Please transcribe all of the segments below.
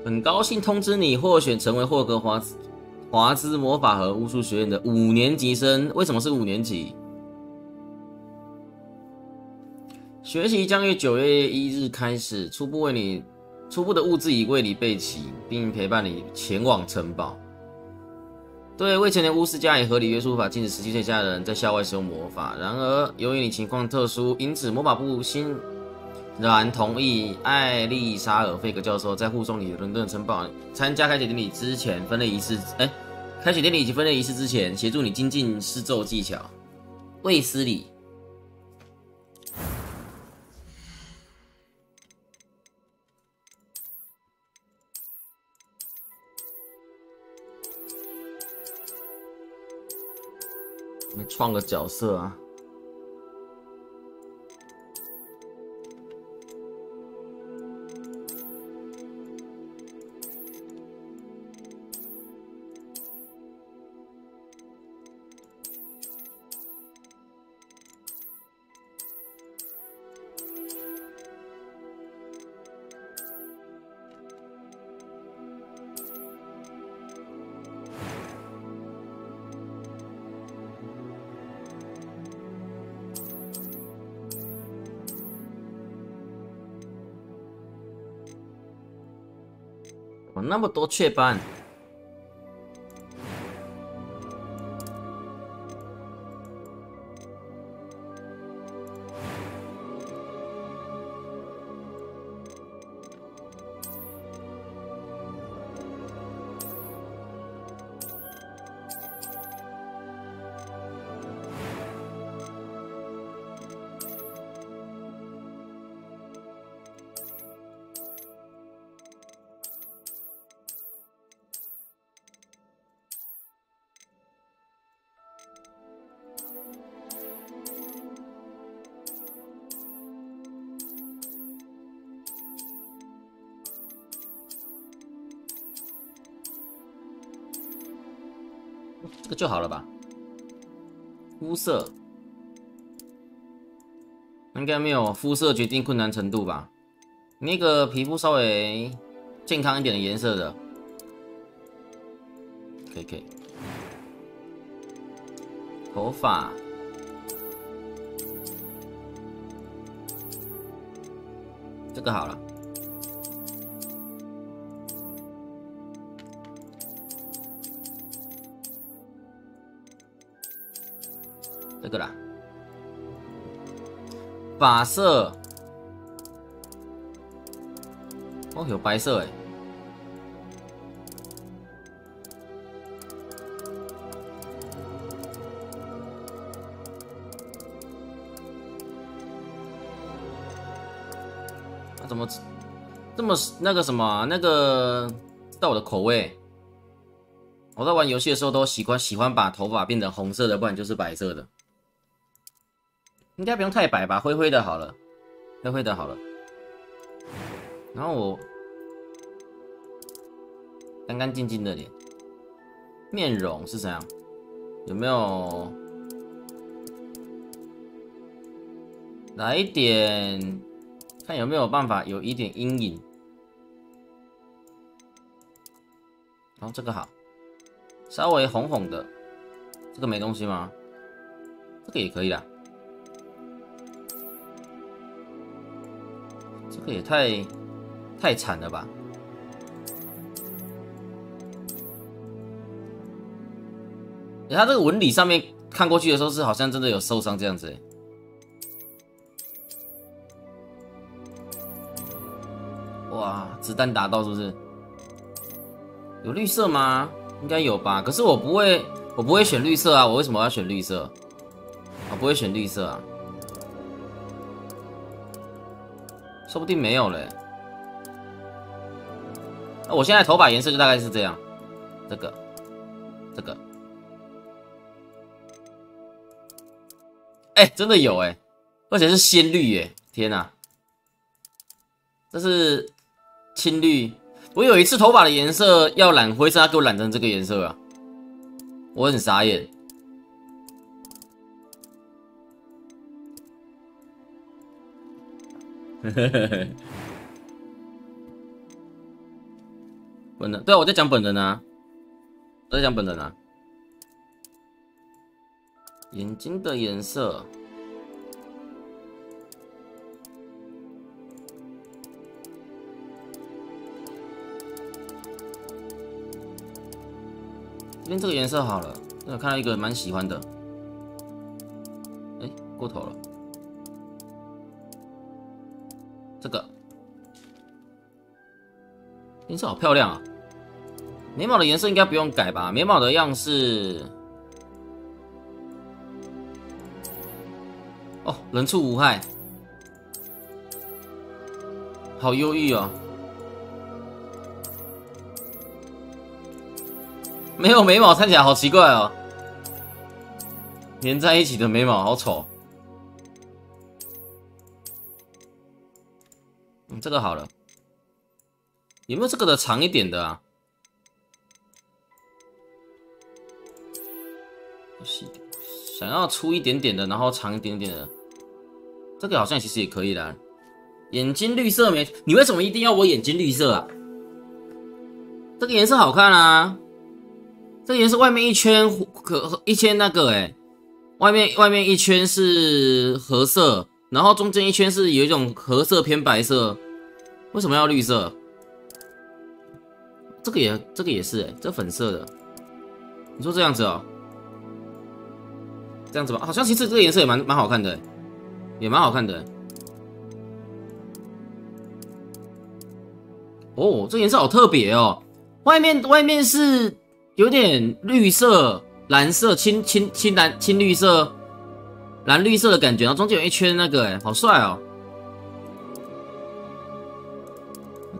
很高兴通知你获选成为霍格华兹魔法和巫术学院的5年级生。为什么是5年级？学习将于9月1日开始，初步的物资已为你备齐，并陪伴你前往城堡。对未成年巫师加以合理约束法，禁止17岁以下的人在校外使用魔法。然而，由于你情况特殊，因此魔法部欣然同意艾丽莎尔·费格教授在护送你伦敦城堡参加开启典礼之前分类仪式，开启典礼以及分类仪式之前，协助你精进施咒技巧。卫斯理，我们创个角色啊。那么多雀斑，这个就好了吧？肤色应该没有肤色决定困难程度吧？那个皮肤稍微健康一点的颜色的，可以。头发，这个好了。这个啦，发色，哦，有白色哎，怎么这么那个什么啊，那个知道我的口味？我在玩游戏的时候都喜欢把头发变成红色的，不然就是白色的。应该不用太白吧，灰灰的好了，灰的好了。然后我干干净净的脸，面容是怎样？有没有来一点？看有没有办法有一点阴影。然后这个好，稍微红红的，这个没东西吗？这个也可以啦。这个也太惨了吧！他这个纹理上面看过去的时候是好像真的有受伤这样子欸。哇，子弹打到是不是？有绿色吗？应该有吧。可是我不会选绿色啊！我为什么要选绿色？我不会选绿色啊。说不定没有嘞。那我现在头发颜色就大概是这样，这个，真的有而且是鲜绿天哪，这是青绿我有一次头发的颜色要染灰色，他给我染成这个颜色啊，我很傻眼。本人，对啊，我在讲本人啊，我在讲本人啊。眼睛的颜色，这边这个颜色好了，我看到一个蛮喜欢的，哎，过头了。这个颜色好漂亮啊！眉毛的颜色应该不用改吧？眉毛的样式，哦，人畜无害，好忧郁哦。没有眉毛看起来好奇怪哦，连在一起的眉毛好丑。这个好了，有没有这个的长一点的啊？想要粗一点点的，然后长一点点的，这个好像其实也可以啦。眼睛绿色没？你为什么一定要我眼睛绿色啊？这个颜色好看啊！这个颜色外面一圈那个外面一圈是褐色，然后中间一圈是有一种褐色偏白色。为什么要绿色？这个也是这粉色的。你说这样子哦，这样子吧，好像其实这个颜色也蛮好看的，也蛮好看的。哦，这颜色好特别哦，外面是有点绿色、蓝色、青绿色、蓝绿色的感觉，然后中间有一圈那个好帅哦。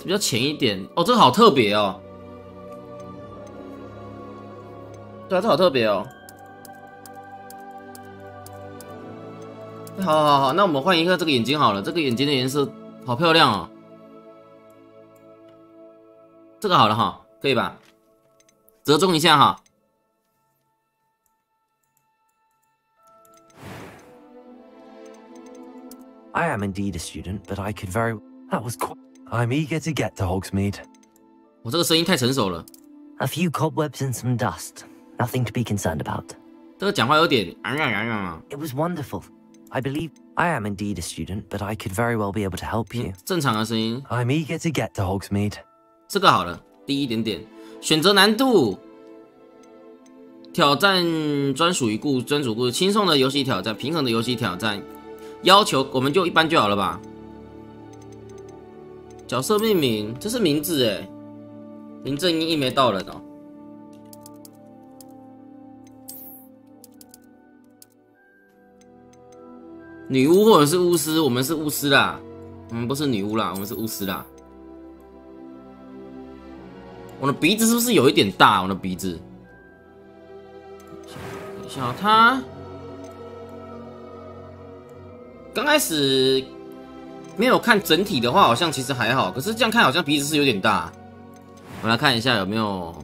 比较浅一点哦，这个好特别哦。对啊，这好特别哦。好，那我们换一个这个眼睛好了，这个眼睛的颜色好漂亮哦。这个好了哈，可以吧？折中一下哈。I am indeed a student, but I could very. That was quite. I'm eager to get to Hogsmeade. 我这个声音太成熟了。A few cobwebs and some dust. Nothing to be concerned about. 这个讲话有点It was wonderful. I believe I am indeed a student, but I could very well be able to help you. 正常的声音。I'm eager to get to Hogsmeade. 这个好了，低一点点。选择难度，挑战专属故事，轻松的游戏挑战，平衡的游戏挑战。要求我们就一般就好了吧。角色命名，这是名字林正英一眉道人哦。女巫或者是巫师，我们是巫师啦，我们不是女巫啦，我们是巫师啦。我的鼻子是不是有一点大？我的鼻子，等一下，他刚开始没有看整体的话，好像其实还好，可是这样看好像鼻子是有点大。我来看一下有没有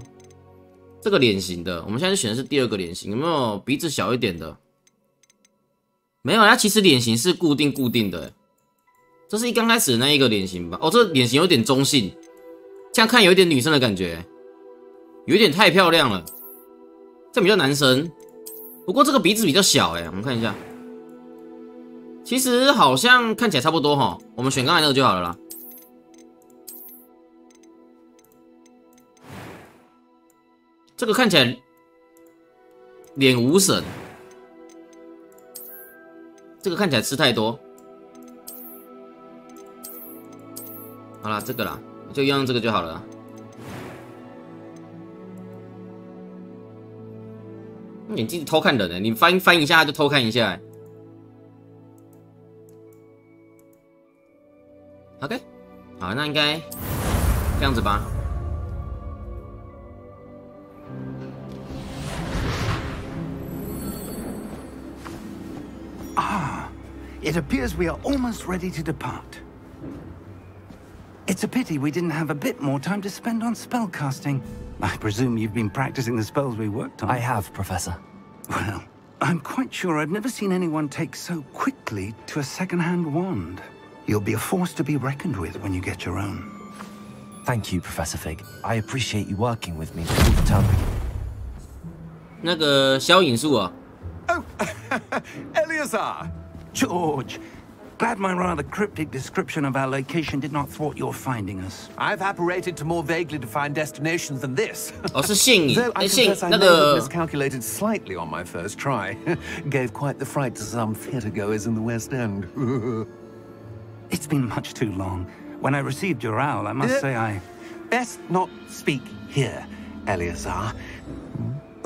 这个脸型的，我们现在选的是第二个脸型，有没有鼻子小一点的？没有，它其实脸型是固定的，这是刚开始的那一个脸型吧？哦，这个脸型有点中性，这样看有一点女生的感觉，有点太漂亮了，这样比较男生。不过这个鼻子比较小我们看一下，其实好像看起来差不多齁，我们选刚才那个就好了啦。这个看起来脸无神，这个看起来吃太多。好啦，这个啦，就用这个就好了啦。你自己偷看人你翻一下就偷看一下OK， 好，那应该这样子吧。It appears we are almost ready to depart. It's a pity we didn't have a bit more time to spend on spellcasting. I presume you've been practicing the spells we worked on. I have, Professor. Well, I'm quite sure I've never seen anyone take so quickly to a second-hand wand. You'll be a force to be reckoned with when you get your own. Thank you, Professor Fig. I appreciate you working with me all the time. 那个消影术啊。Oh, Eleazar! George, glad my rather cryptic description of our location did not thwart your finding us. I've apparated to more vaguely defined destinations than this. 哦，是信影， Though I 信 confess I 那 may have 个 miscalculated slightly on my first try. Gave quite the fright to some theatergoers in the West End. It's been much too long. When I received your owl, I must say I... Best not speak here, Eleazar.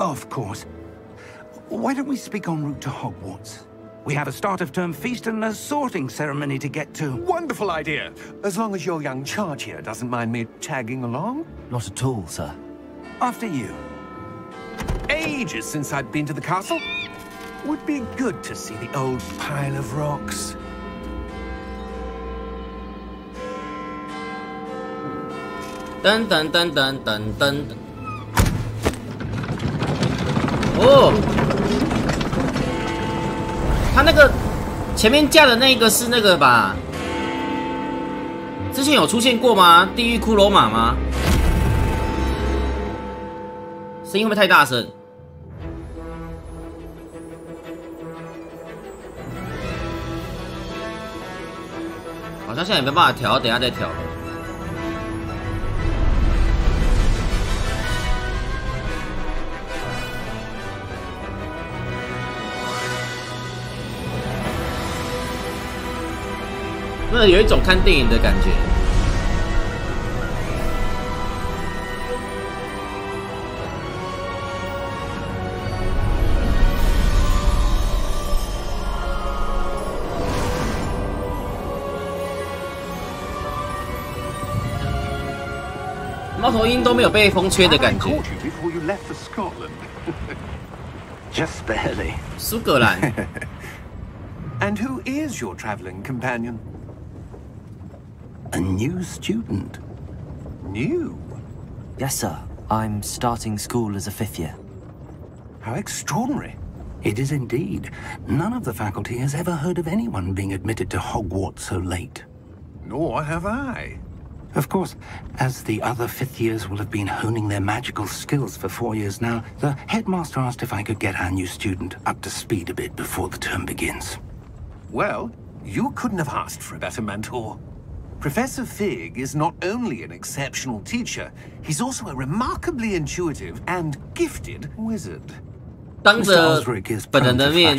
Of course. Why don't we speak en route to Hogwarts? We have a start-of-term feast and a sorting ceremony to get to. Wonderful idea. As long as your young charge here doesn't mind me tagging along. Not at all, sir. After you. Ages since I'd been to the castle. Would be good to see the old pile of rocks. 噔噔噔噔噔噔。哦，他那个前面架的那个是那个吧？之前有出现过吗？地狱骷髅马吗？声音会不会太大声？好像现在也没办法调，等一下再调了。那有一种看电影的感觉。猫头鹰都没有被风吹的感觉。Just barely. 苏格兰。And who is your traveling companion? A new student. New? Yes, sir. I'm starting school as a 5th year. How extraordinary. It is indeed. None of the faculty has ever heard of anyone being admitted to Hogwarts so late. Nor have I. Of course, as the other 5th years will have been honing their magical skills for 4 years now, the headmaster asked if I could get our new student up to speed a bit before the term begins. Well, you couldn't have asked for a better mentor. Professor Fig is not only an exceptional teacher, he's also a remarkably intuitive and gifted wizard. 当着本人的面，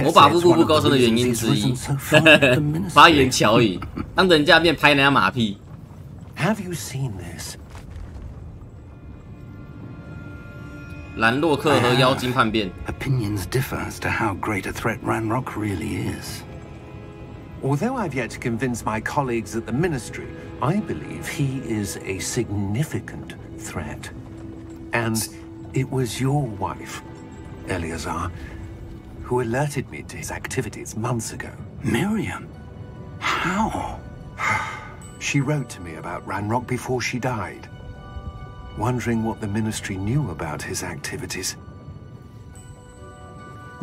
魔法部步步高升的原因之一，发言巧语，当人家面拍人家马屁。Have you seen this? 兰洛克和妖精叛变。Opinions differ as to how great a threat Ranrock really is. Although I've yet to convince my colleagues at the Ministry, I believe he is a significant threat. And it was your wife, Eleazar, who alerted me to his activities months ago. Miriam? How? She wrote to me about Ranrock before she died, wondering what the Ministry knew about his activities.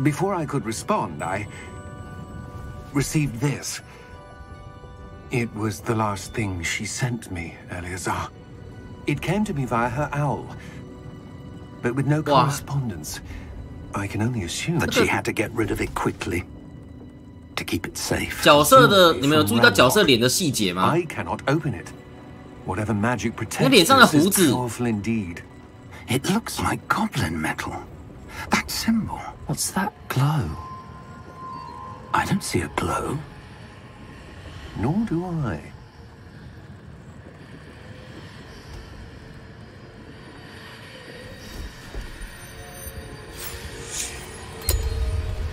Before I could respond, I received this. It was the last thing she sent me, Eleazar. It came to me via her owl, but with no correspondence. I can only assume that she had to get rid of it quickly to keep it safe. 角色的，你们有注意到角色脸的细节吗？ I cannot open it. Whatever magic protects 脸上的胡 this 子 is powerful indeed. It looks like goblin metal. That symbol. What's that glow? I don't see a glow. Nor do I.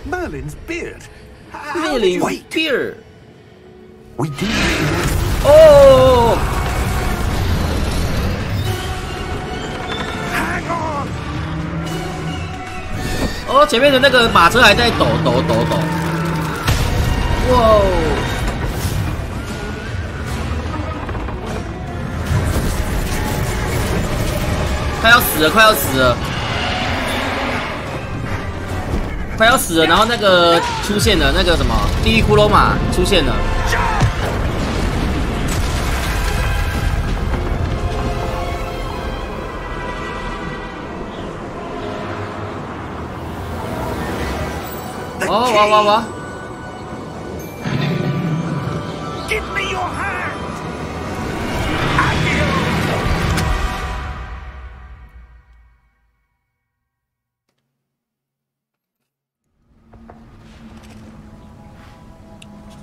Merlin's beard. Merlin's beard. We did. Oh! Hang on! 哦，前面的那个马车还在抖。哇！快要死了，快要死了，快要死了！然后那个出现了，那个什么地狱骷髅马出现了。哦，哇！ Give me your hand!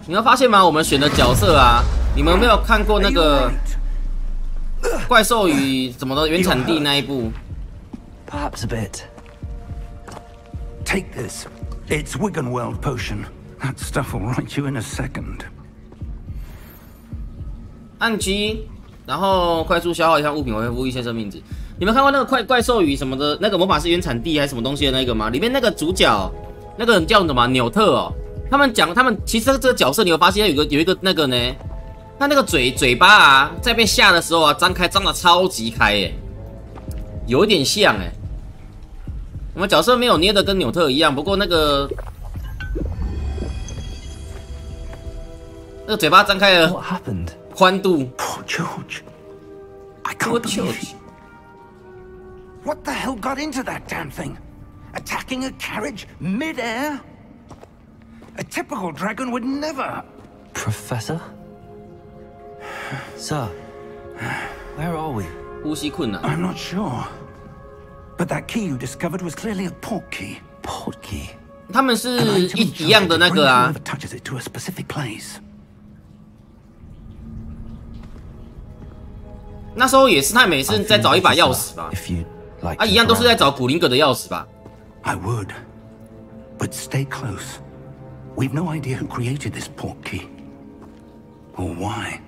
你会发现吗？我们选的角色啊，你们有没有看过那个怪兽与什么的原产地那一部？ Perhaps a bit. Take this. It's Wiggenweld potion. That stuff will right you in a second. 按 G， 然后快速消耗一项物品，恢复一些生命值。你们看过那个怪兽与什么的那个魔法师原产地还是什么东西的那个吗？里面那个主角，那个人叫什么？纽特哦。他们其实这个角色，你有发现有一个那个呢？他那个嘴巴啊，在被吓的时候啊，张得超级开耶，有一点像哎。我们角色没有捏的跟纽特一样，不过那个嘴巴张开了。What happened? 宽度。 Poor George. I can't believe it. What the hell got into that damn thing? Attacking a carriage mid-air? A typical dragon would never. Professor? Sir, where are we? 呼吸困难。 I'm not sure. But that key you discovered was clearly a port key. Port key. 他们是一样的那个啊。 Whoever touches it to a specific place. 那时候也是，他每次在找一把钥匙吧？ If you like 啊，一样都是在找古灵阁的钥匙吧？ I would. But stay close. We've no idea who created this port key. Or why.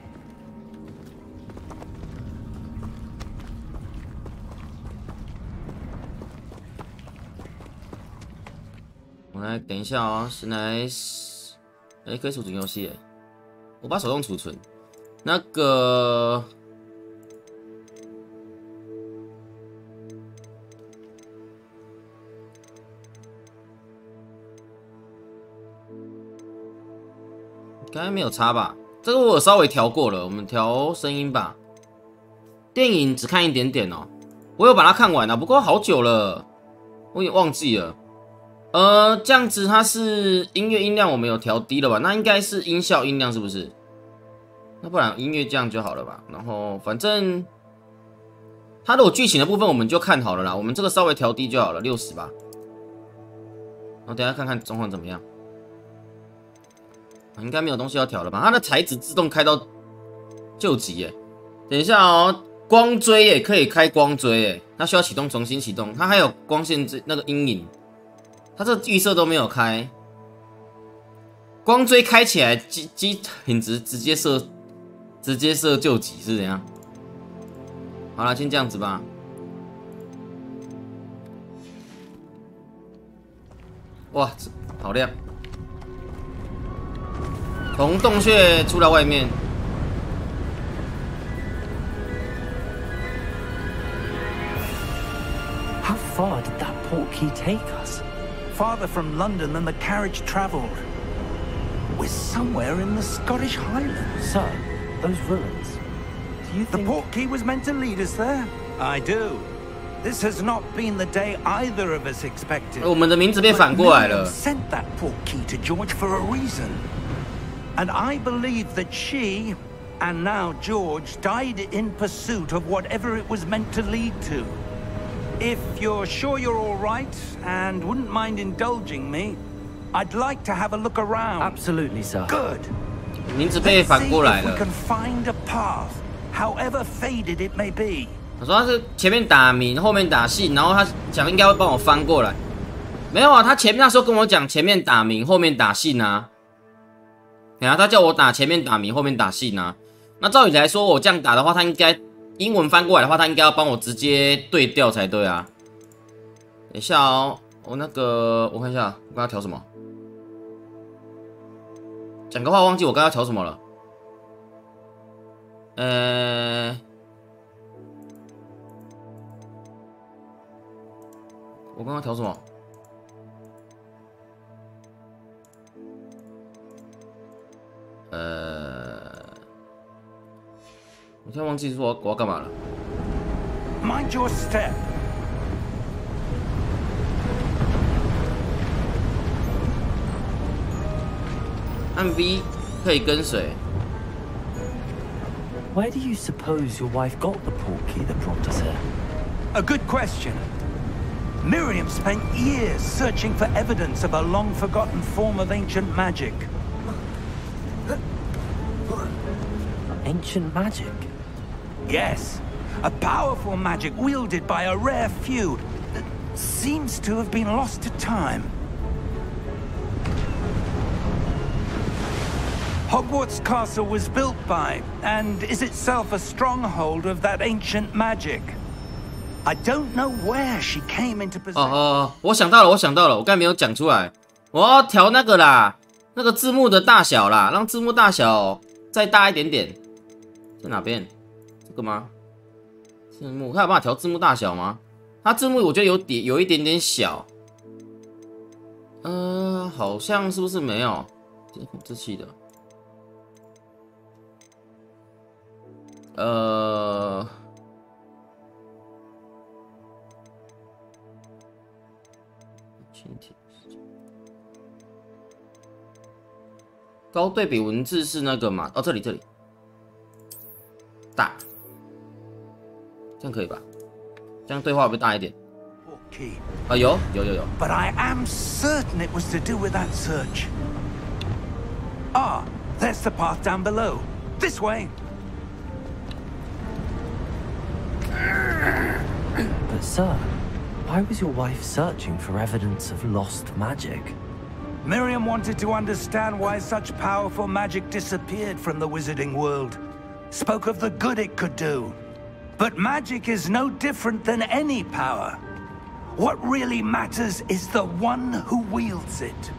我来等一下哦，先来，可以储存游戏，我把手动储存。那个，刚才没有差吧？这个我有稍微调过了，我们调声音吧。电影只看一点点哦，我有把它看完了，不过好久了，我也忘记了。这样子它是音乐音量我们有调低了吧？那应该是音效音量是不是？那不然音乐这样就好了吧？然后反正它如果剧情的部分我们就看好了啦，我们这个稍微调低就好了，60吧。然后等一下看看状况怎么样。应该没有东西要调了吧？它的材质自动开到救急耶。等一下哦，光追耶，可以开光追耶，它需要启动重新启动，它还有光线那个阴影。它这预设都没有开，光追开起来，机品质直接设救急是怎样？好了，先这样子吧。哇，好亮！从洞穴出到外面。 How far did that port key take us? Farther from London than the carriage travelled. We're somewhere in the Scottish Highlands. Sir, those ruins. Do you The think... port key was meant to lead us there? I do. This has not been the day either of us expected. 我们的名字被反过来了。 But Miriam sent that port key to George for a reason. And I believe that she, and now George, died in pursuit of whatever it was meant to lead to. If you're sure you're all right and wouldn't mind indulging me, I'd like to have a look around. Absolutely, sir. Good. 名字被反过来 Let's see if 了 we。can find a path, however faded it may be. 他说他是前面打名，后面打姓，然后他讲应该会帮我翻过来。没有啊，他前面那时候跟我讲前面打名，后面打姓啊。对啊，他叫我打前面打名，后面打姓啊。那照理来说，我这样打的话，他应该英文翻过来的话，他应该要帮我直接对调才对啊。等一下哦，我看一下，我刚刚调什么？讲个话忘记我刚刚调什么了。我刚刚调什么？我现在忘记说我要干嘛了。Mind your step. 按 V 可以跟随。 Where do you suppose your wife got the portkey that brought us here? A good question. Miriam spent years searching for evidence of a long-forgotten form of ancient magic. Ancient magic? Yes, a powerful magic wielded by a rare few that seems to have been lost to time. Hogwarts Castle was built by, and is itself a stronghold of that ancient magic. I don't know where she came into possession. 我想到了，我刚才没有讲出来，我要调那个啦，那个字幕的大小啦，让字幕大小再大一点点。在哪边？这个吗？字幕，它有办法调字幕大小吗？它字幕我觉得有一点点小。好像是不是没有？这是控制器的。高对比文字是那个嘛？哦，这里大，这样可以吧？这样对话会不会大一点？啊，有。But I am certain it was to do with that search. Ah, there's the path down below. This way. But sir, why was your wife searching for evidence of lost magic? Miriam wanted to understand why such powerful magic disappeared from the wizarding world. Spoke of the good it could do. But magic is no different than any power. What really matters is the one who wields it.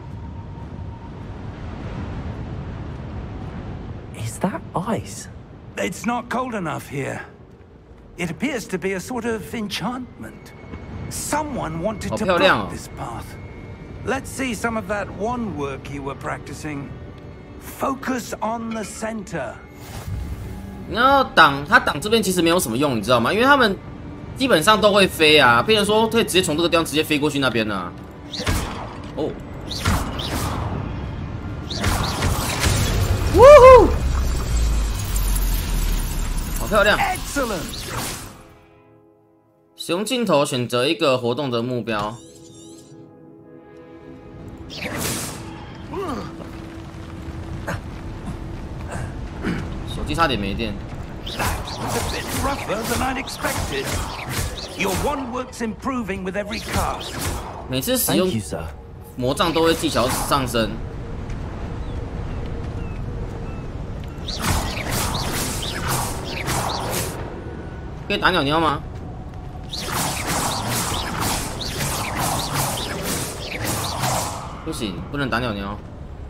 Is that ice? It's not cold enough here. It appears to be a sort of enchantment. Someone wanted to block this path. Let's see some of that one work you were practicing. Focus on the center. 然后它挡这边其实没有什么用，你知道吗？因为他们基本上都会飞啊，变成说可以直接从这个地方直接飞过去那边啊。哦，呜呼，好漂亮 ！Excellent。使用镜头选择一个活动的目标。手机差点没电。每次使用魔杖都会技巧上升。可以打鸟鸟吗？不行，不能打鸟鸟。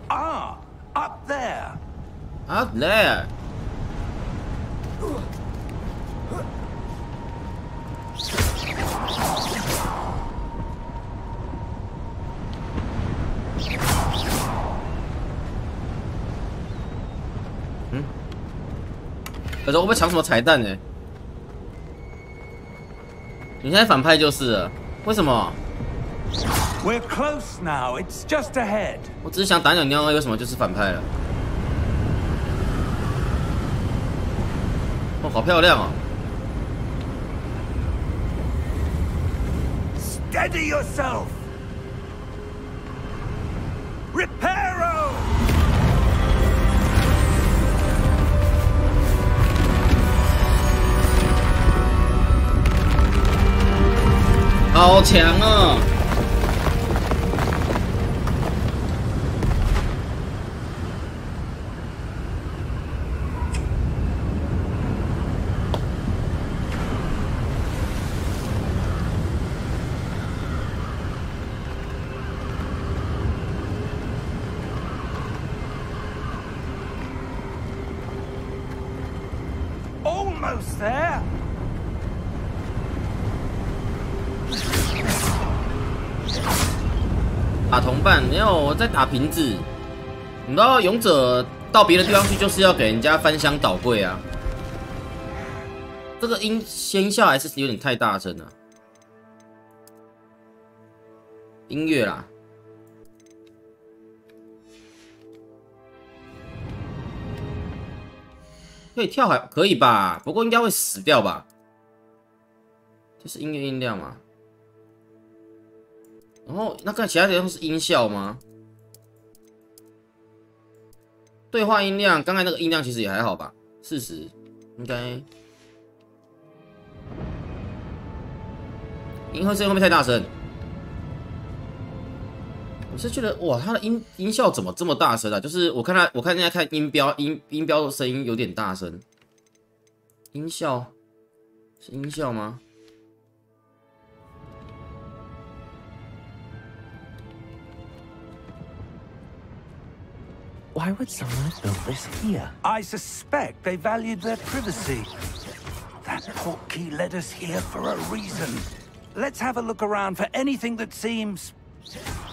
Ah, up there. Up there. 可是我会不会抢什么彩蛋呢？你现在反派就是了，为什么？ We're close now. It's just ahead. 我只是想打鸟鸟，为什么就是反派了？哦，好漂亮哦 ！Steady yourself. Reparo. 好强哦！ Almost there. 打同伴，没有我在打瓶子。你知道勇者到别的地方去就是要给人家翻箱倒柜啊。这个音效还是有点太大声了。音乐啦，可以跳还可以吧？不过应该会死掉吧？这是音乐音量嘛？然后那看其他地方是音效吗？对话音量，刚才那个音量其实也还好吧？40应该。银河声会不会太大声？我是觉得哇，它的音效怎么这么大声啊？就是我看现在看音标的声音有点大声。音效是音效吗？ Why would someone have built this here? I suspect they valued their privacy. That portkey led us here for a reason. Let's have a look around for anything that seems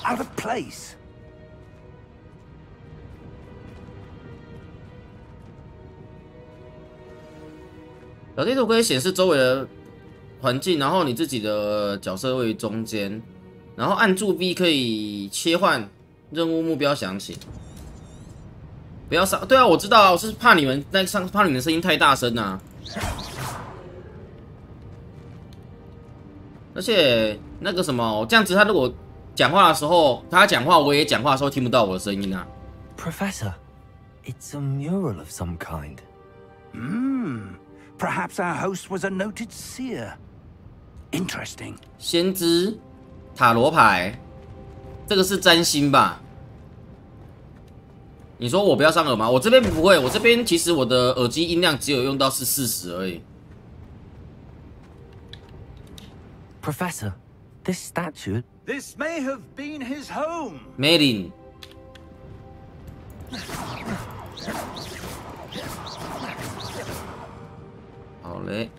out of place. 小地图可以显示周围的环境，然后你自己的角色位于中间，然后按住 V 可以切换任务目标详情。 不要上，对啊，我知道啊，我是怕你们怕你们声音太大声啊。而且那个什么，这样子他如果讲话的时候，他讲话我也讲话的时候听不到我的声音啊。Professor, it's a mural of some kind. Perhaps our host was a noted seer. Interesting. 先知塔罗牌，这个是占星吧？ 你说我不要上耳吗？我这边不会，我这边其实我的耳机音量只有用到是40而已。Professor, this statue. This may have been his home. Melin。好嘞。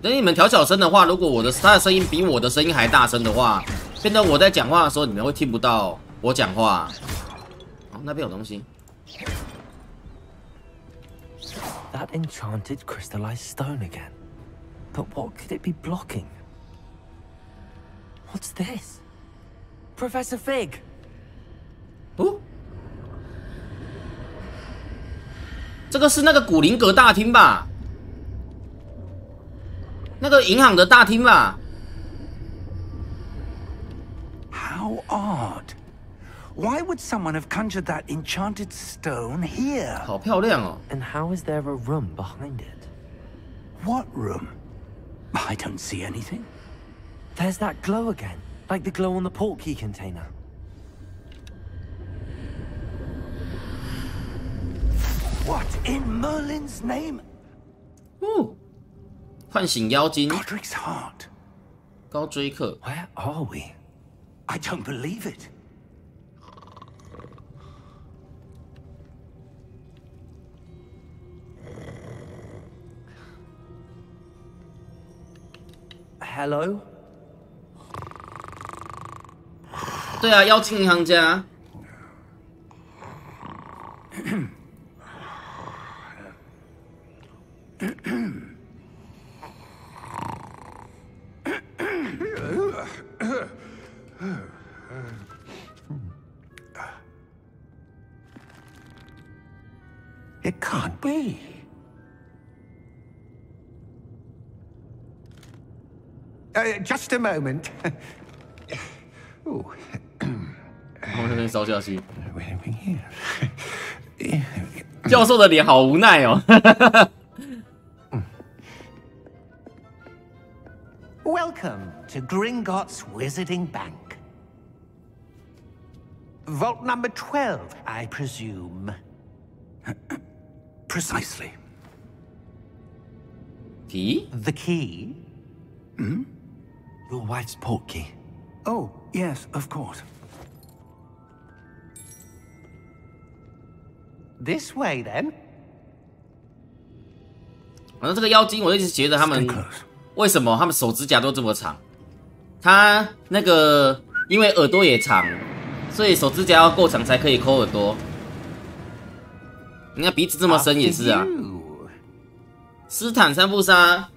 等你们调小声的话，如果他的声音比我的声音还大声的话，变得我在讲话的时候，你们会听不到我讲话。哦，那边有东西。That enchanted crystallized stone again. But what could it be blocking? What's this? Professor Fig. 哦，这个是那个古灵阁大厅吧？ 那个银行的大厅吧。How odd. Why would someone have conjured that enchanted stone here? 好漂亮哦。 And how is there a room behind it? What room? I don't see anything. There's that glow again, like the glow on the portkey container. What in Merlin's name? 哦，唤醒妖精。 Godric's heart. 高追客。 Where are we? I don't believe it. Hello? 对啊，妖精银行家。It can't be. Just a moment. Oh. 往那边烧下去。 Anything here? 教授的脸好无奈哦。Welcome to Gringotts Wizarding Bank. Vault number 12, I presume. Precisely. Key? The key? Your wife's portkey. Oh, yes, of course. This way, then. 反正这个妖精，我一直觉得他们为什么他们手指甲都这么长？他那个因为耳朵也长，所以手指甲要够长才可以抠耳朵。你看鼻子这么深也是啊。斯坦三步杀，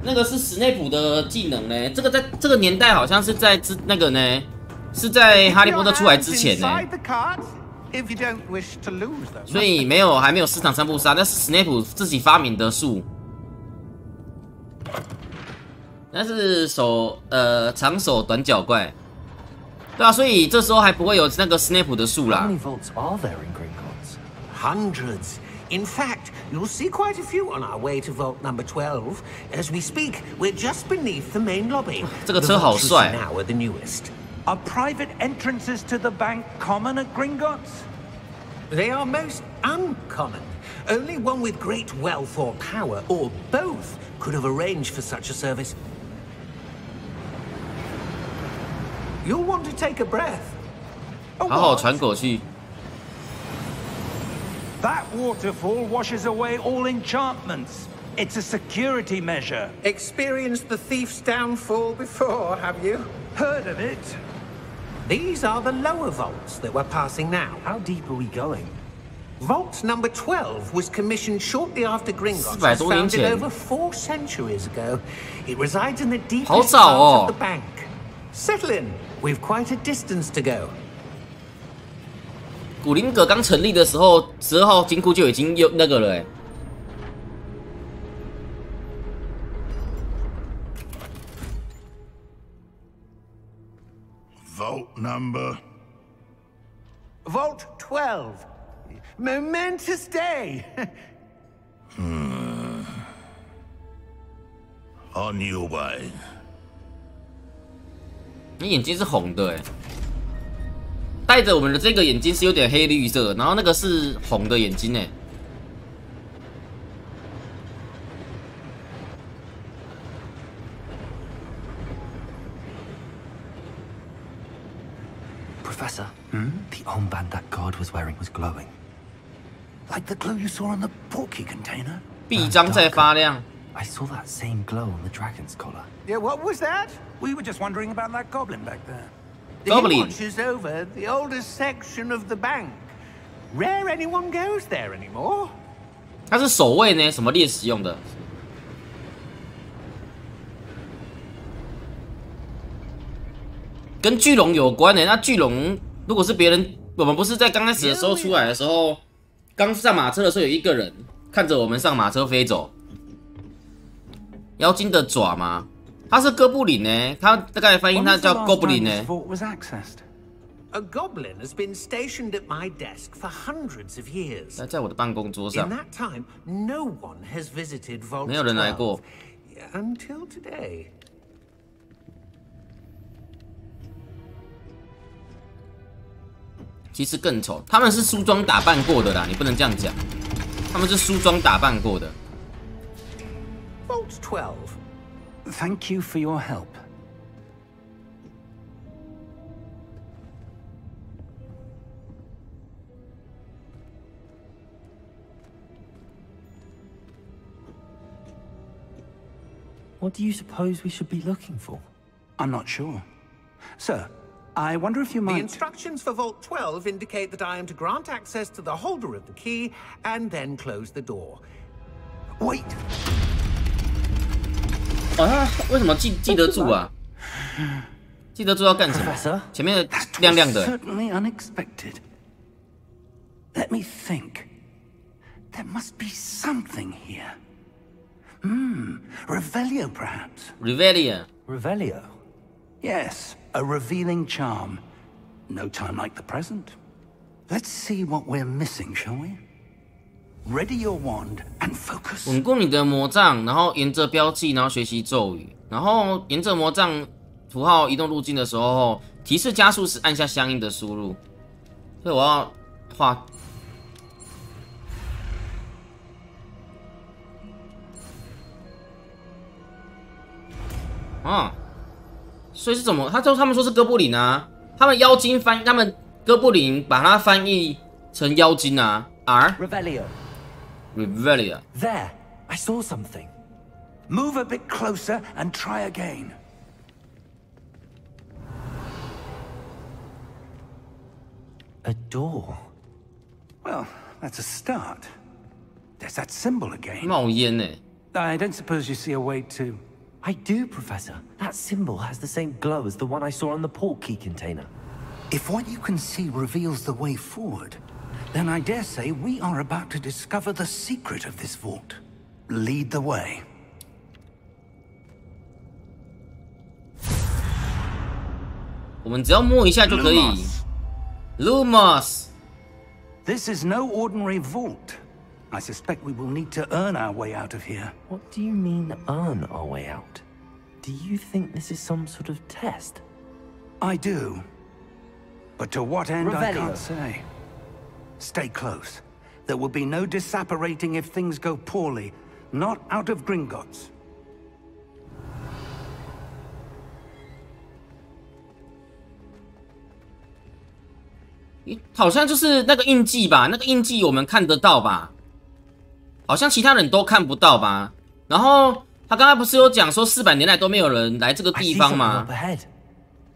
那个是史内普的技能呢。这个在这个年代好像是在那个呢，是在哈利波特出来之前呢。所以还没有斯坦三步杀，那是史内普自己发明的术。那是长手短脚怪，对啊，所以这时候还不会有那个史内普的术啦。Hundreds. In fact, you'll see quite a few on our way to vault number 12. As we speak, we're just beneath the main lobby. 这个车好帅。 Now are the newest. Are private entrances to the bank common at Gringotts? They are most uncommon. Only one with great wealth or power, or both, could have arranged for such a service. You'll want to take a breath. 好好喘口气。 That waterfall washes away all enchantments. It's a security measure. Experienced the thief's downfall before, have you? Heard of it? These are the lower vaults that we're passing now. How deep are we going? Vault number 12 was commissioned shortly after Gringotts was founded over 4 centuries ago. It resides in the deepest parts of the bank. Settle in. We've quite a distance to go. 古灵阁刚成立的时候，12号金库就已经有那个了，哎。Vault number. Vault 12. Momentous day. On your way. 你眼睛是红的，哎。 戴着我们的这个眼睛是有点黑绿色，然后那个是红的眼睛诶。Professor, the armband that guard was wearing was glowing. Like the glow you saw on the porky container? 臂章在发亮。 I saw that same glow on the dragon's collar. Yeah, what was that? We were just wondering about that goblin back there. Goblin. He watches over the oldest section of the bank. Rare anyone goes there anymore. 它是守卫呢，什么猎食用的？跟巨龙有关呢。那巨龙如果是别人，我们不是在刚开始的时候出来的时候，刚上马车的时候有一个人看着我们上马车飞走。妖精的爪吗？ 他是哥布林呢，他大概翻译他叫哥布林呢。A goblin has been stationed at my desk for hundreds of years. 在我的办公桌上。 In that time, no one has visited Vault 12. 没有人来过。 Until today. 其实更丑，他们是梳妆打扮过的啦，你不能这样讲。他们是梳妆打扮过的。Vault 12. Thank you for your help. What do you suppose we should be looking for? I'm not sure. Sir, I wonder if you might... The instructions for Vault 12 indicate that I am to grant access to the holder of the key and then close the door. Wait! 啊，为什么记得住啊？记得住要干什么？前面的亮亮的。 Certainly unexpected. Let me think. There must be something here. Revelio, perhaps. Revelio. Revelio? Yes, a revealing charm. No time like the present. Let's see what we're missing, shall we? Ready your wand and focus. 稳固你的魔杖，然后沿着标记，然后学习咒语，然后沿着魔杖符号移动路径的时候，提示加速时按下相应的输入。所以我要画。啊，所以是怎么？他们说是哥布林啊，他们妖精翻，他们哥布林把它翻译成妖精啊。R Revelio. Revelio. There. I saw something. Move a bit closer and try again. A door. Well, that's a start. There's that symbol again. 冒烟呢。I don't suppose you see a way to... I do, Professor. That symbol has the same glow as the one I saw on the port key container. If what you can see reveals the way forward, then I dare say we are about to discover the secret of this vault. Lead the way. 我们只要摸一下就可以。Lumos. This is no ordinary vault. I suspect we will need to earn our way out of here. What do you mean, earn our way out? Do you think this is some sort of test? I do. But to what end, I Revelio. can't say. Stay close. There will be no disapparating if things go poorly. Not out of Gringotts. 好像就是那个印记吧，那个印记我们看得到吧？好像其他人都看不到吧？然后他刚才不是有讲说400年来都没有人来这个地方吗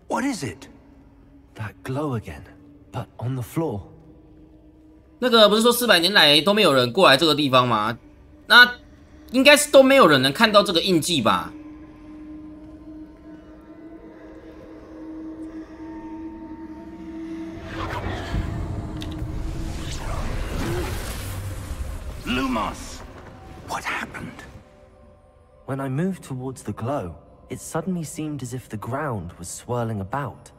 ？What is it? That glow again, but on the floor. 那个不是说400年来都没有人过来这个地方吗？那应该是都没有人能看到这个印记吧？ Lumos! What happened? When I moved towards the glow, it suddenly seemed as if the ground was swirling about.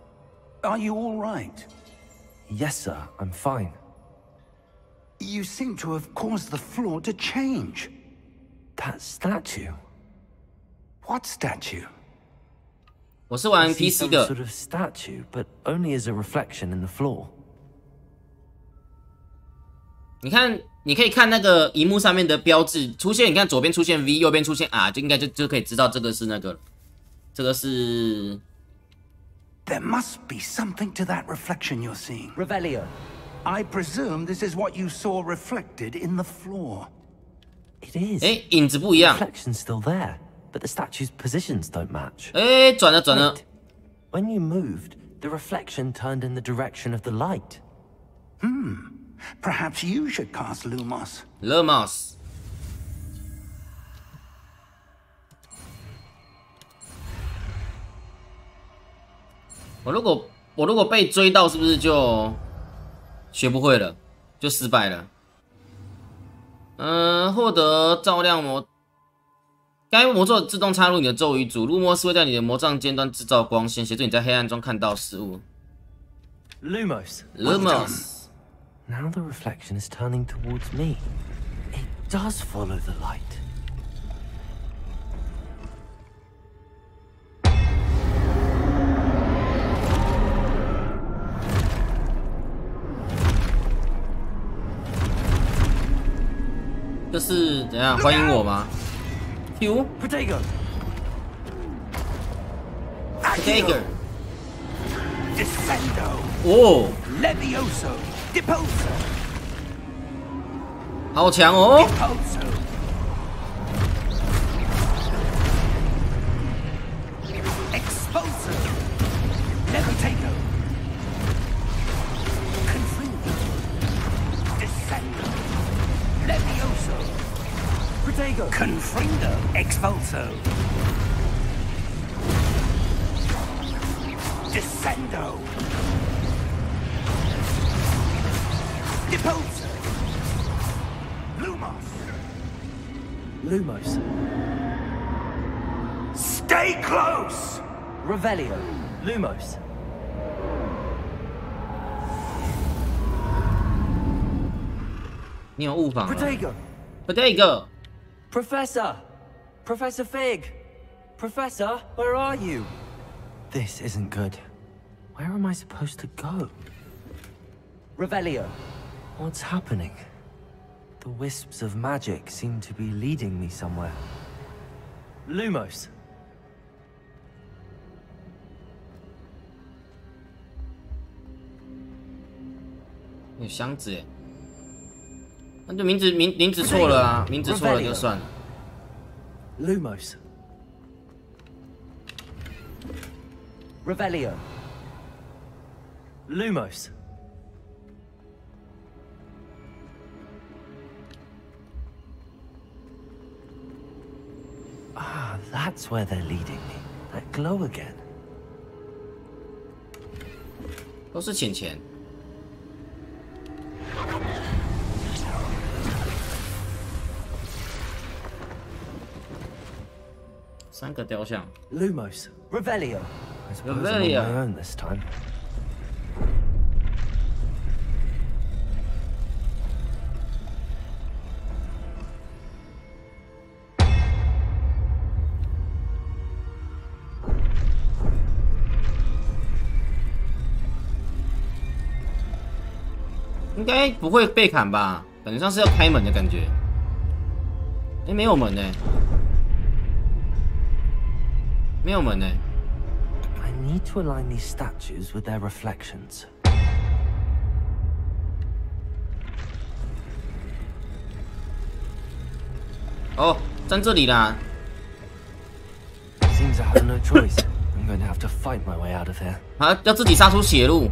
Are you all right? Yes, sir, I'm fine. You seem to have caused the floor to change. That statue? What statue? 我是玩 I see PC some 的。 sort of statue, but only as a reflection in the floor. 你看，你可以看那个荧幕上面的标志出现，你看左边出现 V， 右边出现 R， 就应该就可以知道这个是那个，这个是。 There must be something to that reflection you're seeing. Revelio. I presume this is what you saw reflected in the floor. It is. 哎，影子不一样。 The reflection's still there, but the statue's positions don't match. 哎，转了。 Wait. When you moved, the reflection turned in the direction of the light. Perhaps you should cast Lumos. Lumos。我如果被追到，是不是就学不会了，就失败了？获得照亮魔，该魔咒自动插入你的咒语组，路莫斯会在你的魔杖尖端制造光线，协助你在黑暗中看到事物。Lumos. Lumos。Now the reflection is turning towards me. It does follow the light. 这是怎样欢迎我吗 ？Q Potato. Descendo. 哦， Levioso. Deposo. 好强哦！ Deposo. Exposo. Levitato. Confringo. Descendo. Levioso. Potato. Confringo. Expulso. Descendo. Deposo. Lumos. Lumos. Stay close. Revelio. Lumos. 你有误访了。 Potato. Potato。 Professor. Professor Fig. Professor, where are you? This isn't good. Where am I supposed to go? Revelio. What's happening? The wisps of magic seem to be leading me somewhere. Lumos. 有箱子哎，那就名字错了啊，名字错了就算了。Lumos. Revelio. Lumos. Ah, that's where they're leading me. That glow again. 都是钱钱。3个雕像。Lumos. Revelio. I suppose I'm on my own this time. 应该不会被砍吧？感觉像是要开门的感觉。哎，没有门呢，没有门呢。I need to align these statues with their reflections. 哦，站这里啦。Seems I have no choice. I'm going to have to fight my way out of here. 啊，要自己杀出血路。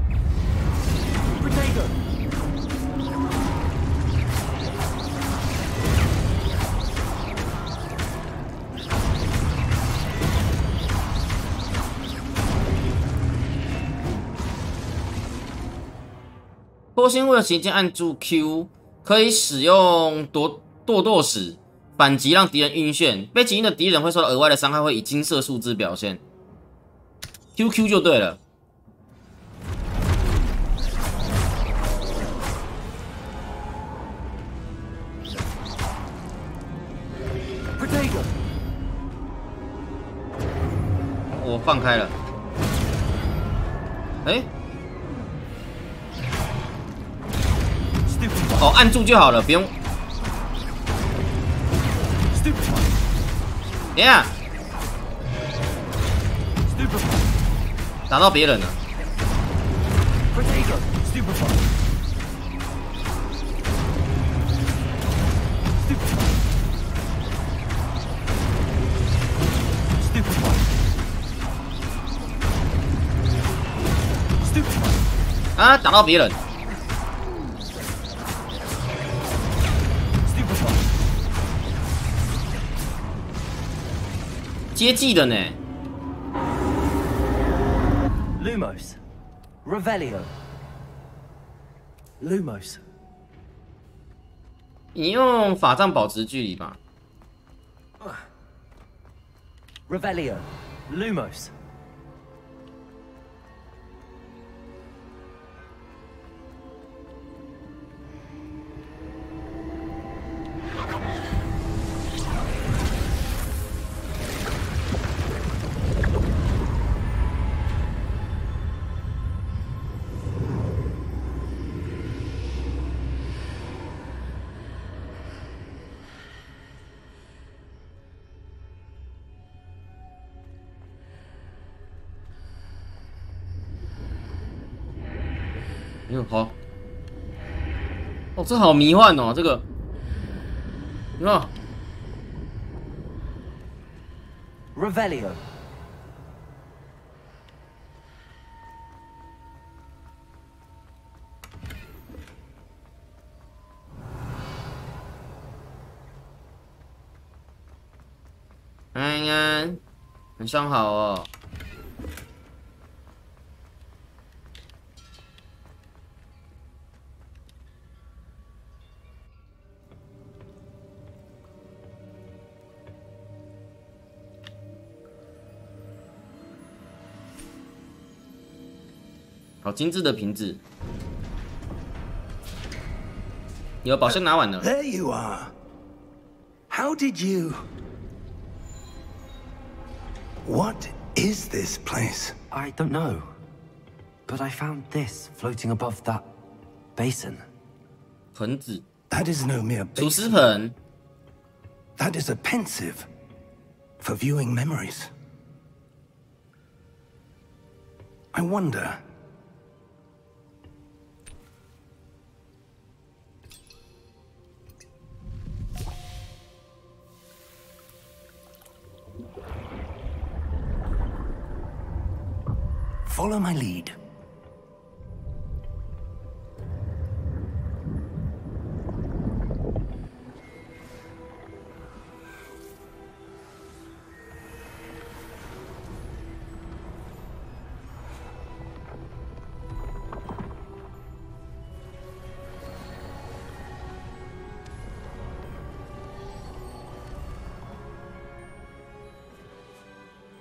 波星为了行进按住 Q， 可以使用剁石反击，让敌人晕眩。被击晕的敌人会受到额外的伤害，会以金色数字表现。QQ 就对了。我放开了。哎。哦，按住就好了，不用。等一下，打到别人了。啊，打到别人。接技的呢 Lumos. Revelio. Lumos. 你用法杖保持距离吧。Revelio. Lumos. 好，哦，这好迷幻哦，这个，有没有 ？Revelio. 安安，晚上好哦。好精致的瓶子，有宝箱拿完了。There you are. How did you? What is this place? I don't know, but I found this floating above that basin. 盆子。That is no mere 厨师 basin. 盆。That is a pensive for viewing memories. I wonder. Follow my lead.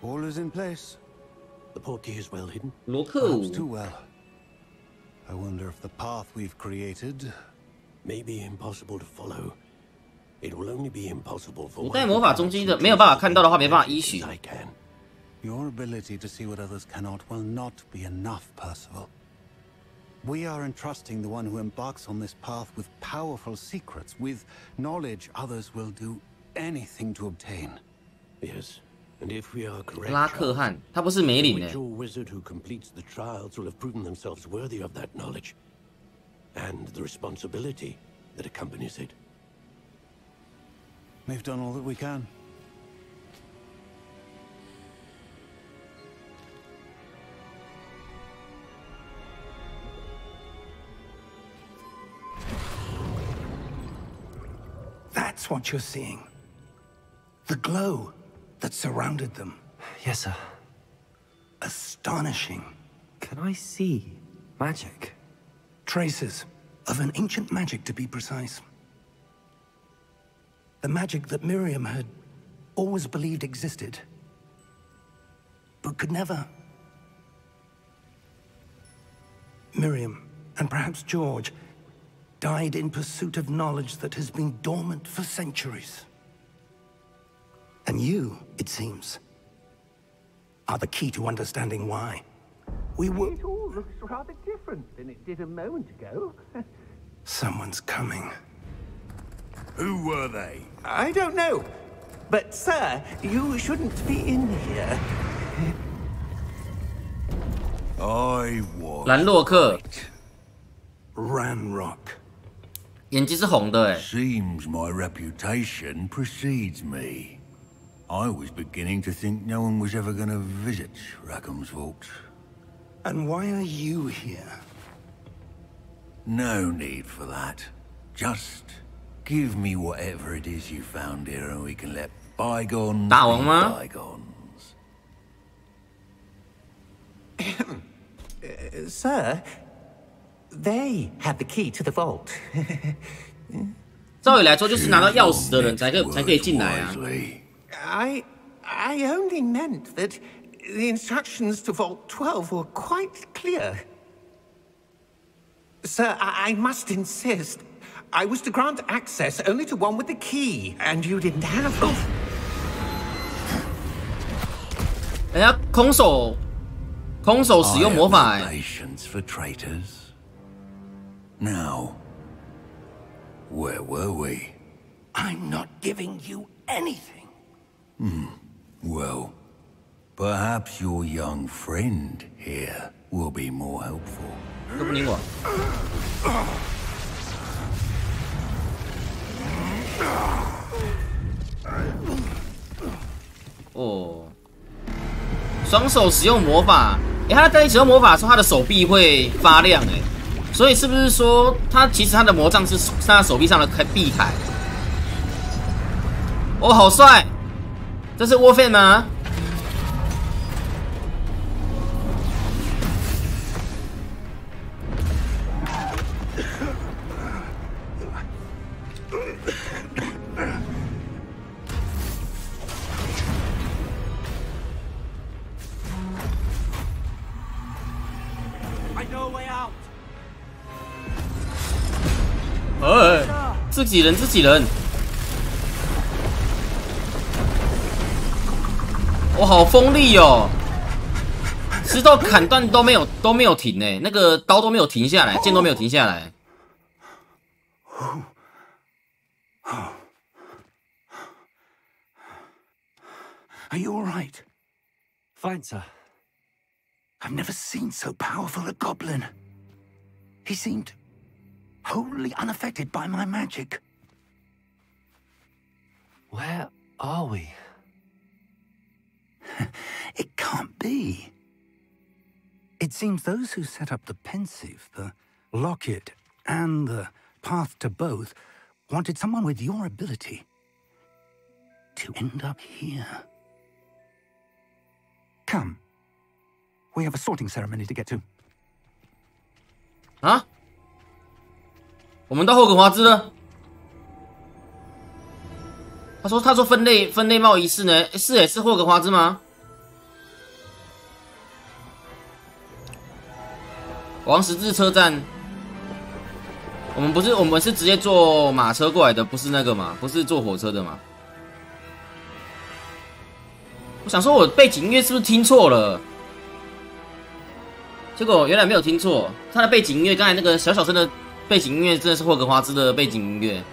All is in place. The portkey is well hidden. Perhaps too well. I wonder if the path we've created may be impossible to follow. It will only be impossible for 古代魔法中心的没有办法看到的话，没办法依循。 Your ability to see what others cannot will not be enough, Percival. We are entrusting the one who embarks on this path with powerful secrets, with knowledge others will do anything to obtain. Yes. And if we are correct, 拉克汉，他不是梅林呢。 the wizard who completes the trials will have proven themselves worthy of that knowledge, and the responsibility that accompanies it. We've done all that we can. That's what you're seeing. The glow that surrounded them. Yes, sir. Astonishing. Can I see magic? Traces of an ancient magic, to be precise. The magic that Miriam had always believed existed, but could never. Miriam, and perhaps George, died in pursuit of knowledge that has been dormant for centuries. And you, it seems, are the key to understanding why. It all looks rather different than it did a moment ago. Someone's coming. Who were they? I don't know. But, sir, you shouldn't be in here. I was 兰洛克 Ranrock. 眼睛是红的哎。 Seems my reputation precedes me. I was beginning to think no one was ever going to visit Rackham's vault. And why are you here? No need for that. Just give me whatever it is you found here and we can let bygones 大王吗？ be bygones. Sir, they had the key to the vault. 照理来说，就是拿到钥匙的人才可以进来啊。 Wisely. I only meant that the instructions to Vault 12 were quite clear. Sir, I must insist. I was to grant access only to one with the key, and you didn't have it. 人家空手使用魔法 I have no 哎。 patience for traitors. Now, where were we? I'm not giving you anything. Well, perhaps your young friend here will be more helpful. 都不理我。哦，双手使用魔法，他在使用魔法的时候，他的手臂会发亮哎，所以是不是说其实他的魔杖是他手臂上的臂铠？哦，好帅！这是沃费吗？ 自己人！我好锋利哦！石头砍断都没有停哎，那个刀都没有停下来，剑都没有停下来。Are you all right? Fine, sir. I've never seen so powerful a goblin. He seemed wholly unaffected by my magic. Where are we? It can't be. It seems those who set up the pensive, the locket, and the path to both wanted someone with your ability to end up here. Come. We have a sorting ceremony to get to. 啊？我们到霍格华兹了。他说分类帽仪式呢？是霍格华兹吗？王十字车站。我们是直接坐马车过来的，不是那个嘛？不是坐火车的嘛？我想说，我背景音乐是不是听错了？结果原来没有听错，他的背景音乐刚才那个小声的背景音乐真的是霍格华兹的背景音乐。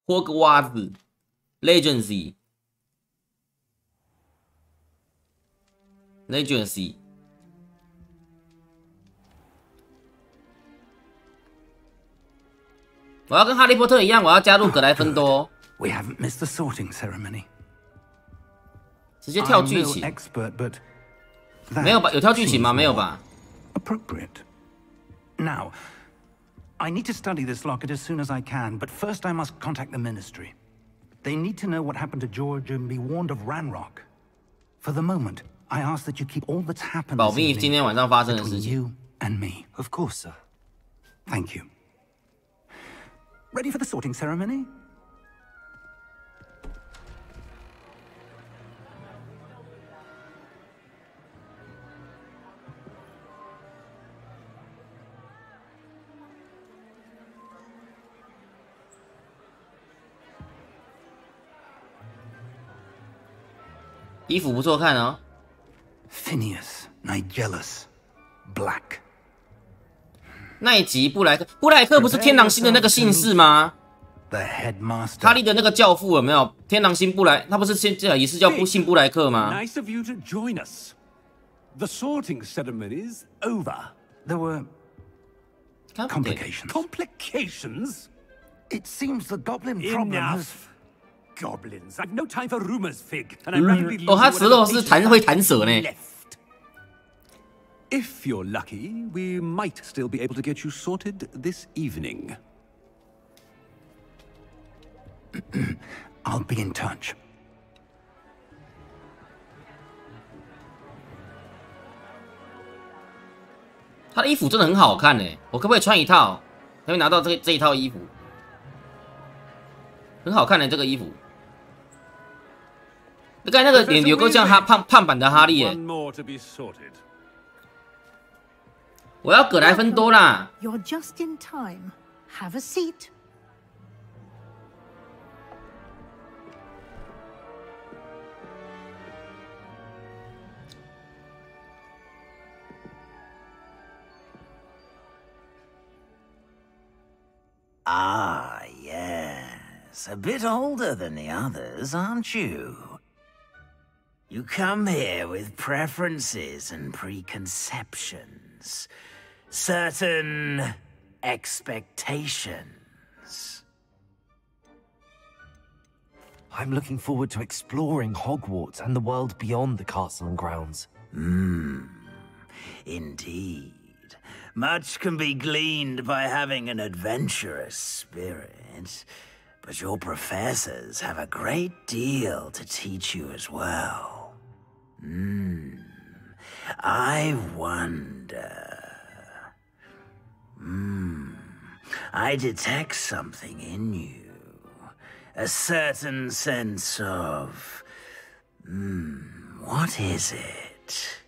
霍格华兹 Legacy， 我要跟哈利波特一样，我要加入格莱芬多。We haven't missed the sorting ceremony. 直接跳剧情。没有吧？有跳剧情吗？没有吧 ？Appropriate. Now, I need to study this locket as soon as I can, but first I must contact the Ministry. They need to know what happened to George and be warned of Ranrock. For the moment, I ask that you keep all that's happened 保密今天晚上发生的事情。 You and me. Of course, sir. Thank you. Ready for the sorting ceremony?衣服不错看哦。Phineas, Nigellus, Black. 那一集布莱克不是天狼星的那个姓氏吗？ The headmaster. 哈利的那个教父有没有？天狼星他不是也是叫姓布莱克吗 Nice of you to join us. The sorting ceremony's over. There were complications. Complications? It seems the goblin problem has... Goblins. I've no time for rumors, Fig. And I'm rapidly 哦，他舌头是会弹舌呢。 If you're lucky, we might still be able to get you sorted this evening. I'll be in touch. 他的衣服真的很好看呢，我可不可以穿一套？可以拿到这一套衣服，很好看的这个衣服。刚才那个脸有个像胖版的哈利耶。我要葛莱芬多啦。You're just in time. Have a seat. Ah, yes. A bit older than the others, aren't you? You come here with preferences and preconceptions. Certain expectations. I'm looking forward to exploring Hogwarts and the world beyond the castle and grounds. Indeed. Much can be gleaned by having an adventurous spirit, but your professors have a great deal to teach you as well. I wonder... I detect something in you. A certain sense of... what is it?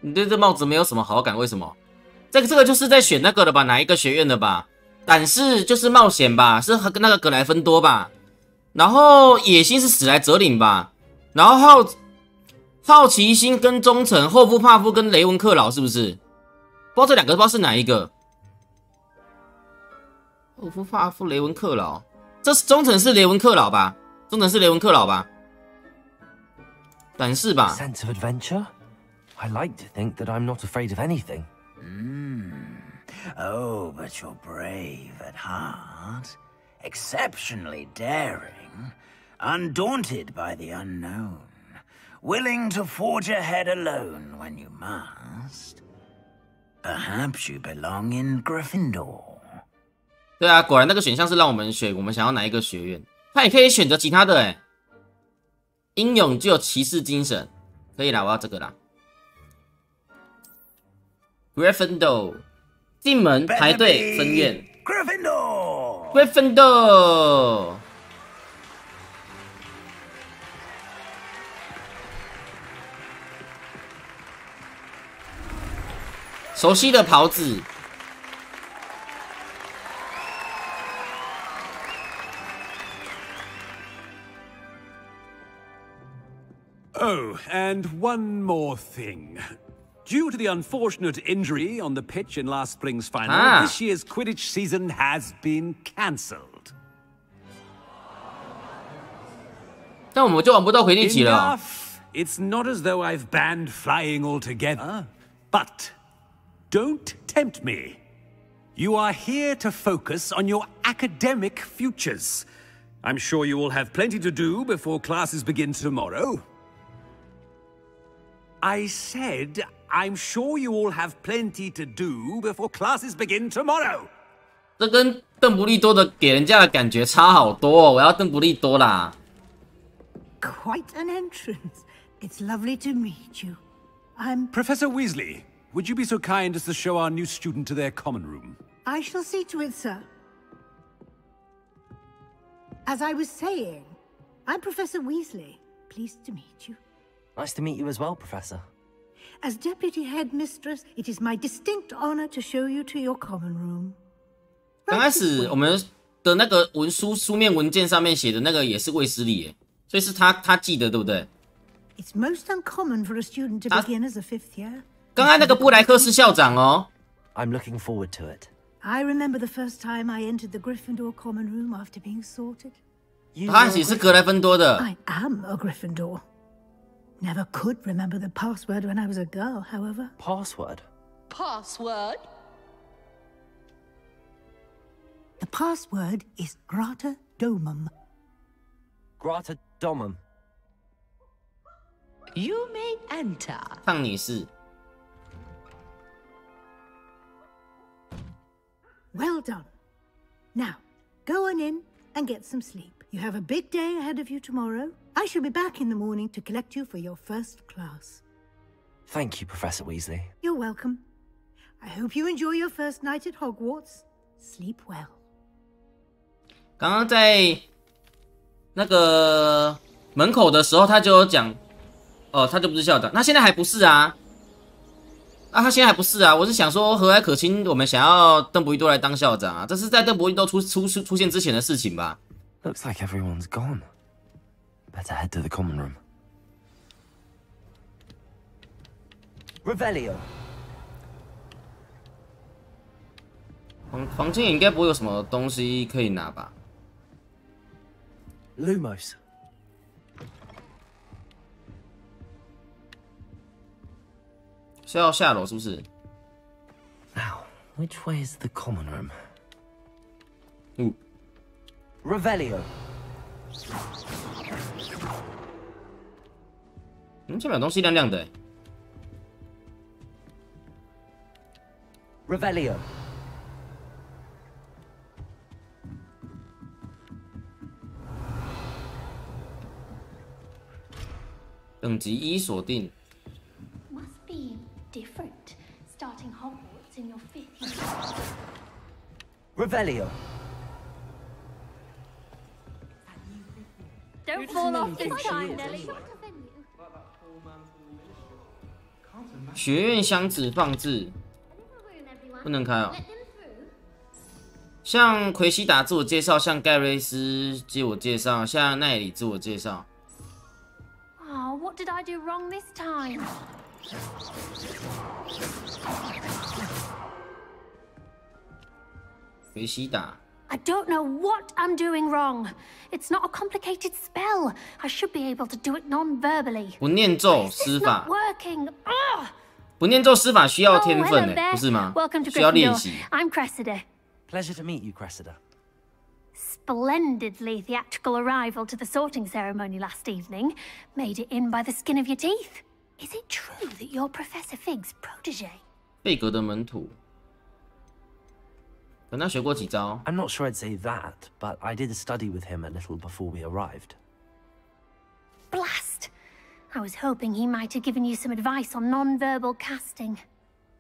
你对这帽子没有什么好感，为什么？这个就是在选那个的吧？哪一个学院的吧？胆识就是冒险吧？是那个格莱芬多吧？然后野心是史莱哲林吧？然后好奇心跟忠诚，霍夫帕夫跟雷文克劳是不是？不知道这两个不知道是哪一个。欧夫帕夫雷文克劳，这是忠诚是雷文克劳吧？忠诚是雷文克劳吧？胆识吧。Sense of adventure. I like to think that I'm not afraid of anything. Oh, but you're brave at heart, exceptionally daring, undaunted by the unknown, willing to forge ahead alone when you must. Perhaps you belong in Gryffindor. 对啊，果然那个选项是让我们选我们想要哪一个学院。他也可以选择其他的哎。英勇具有骑士精神，可以啦，我要这个啦。Gryffindor， 进门排队分院。Gryffindor。熟悉的袍子。Oh, and one more thing. Due to the unfortunate injury on the pitch in last spring's final, this year's Quidditch season has been cancelled. 但我们就玩不到魁地奇了。 It's not as though I've banned flying altogether, but don't tempt me. You are here to focus on your academic futures. I'm sure you will have plenty to do before classes begin tomorrow. I said, I'm sure you all have plenty to do before classes begin tomorrow. 这跟邓布利多的给人家的感觉差好多哦，我要邓布利多啦。Quite an entrance. It's lovely to meet you. I'm Professor Weasley, would you be so kind as to show our new student to their common room? I shall see to it, sir. As I was saying, I'm Professor Weasley. Pleased to meet you. Nice to meet you as well, Professor. As Deputy Headmistress, it is my distinct honor to show you to your common room. 刚开始我们的那个书面文件上面写的那个也是卫斯理耶，所以是他记得对不对？ It's most uncommon for a student to begin as a fifth year. 刚刚那个布莱克是校长哦。 I'm looking forward to it. I remember the first time I entered the Gryffindor common room after being sorted. 他也是格莱芬多的。 I am a Gryffindor. Never could remember the password when I was a girl, however. Password? Password? The password is Grata Domum. Grata Domum. You may enter. 烫你是。 Well done. Now, go on in and get some sleep. You have a big day ahead of you tomorrow. I shall be back in the morning to collect you for your first class. Thank you, Professor Weasley. You're welcome. I hope you enjoy your first night at Hogwarts. Sleep well. 刚刚在那个门口的时候，他就有讲，哦，他就不是校长，那现在还不是啊？他现在还不是啊？我是想说，和蔼可亲，我们想要邓布利多来当校长啊，这是在邓布利多出现之前的事情吧？ Looks like everyone's gone. Better head to the common room. Revelio. 房间应该不会有什么东西可以拿吧 Lumos. 是要下楼是不是 Now, which way is the common room? Revelio. 这边有东西亮亮的。Revelio. 等级1锁定。Must be different, starting Hogwarts in your 5th year. Revelio. Don't fall off this time, Nelly. 学院箱子放置，不能开哦。向奎西达自我介绍，向盖瑞斯自我介绍，向奈里自我介绍。 Oh, what did I do wrong this time? 奎西达， I don't know what I'm doing wrong. It's not a complicated spell. I should be able to do it non-verbally. 不念咒施法。 Working. Ugh. 不念咒施法需要天分诶，不是吗？ Welcome to 需要练 Gryffindor. 习。 I'm Cressida. Pleasure to meet you, Cressida. Splendidly theatrical arrival to the sorting ceremony last evening. Made it in by the skin of your teeth. Is it true that you're Professor Fig's protege? 贝格的门徒。 可能学过几招。 I'm not sure I'd say that, but I did study with him a little before we arrived. Blast! I was hoping he might have given you some advice on non-verbal casting.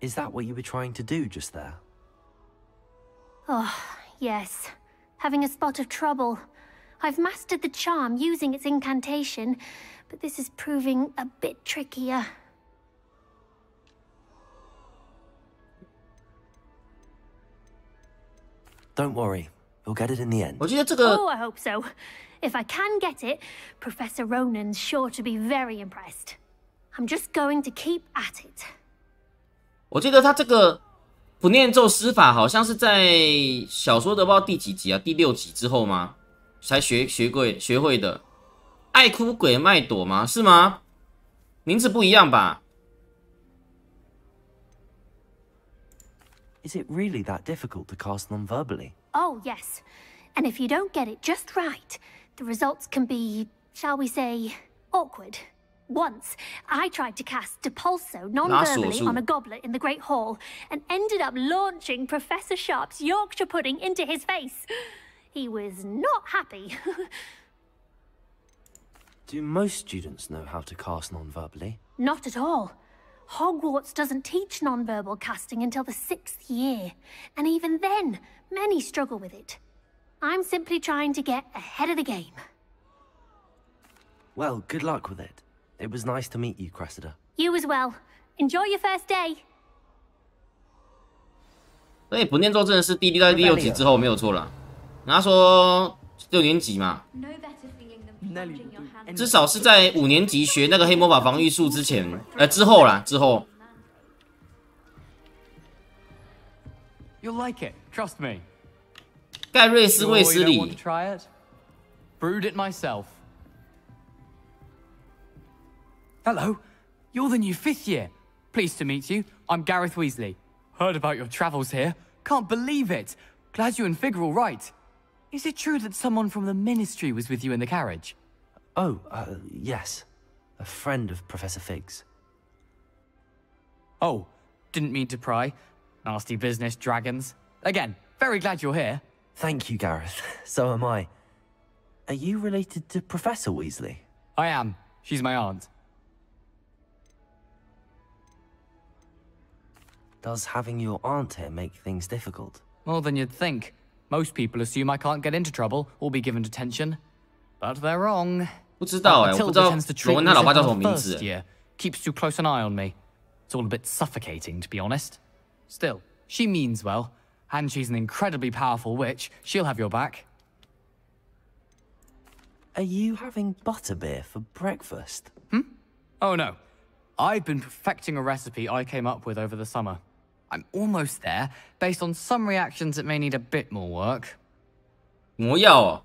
Is that what you were trying to do just there? Oh, yes. Having a spot of trouble. I've mastered the charm using its incantation, but this is proving a bit trickier. Don't worry, you'll get it in the end. 我记得这个 Oh, I hope so. If I can get it, Professor Ronan's sure to be very impressed. I'm just going to keep at it. 我记得他这个不念咒施法好像是在小说的不知道第几集啊，第6集之后吗？才学会的。爱哭鬼麦朵吗？是吗？名字不一样吧？ Is it really that difficult to cast non-verbally? Oh, yes. And if you don't get it just right, the results can be, shall we say, awkward. Once, I tried to cast Depulso non-verbally on a goblet in the Great Hall and ended up launching Professor Sharp's Yorkshire pudding into his face. He was not happy. Do most students know how to cast non-verbally? Not at all. Hogwarts doesn't teach non-verbal casting until the 6th year, and even then, many struggle with it. I'm simply trying to get ahead of the game. Well, good luck with it. It was nice to meet you, Cressida. You as well. Enjoy your first day. 所以不念咒真的是第6集之后没有错了。他说6年级嘛，至少是在5年级学那个黑魔法防御术之前，之后啦，之后。 You'll like it, trust me. 盖瑞斯卫斯理。 Want to try it? Brewed it myself. Hello, you're the new 5th year. Pleased to meet you. I'm Gareth Weasley. Heard about your travels here. Can't believe it. Glad you and Fig are all right. Is it true that someone from the Ministry was with you in the carriage? Oh, yes. A friend of Professor Fig's. Oh, didn't mean to pry. Nasty business, dragons. Again, very glad you're here. Thank you, Gareth. So am I. Are you related to Professor Weasley? I am. She's my aunt. Does having your aunt here make things difficult? More than you'd think. Most people assume I can't get into trouble or be given detention. But they're wrong. 不知道我不知道罗恩他老爸叫什么名字。 Keeps too close an eye on me. It's all a bit suffocating, to be honest. Still, she means well, and she's an incredibly powerful witch. She'll have your back. Are you having butterbeer for breakfast? Oh no. I've been perfecting a recipe I came up with over the summer. I'm almost there, based on some reactions that may need a bit more work. 魔药哦。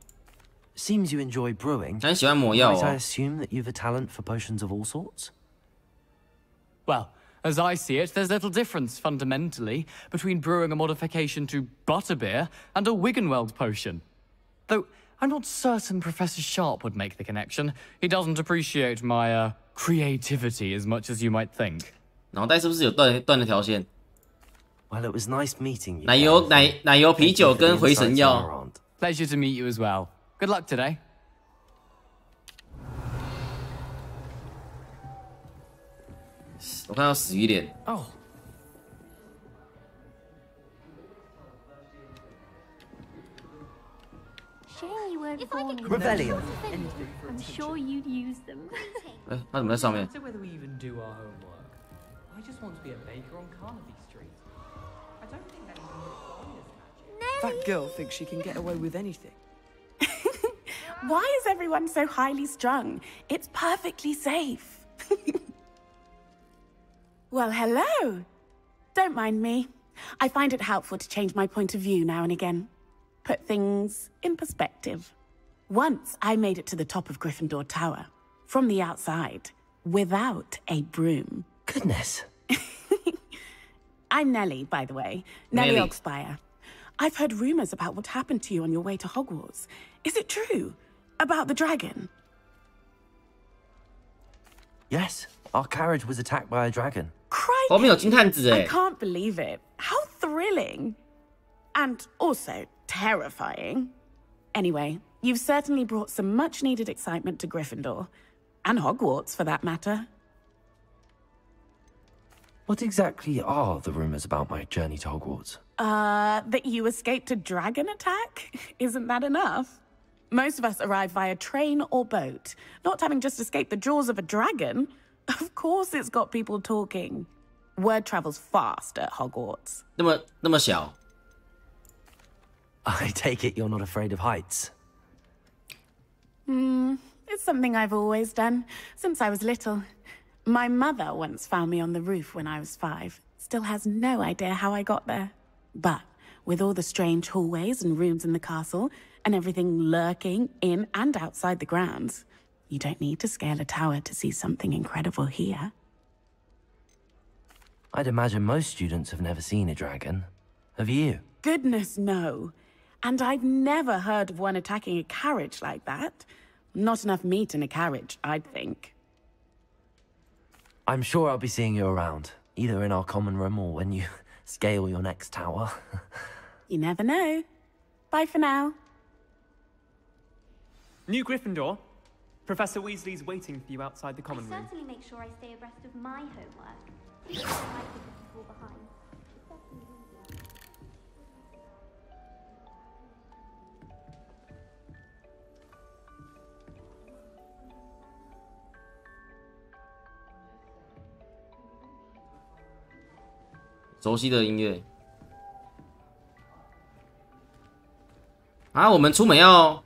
Seems you enjoy brewing. 很喜欢魔药哦。 Might I assume that you've a talent for potions of all sorts? Well, as I see it, there's little difference, fundamentally, between brewing a modification to butterbeer and a Wiggenweld potion. Though, I'm not certain Professor Sharp would make the connection. He doesn't appreciate my, creativity as much as you might think. 脑袋是不是有断了条线？ Well, it was nice meeting you. 奶油啤酒跟回神药。 Pleasure to meet you as well. Good luck today. 我看到死鱼脸。 Oh. Shame you weren't born in Revelio. I'm sure you'd use them. 他怎么在上面？ whether we even do our homework. I just want to be a baker on Carnaby Street. I don't think that even requires magic. That girl thinks she can get away with anything. Why is everyone so highly strung? It's perfectly safe. Well, hello. Don't mind me. I find it helpful to change my point of view now and again. put things in perspective. Once I made it to the top of Gryffindor Tower, from the outside, without a broom. Goodness. I'm Nellie, by the way. Nellie Oxfire. I've heard rumors about what happened to you on your way to Hogwarts. Is it true? About the dragon? Yes, our carriage was attacked by a dragon. Crikey! I can't believe it. How thrilling. And also terrifying. Anyway, you've certainly brought some much-needed excitement to Gryffindor. And Hogwarts, for that matter. What exactly are the rumors about my journey to Hogwarts? That you escaped a dragon attack? Isn't that enough? Most of us arrive via train or boat. Not having just escaped the jaws of a dragon. Of course it's got people talking. Word travels fast at Hogwarts. 那么小 I take it you're not afraid of heights? It's something I've always done, since I was little. My mother once found me on the roof when I was 5. Still has no idea how I got there. But with all the strange hallways and rooms in the castle, and everything lurking in and outside the grounds, you don't need to scale a tower to see something incredible here. I'd imagine most students have never seen a dragon. Have you? Goodness, no. And I've never heard of one attacking a carriage like that. Not enough meat in a carriage, I'd think. I'm sure I'll be seeing you around, either in our common room or when you scale your next tower. You never know. Bye for now. New Gryffindor. Professor Weasley's waiting for you outside the common room. Certainly make sure I stay abreast of my homework. I might fall behind.熟悉的音乐啊！我们出门要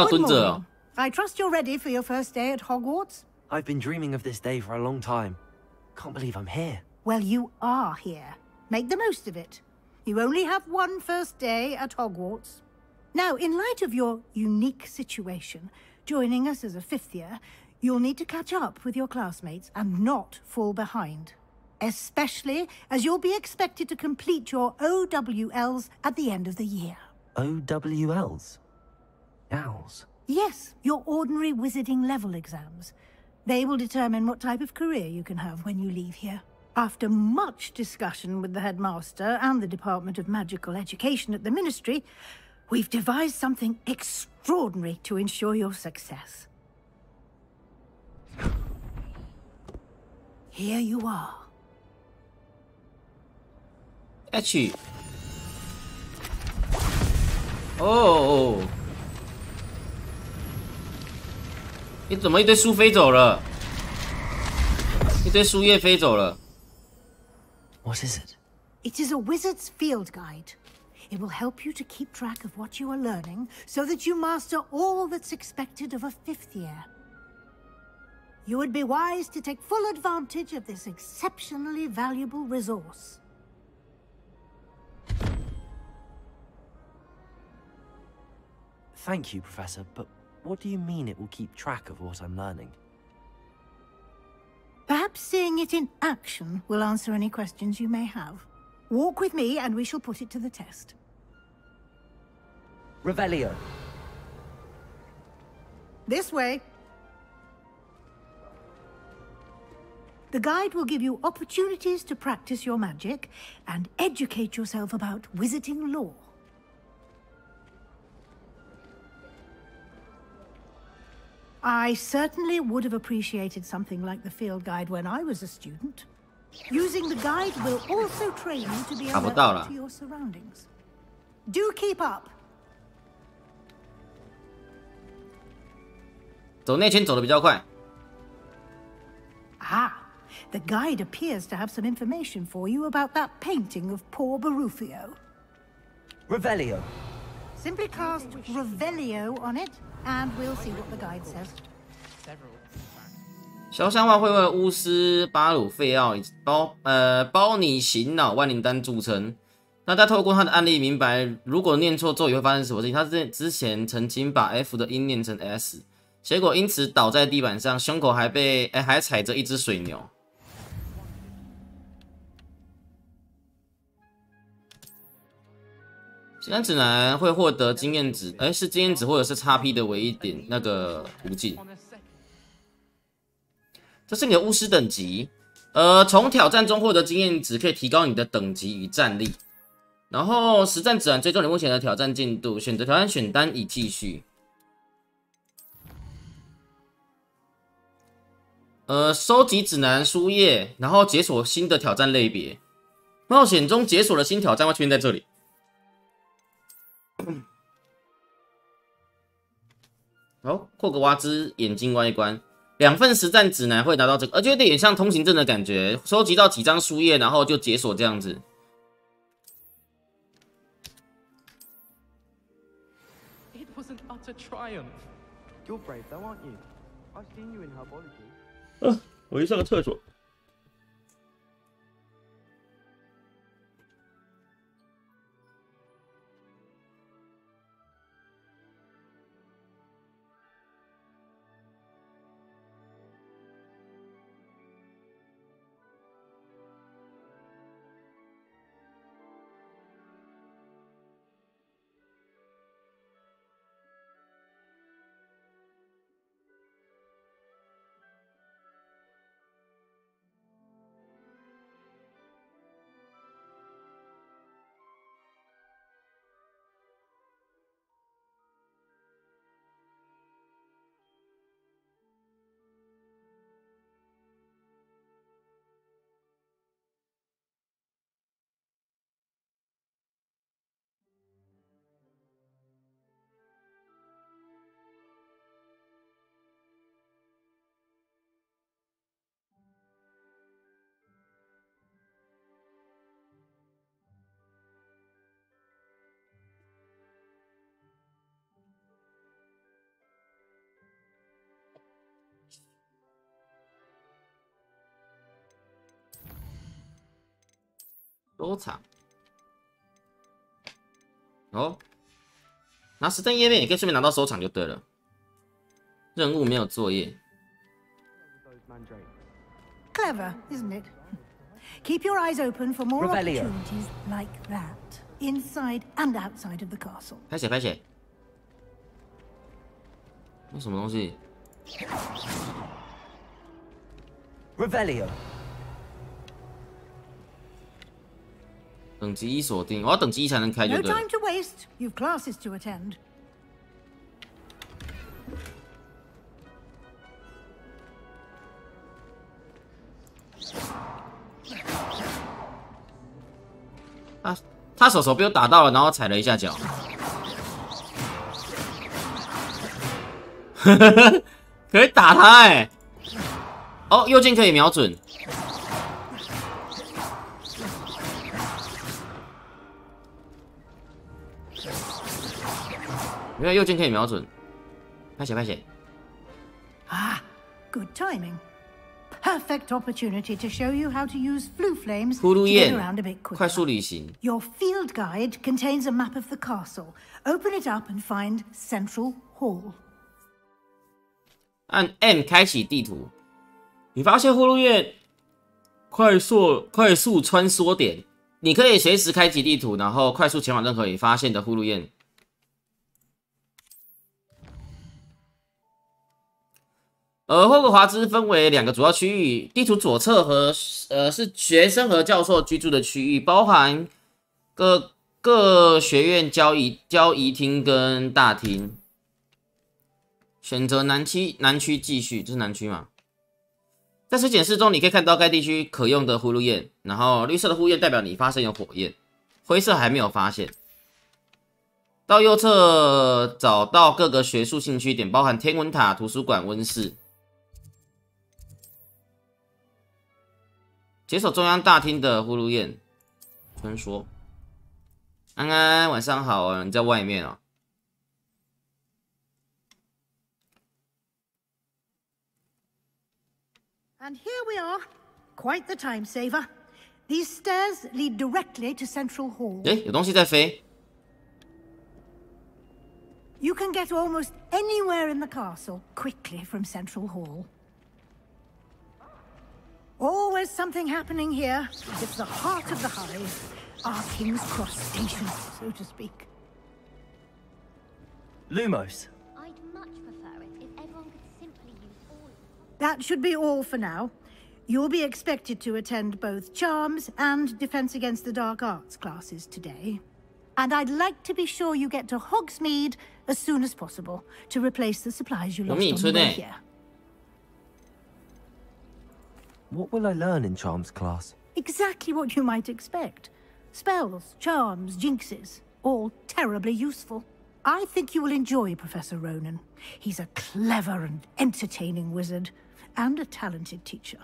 蹲着哦。I trust you're ready for your first day at Hogwarts. I've been dreaming of this day for a long time. Can't believe I'm here. Well, you are here. Make the most of it. You only have one first day at Hogwarts. Now, in light of your unique situation, joining us as a 5th year, you'll need to catch up with your classmates and not fall behind. Especially as you'll be expected to complete your OWLs at the end of the year. OWLs? Owls? Yes, your ordinary wizarding level exams. They will determine what type of career you can have when you leave here. After much discussion with the headmaster and the Department of Magical Education at the Ministry, we've devised something extraordinary to ensure your success. Here you are. H. Oh. 你怎么一堆书飞走了？一堆书页飞走了。What is it? It is a wizard's field guide. It will help you to keep track of what you are learning so that you master all that's expected of a 5th year. You would be wise to take full advantage of this exceptionally valuable resource. Thank you, Professor, but what do you mean it will keep track of what I'm learning? Perhaps seeing it in action will answer any questions you may have. Walk with me and we shall put it to the test. Revelio. This way. The guide will give you opportunities to practice your magic and educate yourself about wizarding lore. I certainly would have appreciated something like the field guide when I was a student. Using the guide will also train you to be alert to your surroundings. Do keep up. 走内圈走得比较快。Ah, the guide appears to have some information for you about that painting of poor Barufio. Revelio. Simply cast Revelio on it, and we'll see what the guide says. 肖像画会为巫师巴鲁费奥包你醒脑万灵丹著称，那他透过他的案例明白，如果念错咒语会发生什么事情。他之前曾经把 F 的音念成 S， 结果因此倒在地板上，胸口还踩着一只水牛。显然指南会获得经验值，是经验值或者是 XP 的唯一点那个途径。这是你的巫师等级，从挑战中获得经验值可以提高你的等级与战力。然后实战指南追踪你目前的挑战进度，选择挑战选单以继续。收集指南书页，然后解锁新的挑战类别。冒险中解锁的新挑战会出现在这里。好，霍格华兹眼睛外观，2份实战指南会拿到这个，而且有点像通行证的感觉。收集到几张书页，然后就解锁这样子。It was an utter triumph. You're brave though, aren't you? I've seen you in herbology. 我去上个厕所。收藏。哦，拿实战页面也可以顺便拿到收藏就对了。任务没有作业。Clever, isn't it? Keep your eyes open for more opportunities like that, inside and outside of the castle. 拍写拍写。那什么东西 Revelio。等级1锁定，我要等级1才能开就 No 对了。 time to waste. You've classes to attend. 他手被我打到了，然后踩了一下脚。可以打他哎、哦，右键可以瞄准。原来右键可以瞄准。拍写拍写。Ah, good timing. Perfect opportunity to show you how to use flue flames to get around a bit quicker. 快速旅行。Your field guide contains a map of the castle. Open it up and find Central Hall. 按 M 开启地图，你发现呼噜院快速穿梭点，你可以随时开启地图，然后快速前往任何你发现的呼噜院。霍格华兹分为2个主要区域，地图左侧是学生和教授居住的区域，包含各学院交易厅跟大厅。选择南区继续，这是南区嘛？在此检视中，你可以看到该地区可用的呼噜焰，然后绿色的呼焰代表你发现有火焰，灰色还没有发现。到右侧找到各个学术兴趣点，包含天文塔、图书馆、温室。解锁中央大厅的呼噜焰穿梭。安安，晚上好啊！你在外面哦。And here we are. Quite the time saver. These stairs lead directly to Central Hall. 有东西在飞。 You can get almost anywhere in the castle quickly from Central Hall. Always something happening here. It's the heart of the hive, our King's Cross station, so to speak. Lumos. I'd much prefer it if everyone could simply use all of them. That should be all for now. You'll be expected to attend both Charms and Defense Against the Dark Arts classes today. And I'd like to be sure you get to Hogsmeade as soon as possible to replace the supplies you lost on the way here. What will I learn in Charms class? Exactly what you might expect. Spells, charms, jinxes, all terribly useful. I think you will enjoy Professor Ronan. He's a clever and entertaining wizard, and a talented teacher.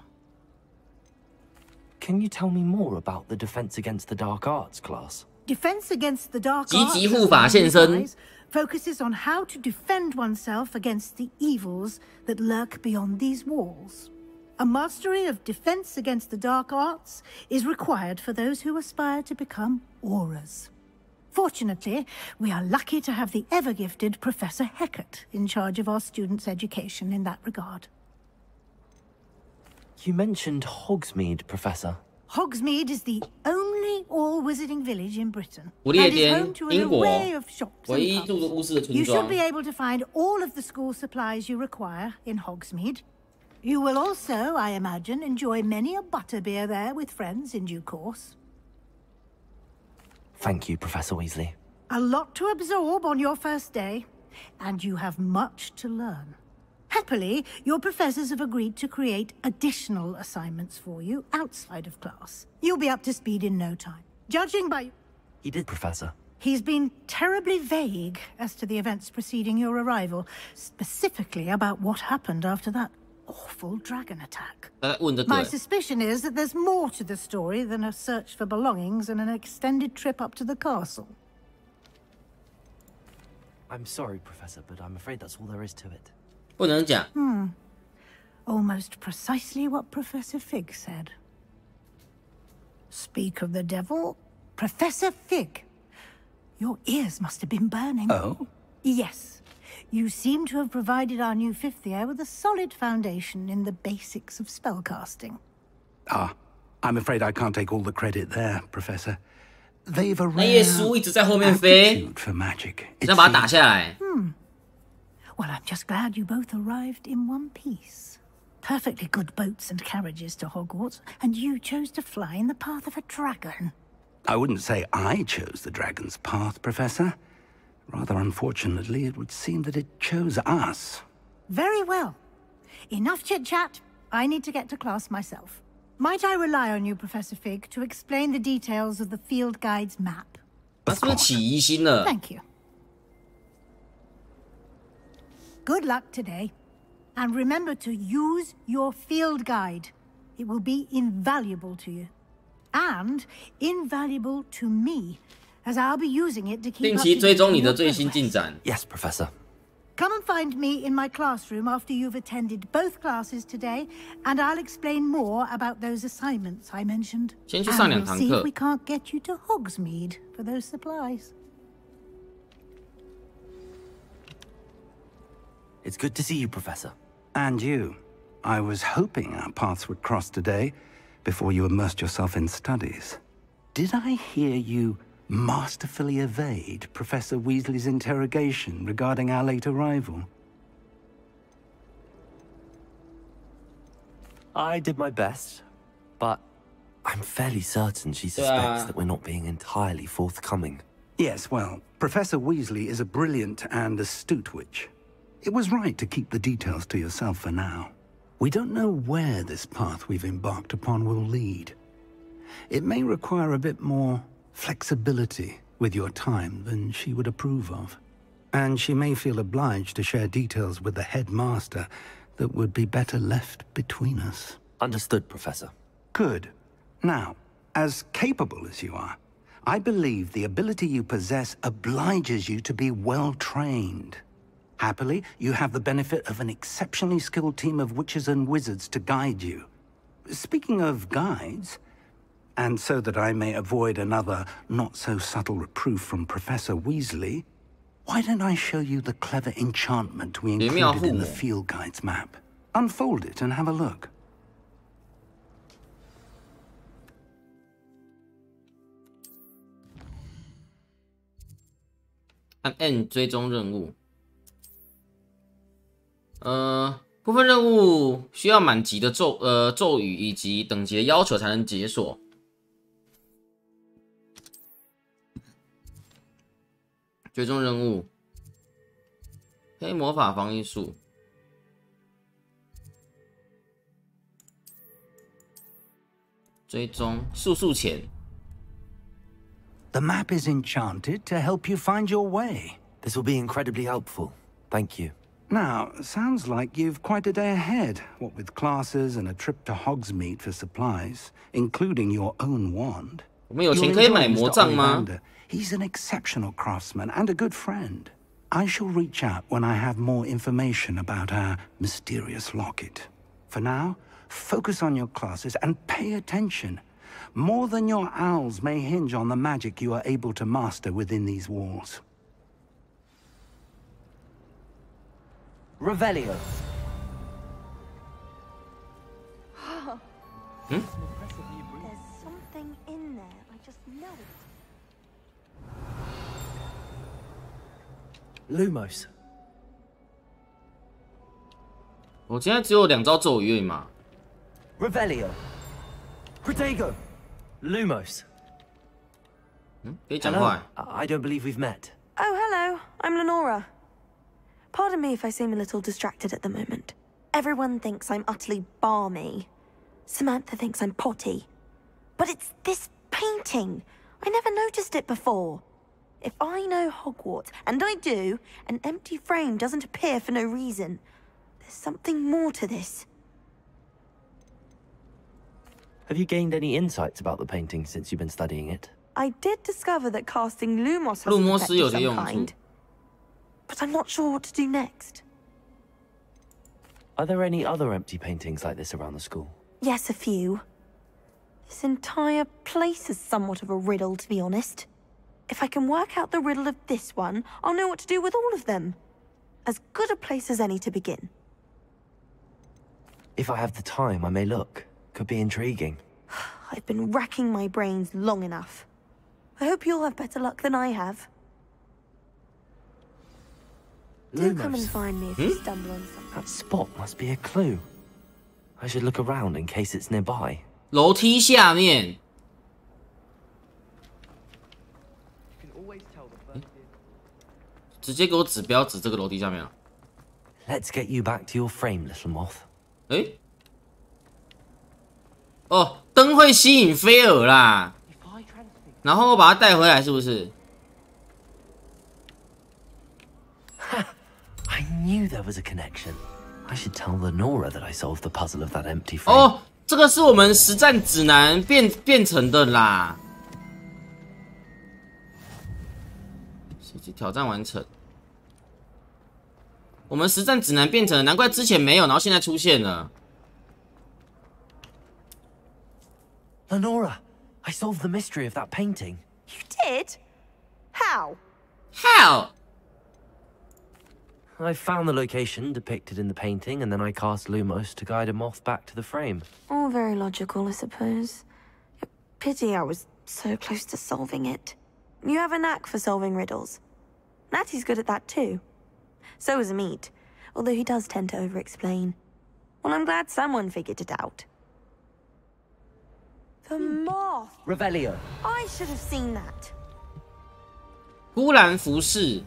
Can you tell me more about the Defense Against the Dark Arts class? Defense Against the Dark Arts focuses on how to defend oneself against the evils that lurk beyond these walls. A mastery of Defense Against the Dark Arts is required for those who aspire to become auras. Fortunately, we are lucky to have the ever-gifted Professor Hecat in charge of our students' education in that regard. You mentioned Hogsmeade, Professor. Hogsmeade is the only all-wizarding village in Britain. 不 And 列 is 颠 home to an 英国 array of shops 唯 and 一 pubs. 住着巫师的村 You 庄 should be able to find all of the school supplies you require in Hogsmeade. You will also, I imagine, enjoy many a butterbeer there with friends in due course. Thank you, Professor Weasley. A lot to absorb on your first day, and you have much to learn. Happily, your professors have agreed to create additional assignments for you outside of class. You'll be up to speed in no time. Judging by... He did, Professor. He's been terribly vague as to the events preceding your arrival, specifically about what happened after that awful dragon attack. My suspicion is that there's more to the story than a search for belongings and an extended trip up to the castle. I'm sorry, Professor, but I'm afraid that's all there is to it. 不能讲。 Almost precisely what Professor Fig said. Speak of the devil, Professor Fig. Your ears must have been burning. Oh? Yes. You seem to have provided our new fifth year with a solid foundation in the basics of spellcasting. Ah, I'm afraid I can't take all the credit there, Professor. They've a 那页 rare 书一直在后面飞， aptitude for magic. 要把它打下来。 Well, I'm just glad you both arrived in one piece. Perfectly good boats and carriages to Hogwarts, and you chose to fly in the path of a dragon. I wouldn't say I chose the dragon's path, Professor. Rather unfortunately, it would seem that it chose us. Very well. Enough chit-chat. I need to get to class myself. Might I rely on you, Professor Fig, to explain the details of the field guide's map? 他是不是起疑心了？ Thank you. Good luck today. And remember to use your field guide. It will be invaluable to you. And invaluable to me, as I'll be using it to keep 定 up 期 to 追 date 踪 on 你的 your 最新 progress. 进展。 Yes, Professor. Come and find me in my classroom after you've attended both classes today, and I'll explain more about those assignments I mentioned. 先去上 And 2 we'll 堂 see 课 if we can't get you to Hogsmeade for those supplies. It's good to see you, Professor. And you. I was hoping our paths would cross today, before you immersed yourself in studies. Did I hear you masterfully evade Professor Weasley's interrogation regarding our late arrival? I did my best, but I'm fairly certain she suspects that we're not being entirely forthcoming. Yes, well, Professor Weasley is a brilliant and astute witch. It was right to keep the details to yourself for now. We don't know where this path we've embarked upon will lead. It may require a bit more flexibility with your time than she would approve of. And she may feel obliged to share details with the headmaster that would be better left between us. Understood, Professor. Good. Now, as capable as you are, I believe the ability you possess obliges you to be well-trained. Happily, you have the benefit of an exceptionally skilled team of witches and wizards to guide you. Speaking of guides, And so that I may avoid another not-so-subtle reproof from Professor Weasley, why don't I show you the clever enchantment we included in the field guide's map? Unfold it and have a look. 按 N 追踪任务。部分任务需要满级的咒语以及等级的要求才能解锁。追踪任务，黑魔法防御术，追踪速潜。The map is enchanted to help you find your way. This will be incredibly helpful. Thank you. Now, sounds like you've quite a day ahead, what with classes and a trip to Hogsmeade for supplies, including your own wand. 我们有钱可以买魔杖吗？ He's an exceptional craftsman and a good friend. I shall reach out when I have more information about our mysterious locket. For now, focus on your classes and pay attention. More than your owls may hinge on the magic you are able to master within these walls. Revelio. There's something in there. I just know it. Lumos. 我现在只有2招咒语而已嘛。Revelio. Protego. Lumos. 可以讲话。 I don't believe we've met. Oh, hello. I'm Lenora. Pardon me if I seem a little distracted at the moment. Everyone thinks I'm utterly balmy. Samantha thinks I'm potty. But it's this painting. I never noticed it before. If I know Hogwarts, and I do, an empty frame doesn't appear for no reason. There's something more to this. Have you gained any insights about the painting since you've been studying it? I did discover that casting Lumos has an effect of some kind. But I'm not sure what to do next. Are there any other empty paintings like this around the school? Yes, a few. This entire place is somewhat of a riddle, to be honest. If I can work out the riddle of this one, I'll know what to do with all of them. As good a place as any to begin. If I have the time, I may look. Could be intriguing. I've been racking my brains long enough. I hope you'll have better luck than I have. Do come and find me if you stumble on something. That spot must be a clue. I should look around in case it's nearby. 楼梯下面。直接给我指标指这个楼梯下面啊。Let's get you back to your frame, little moth. 诶，哦，灯会吸引飞蛾啦，然后把它带回来，是不是？ I knew there was a connection. I should tell Lenora that I solved the puzzle of that empty frame. 哦，这个是我们实战指南变成的啦。实际挑战完成。我们实战指南变成了，难怪之前没有，然后现在出现了。Lenora, I solved the mystery of that painting. You did? How? How? I found the location depicted in the painting, and then I cast Lumos to guide a moth back to the frame. All very logical, I suppose. Pity I was so close to solving it. You have a knack for solving riddles. Natty's good at that too. So is Amit, although he does tend to over-explain. Well, I'm glad someone figured it out. The moth! Revelio. I should have seen that. 忽然服饰。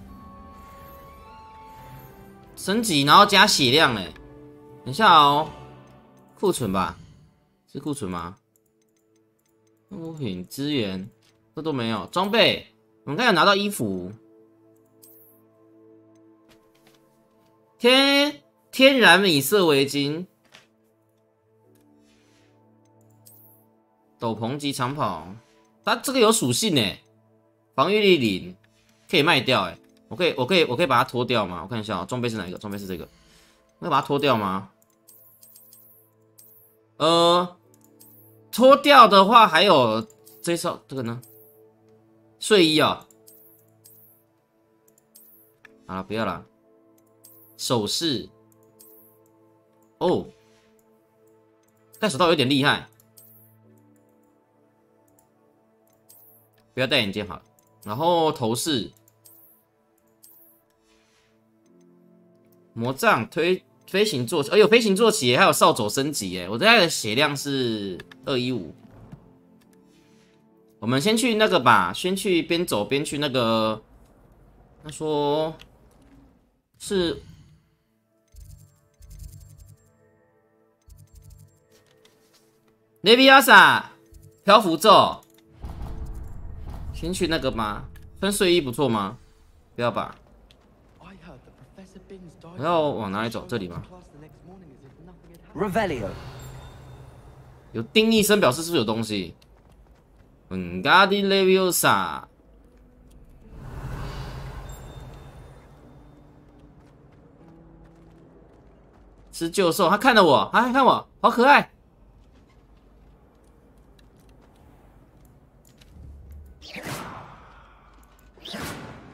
升级，然后加血量哎，等一下哦，库存吧，是库存吗？物品、资源，这都没有。装备，我们刚才有拿到衣服，天然米色围巾，斗篷及长袍，它这个有属性哎，防御力0，可以卖掉哎。 我可以把它脱掉吗？我看一下啊，装备是哪一个？装备是这个，我可以把它脱掉吗？脱掉的话，还有这个呢？睡衣啊、好了，不要了。首饰。哦，戴手套有点厉害。不要戴眼镜好了。然后头饰。魔杖飞行坐骑，哎呦，飞行坐骑还有扫帚升级耶！我现在的血量是215。我们先去那个吧，先去边走边去那个。他说是雷比亚萨漂浮咒，先去那个吗？穿睡衣不错吗？不要吧。我要往哪里走？这里吗 Revelio 有定义声表示是不是有东西 ？Gadi Leviosa 是救兽，他看了我，他看我，好可爱。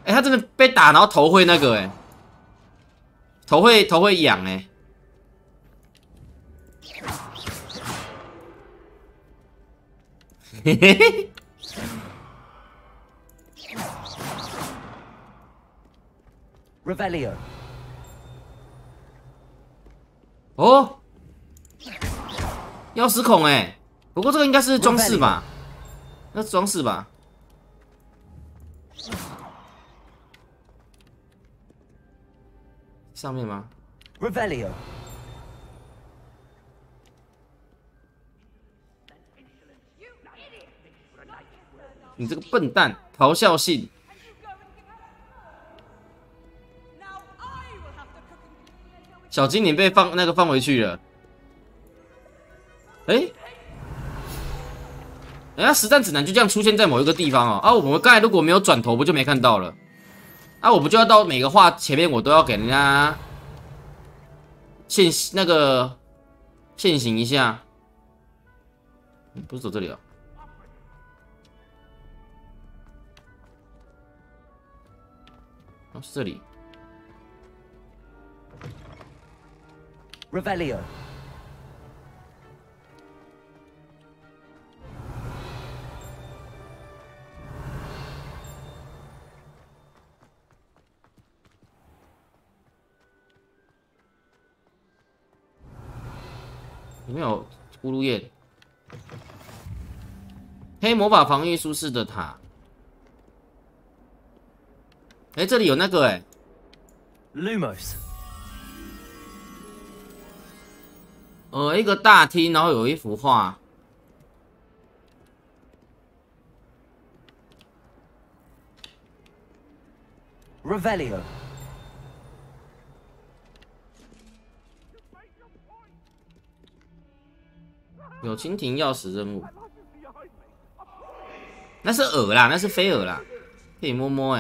哎、他真的被打，然后头会那个头会痒嘿嘿嘿。Revelio 哦，钥匙孔不过这个应该是装饰吧？那是装饰吧？上面吗 ？Revelio 你这个笨蛋，咆哮性！小精灵被放回去了。哎，人家实战指南就这样出现在某一个地方哦。啊，我们刚才如果没有转头，不就没看到了？啊，我不就要到每个画前面，我都要给人家现行一下？不是走这里啊？哦，是这里。Revelio 里面有葫芦叶，黑魔法防御舒适的塔。哎，这里有那个Lumos 一个大厅，然后有一幅画。Revelio 有蜻蜓钥匙任务，那是蛾啦，那是飞蛾啦，可以摸摸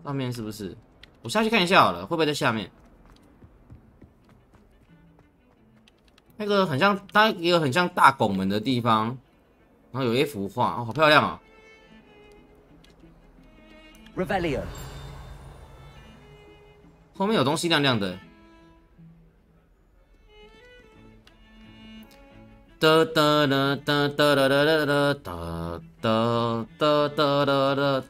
上面是不是？我下去看一下好了，会不会在下面？那个很像，它一个很像大拱门的地方，然后有一幅画，哦，好漂亮哦。Revelio 后面有东西亮亮的。哒哒哒哒哒哒哒哒哒哒哒哒哒。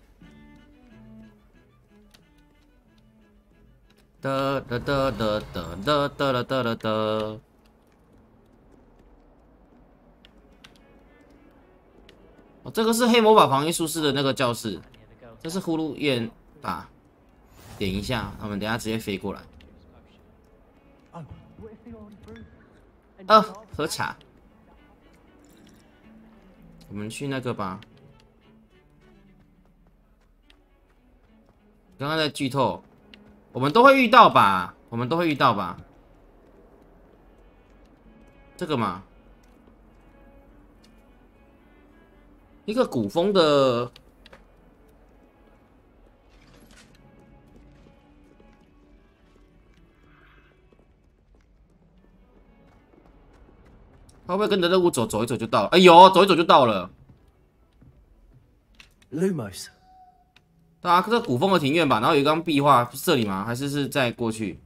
哒哒哒哒哒哒哒哒哒。哦，这个是黑魔法防御术士的那个教室，这是呼噜燕吧？点一下，我们等一下直接飞过来。喝茶。我们去那个吧。刚刚在剧透。我们都会遇到吧？我们都会遇到吧？这个嘛，一个古风的。他会不会跟着任务走一走就到了？哎呦，走一走就到了。Lumos。啊，这古风的庭院吧，然后有一张壁画，是这里吗？还是在过去？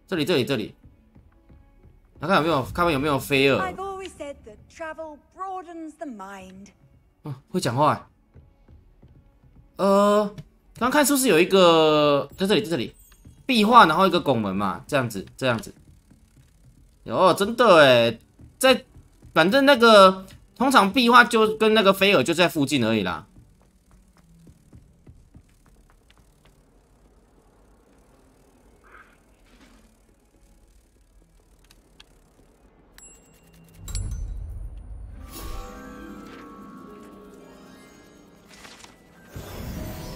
这里。看看有没有菲尔。会讲话。刚看是不是有一个在这里壁画，然后一个拱门嘛，这样子。哦，真的哎，反正那个通常壁画就跟那个菲尔就在附近而已啦。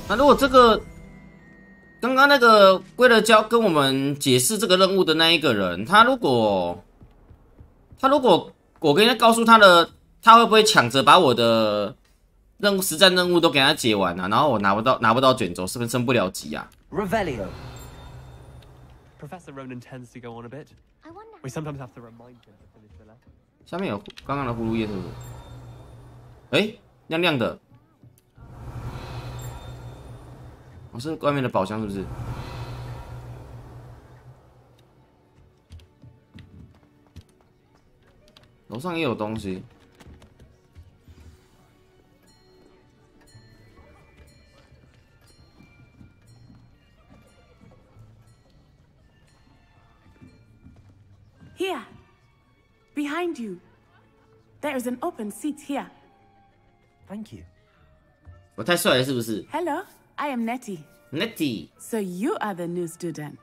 那如果这个刚刚那个为了跟我们解释这个任务的那一个人，他如果我跟他告诉他的，他会不会抢着把我的实战任务都给他解完啊？然后我拿不到卷轴，是不是升不了级啊 ？Revelio. Professor Ronan tends to go on a bit. We sometimes have to remind him to finish the letter. 下面有刚刚的呼噜叶是不是？哎，亮亮的。我是外面的宝箱是不是？楼上也有东西。Here, behind you. There is an open seat here. Thank you. 我太帅了是不是 Hello, I am Nettie. Nettie. So you are the new student.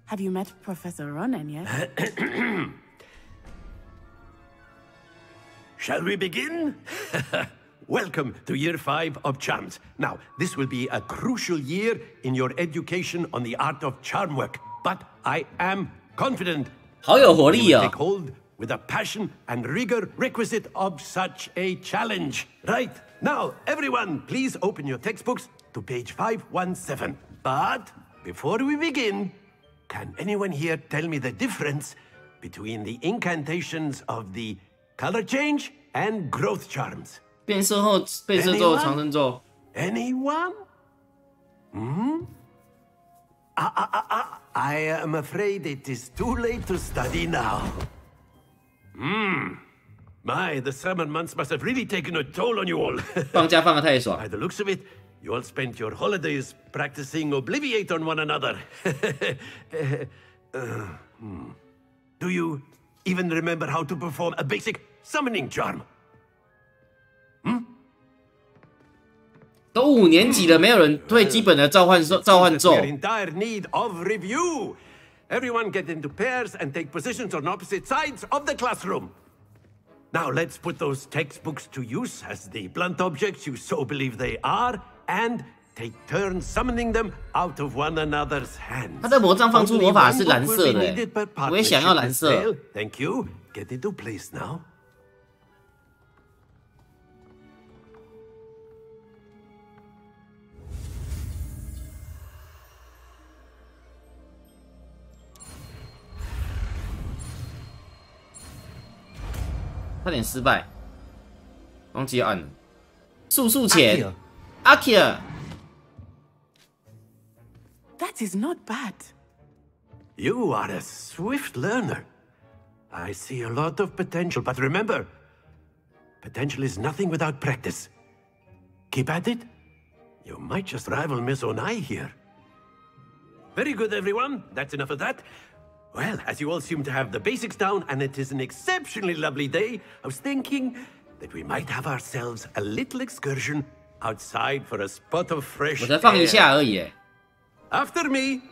Have you met Professor Ronan yet? Shall we begin? Welcome to Year 5 of Charms. Now, this will be a crucial year in your education on the art of charm work, but I am confident 好有活力 you 哦 will take hold with the passion and rigor requisite of such a challenge. Right, now, everyone, please open your textbooks to page 517. But before we begin, can anyone here tell me the difference between the incantations of the color change and growth charms? 变色后被射咒长生咒。Anyone? I am afraid it is too late to study now. My, the summer months must have really taken a toll on you all. 放假放得太爽。 By the looks of it, you all spent your holidays practicing Obliviate on one another. Do you even remember how to perform a basic summoning charm? 都5年级了，没有人会基本的召唤咒。We're in dire need of review. Everyone get into pairs and take positions on opposite sides of the classroom. Now let's put those textbooks to use as the blunt objects you so believe they are, and take turns summoning them out of one another's hands. 他的魔杖放出魔法是蓝色的，我也想要蓝色。Thank you. Get into place now. 差点失败，忘记按了。速前，阿 Kia。 That is not bad. You are a swift learner. I see a lot of potential, but remember, potential is nothing without practice. Keep at it. You might just rival Miss Onai here. Very good, everyone. That's enough of that. Well, as you all seem to have the basics down, and it is an exceptionally lovely day, I was thinking that we might have ourselves a little excursion outside for a spot of fresh air. 我才放一下而已。 After me.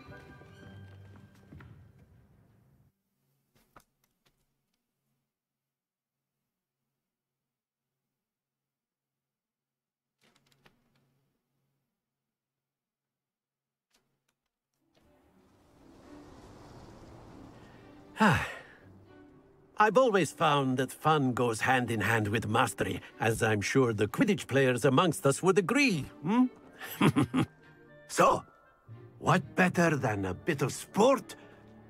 I've always found that fun goes hand in hand with mastery, as I'm sure the Quidditch players amongst us would agree, hmm? So, what better than a bit of sport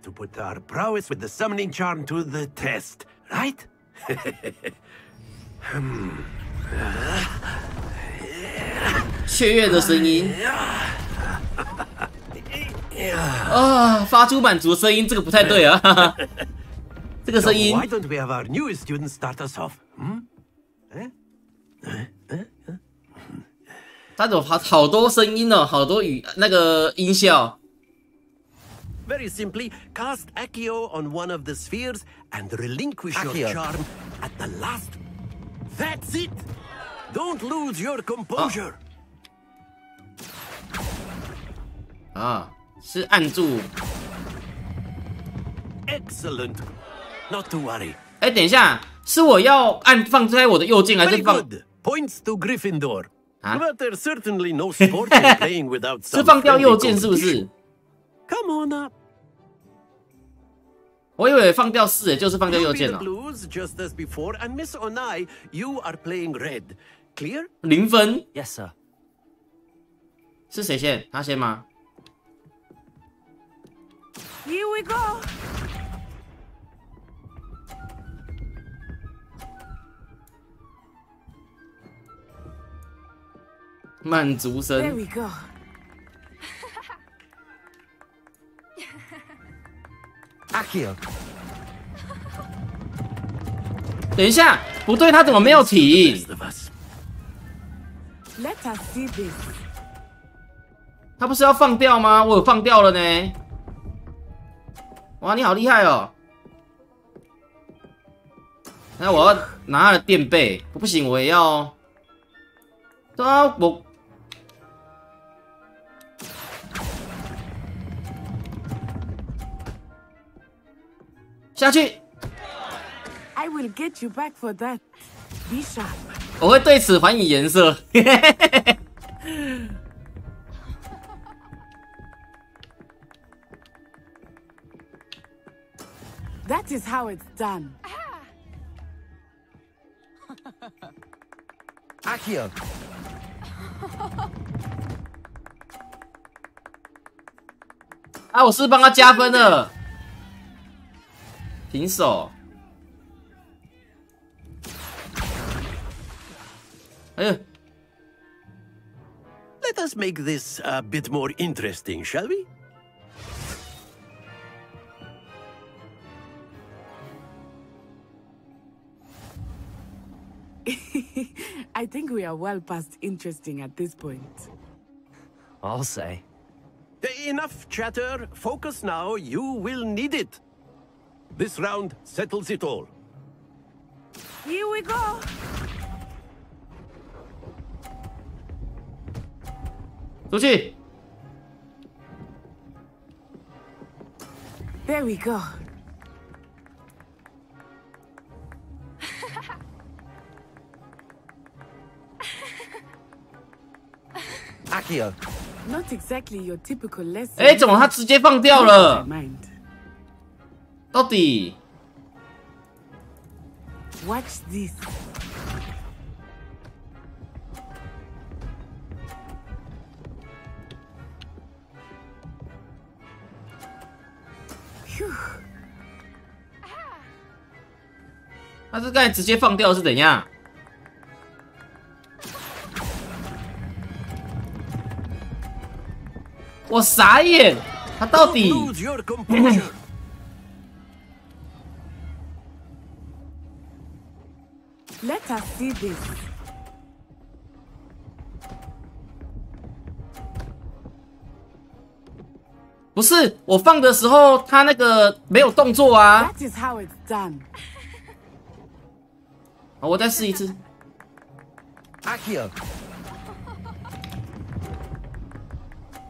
to put our prowess with the summoning charm to the test, right? 雀跃的声音啊，发出满足的声音，这个不太对啊，哈哈，这个声音。 Why don't we have our newest student start us off? 它有好多声音哦，好多那个音效。 Very simply, cast Accio on one of the spheres and relinquish your charm at the last. That's it! Don't lose your composure. 啊，是按住。Excellent. Not to worry. 哎，等一下，是我要放在我的右键，还是放 ？Points to Gryffindor. 啊 But there's certainly no sport in playing without some 是放掉右键是不是？ Come on up. 我以为放掉4，就是放掉右键了。 Blues just as before, and Miss Onai, you are playing red. Clear? 0分。 Yes, sir. 是谁先？他先吗？ Here we go. 满足声。 There we go. 等一下，不对，他怎么没有停？ Let us see this. 他不是要放掉吗？我有放掉了呢。哇，你好厉害哦！那我要拿他的垫背，不行，我也要。对啊，我。 下去。 I will get you back for that. Be sharp. 我会对此还以颜色。That is how it's done. Accio. 啊，我是帮他加分了。 平手。哎呦 Let us make this a bit more interesting, shall we? I think we are well past interesting at this point. I'll say. Enough chatter. Focus now. You will need it. This round settles it all. Here we go. There we go. Accio. Not exactly your typical lesson. 哎，怎么他直接放掉了？到底 Watch this. Phew. 他是刚才直接放掉是怎样？我傻眼，他到底？ Let us see this. 不是我放的时候，他那个没有动作啊。 That is how it's done. 好，我再试一次。 Accio.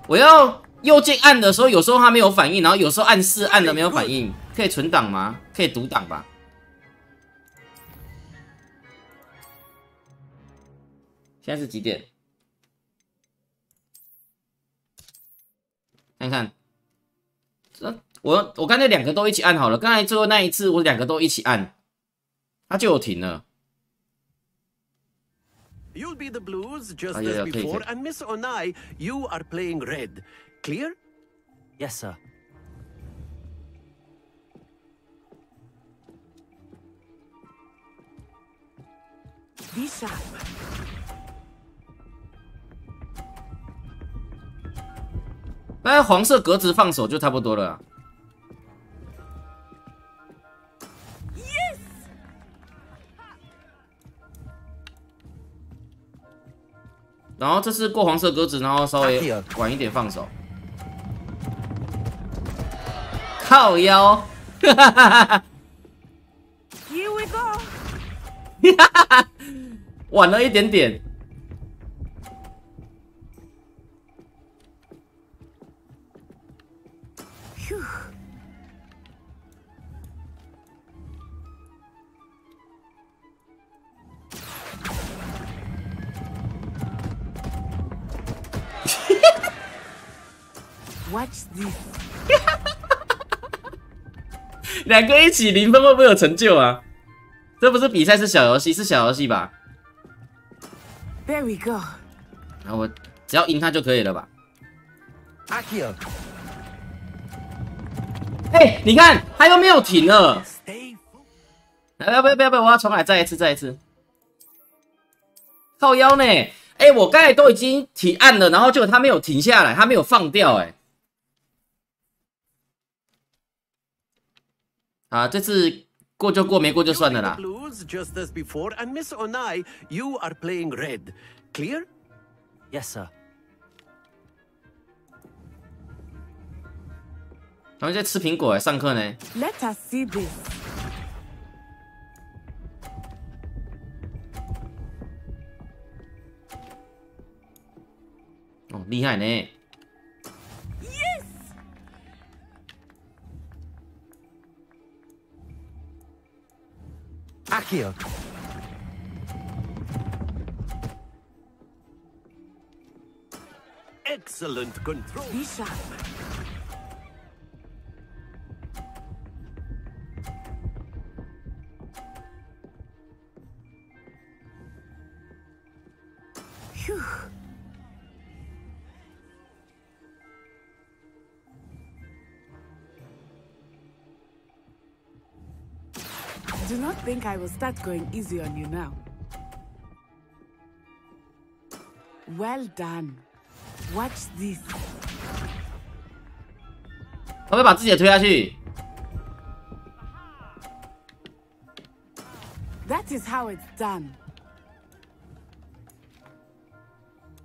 我要右键按的时候，有时候它没有反应，然后有时候按4按了没有反应，可以存档吗？可以读档吧？现在是几点？看看，我刚才2个都一起按好了，刚才最后那一次我2个都一起按，它就有停了。You'll be the blues just as before, and Miss Onai, you are playing red. Clear? Yes, sir. Be sharp. 那黄色格子放手就差不多了啊。Yes. 然后这是过黄色格子，然后稍微晚一点放手。靠腰，哈哈哈哈 Here we go. 哈哈，晚了一点点。Watch this. 2个一起0分会不会有成就啊？这不是比赛，是小游戏，是小游戏吧 There we go. 然后我只要赢他就可以了吧 Akio. 哎，你看他又没有停了。不要，我要重来，再一次。靠腰呢？哎，我刚才都已经提按了，然后结果他没有停下来，他没有放掉，哎。啊，这次过就过，没过就算了啦。Blues just as before, and Miss Onai, you are playing red. Clear? Yes, sir. 他们在吃苹果哎，上课呢。Let us see this. 哦，厉害呢。Yes. Akio. Excellent control. Be sharp. Phew. Do not think I will start going easy on you now. Well done. Watch this. 他会把自己的推下去。That is how it's done.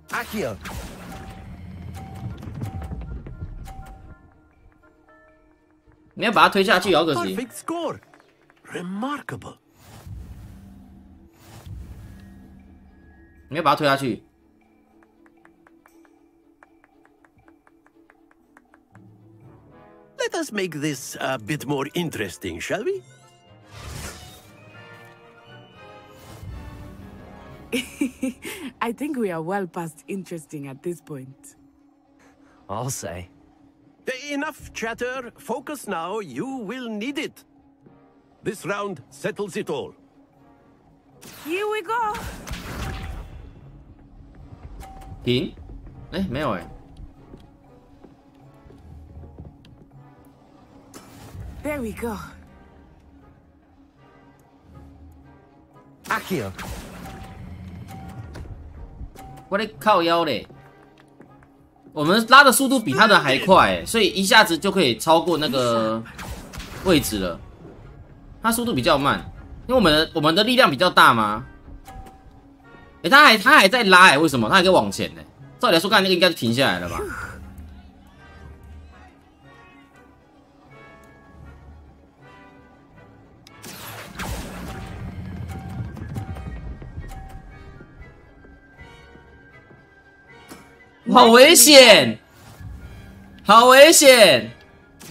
Akio. 你要把他推下去，好可惜。 Perfect score. Remarkable. 你要把他推下去。Let us make this a bit more interesting, shall we? I think we are well past interesting at this point. I'll say. Enough chatter. Focus now. You will need it. This round settles it all. Here we go. 停。哎，没有哎。There we go. Akio. 我得靠腰嘞。我们拉的速度比他的还快，所以一下子就可以超过那个位置了。他速度比较慢，因为我们的力量比较大吗？哎，他还在拉哎，为什么？他还可以往前呢？照理来说，刚才那个应该是停下来了吧？好危险！好危险！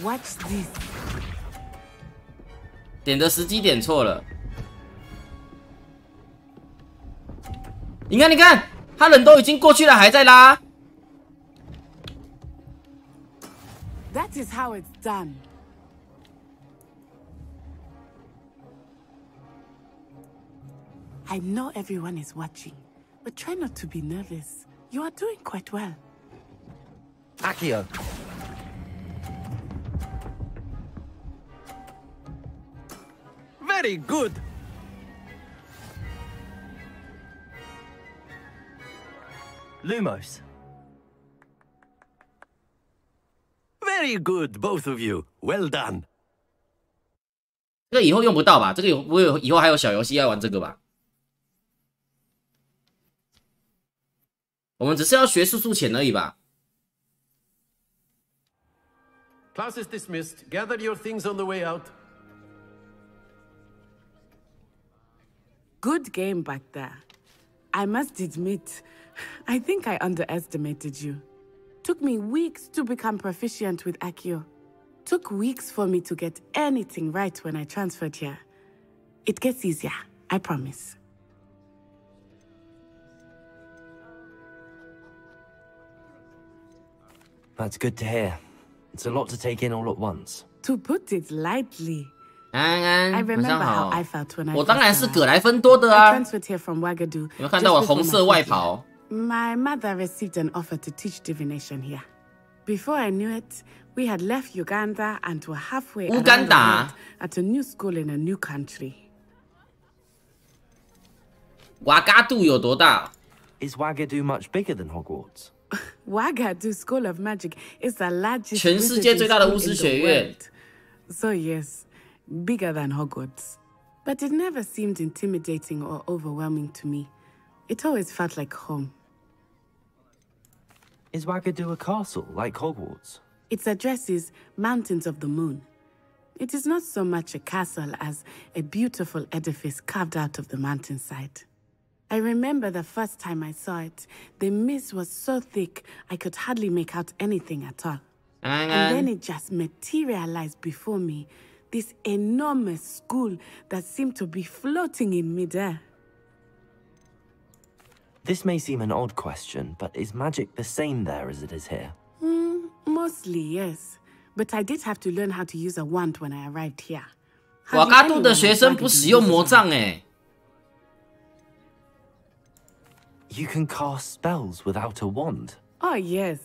Watch this. 点的时机点错了。你看，他人都已经过去了，还在拉。 That is how it's done. I know everyone is watching, but try not to be nervous. You are doing quite well. Accio. Very good. Lumos. Very good, both of you. Well done. 这个以后用不到吧？这个以后还有小游戏要玩这个吧？我们只是要学速速潜而已吧？ Class is dismissed. Gather your things on the way out. Good game back there. I must admit, I think I underestimated you. Took me weeks to become proficient with Accio. Took weeks for me to get anything right when I transferred here. It gets easier, I promise. That's good to hear. It's a lot to take in all at once. To put it lightly. 安安， I 晚 remember 上 how 好。 I felt when I 我当然 first 是 arrived. 葛莱芬多的 I 啊！ transferred here from Wagadu. 有没有看到我 just before 红 my 色外 fifth year. 袍？ My mother received an offer to teach divination here. Before I knew it, we had left Uganda and were halfway around the Uganda? world at a new school in a new country. 瓦嘎杜有多大？ Is Wagadu much bigger than Hogwarts? Wagadu School of Magic is the largest 全世界最大的巫 wizarding 师 school 学 in the 院。 world. So yes, bigger than Hogwarts. But it never seemed intimidating or overwhelming to me. It always felt like home. Is Wagadu a castle like Hogwarts? Its address is Mountains of the Moon. It is not so much a castle as a beautiful edifice carved out of the mountainside. I remember the first time I saw it, the mist was so thick I could hardly make out anything at all. And then it just materialized before me, this enormous school that seemed to be floating in midair. This may seem an odd question, but is magic the same there as it is here? Mostly, yes. But I did have to learn how to use a wand when I arrived here. 瓦嘎杜的学生不使用魔杖哎。 You can cast spells without a wand. Oh, yes.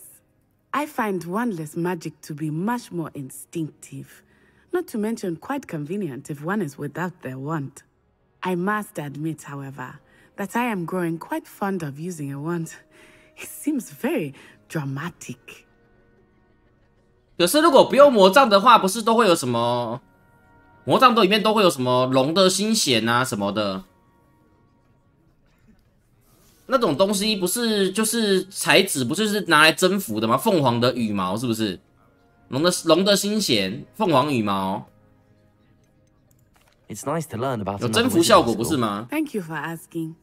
I find wandless magic to be much more instinctive. Not to mention quite convenient if one is without their wand. I must admit, however, that I am growing quite fond of using a wand. It seems very dramatic. 可是如果不用魔杖的话，不是都会有什么？魔杖里面都会有什么龙的心弦啊什么的。 那种东西不是就是材质，不就是拿来征服的吗？凤凰的羽毛是不是？龙的心弦，凤凰羽毛。It's nice to learn about 有征服效果不是吗？ Thank you for asking.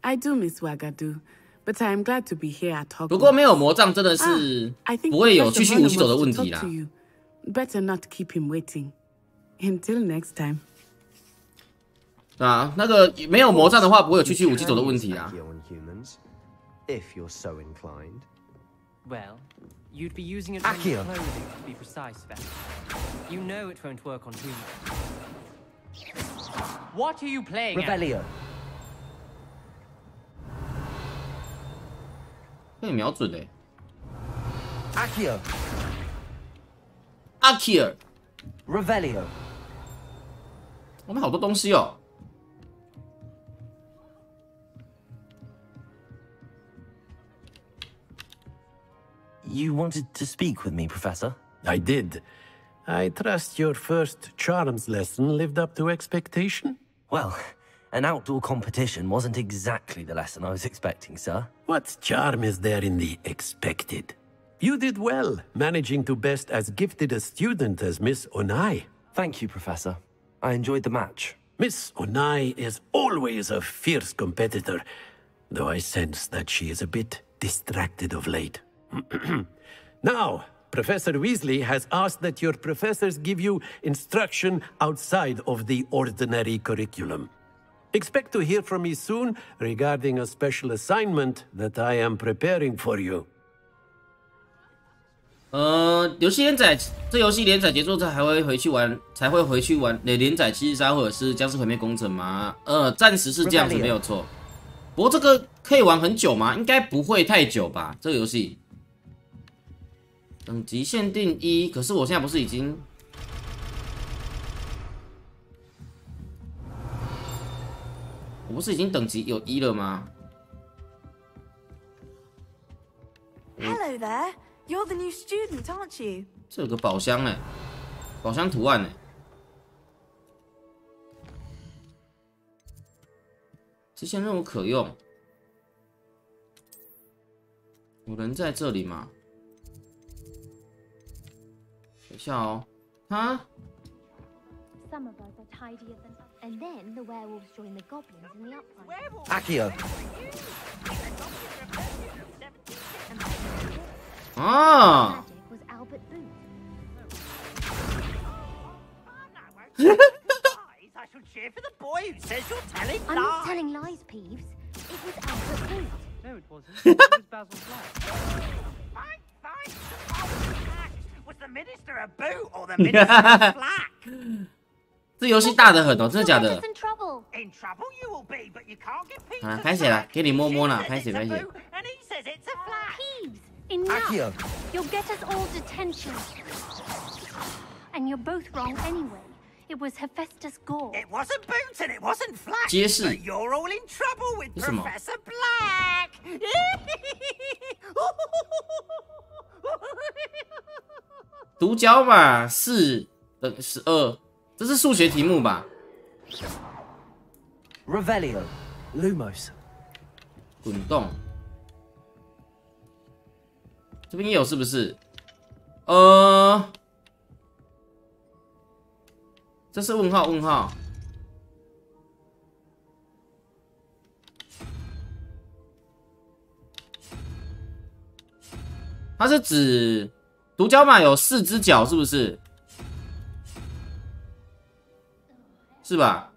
I do miss Wagadu, but I am glad to be here at Hogwarts. 不过没有魔杖真的是不会有去武器走的问题啦。Better not keep him waiting. Until next time. 啊，那个没有魔杖的话，不会有去武器走的问题啊。 If you're so inclined. Well, you'd be using it on your clothing to be precise, then. You know it won't work on humans. What are you playing Revelio. 被瞄准嘞。Accio. Accio. Revelio. 我们好多东西哦。 You wanted to speak with me, Professor? I did. I trust your first charms lesson lived up to expectation? Well, an outdoor competition wasn't exactly the lesson I was expecting, sir. What charm is there in the expected? You did well, managing to best as gifted a student as Miss Onai. Thank you, Professor. I enjoyed the match. Miss Onai is always a fierce competitor, though I sense that she is a bit distracted of late. Now, Professor Weasley has asked that your professors give you instruction outside of the ordinary curriculum. Expect to hear from me soon regarding a special assignment that I am preparing for you. 游戏连载，这游戏连载结束才会回去玩，连载七日杀或者是僵尸毁灭工程吗？暂时是这样子，没有错。不过这个可以玩很久吗？应该不会太久吧？这个游戏等级限定1，可是我现在不是已经。 我不是已经等级有1了吗 ？Hello there, you're the new student, aren't you? 这有个宝箱哎，宝箱图案哎，支线任务可用。有人在这里吗？等一下哦，他。 And then the werewolves join the goblins in the upland. Accio. 啊！I'm not telling lies, Peeves. It was Albert Booth. No, it wasn't. It was Basil Black. Was the minister a boot or the minister a black? 这游戏大得很哦，真的假的？ In trouble you will be, but you can't get Peeves. 啊，拍写了，给你摸摸啦，拍写。And he says it's a flat. Peeves, enough. You'll get us all detention. And you're both wrong anyway. It was Hephaestus Gore. It wasn't boots and it wasn't flat. 揭示。 But you're all in trouble with Professor Black. 独角马4等于12。 这是数学题目吧 ？Revelio, Lumos， 滚动，这边也有是不是？这是问号问号。它是指独角马有4只脚，是不是？ 是吧？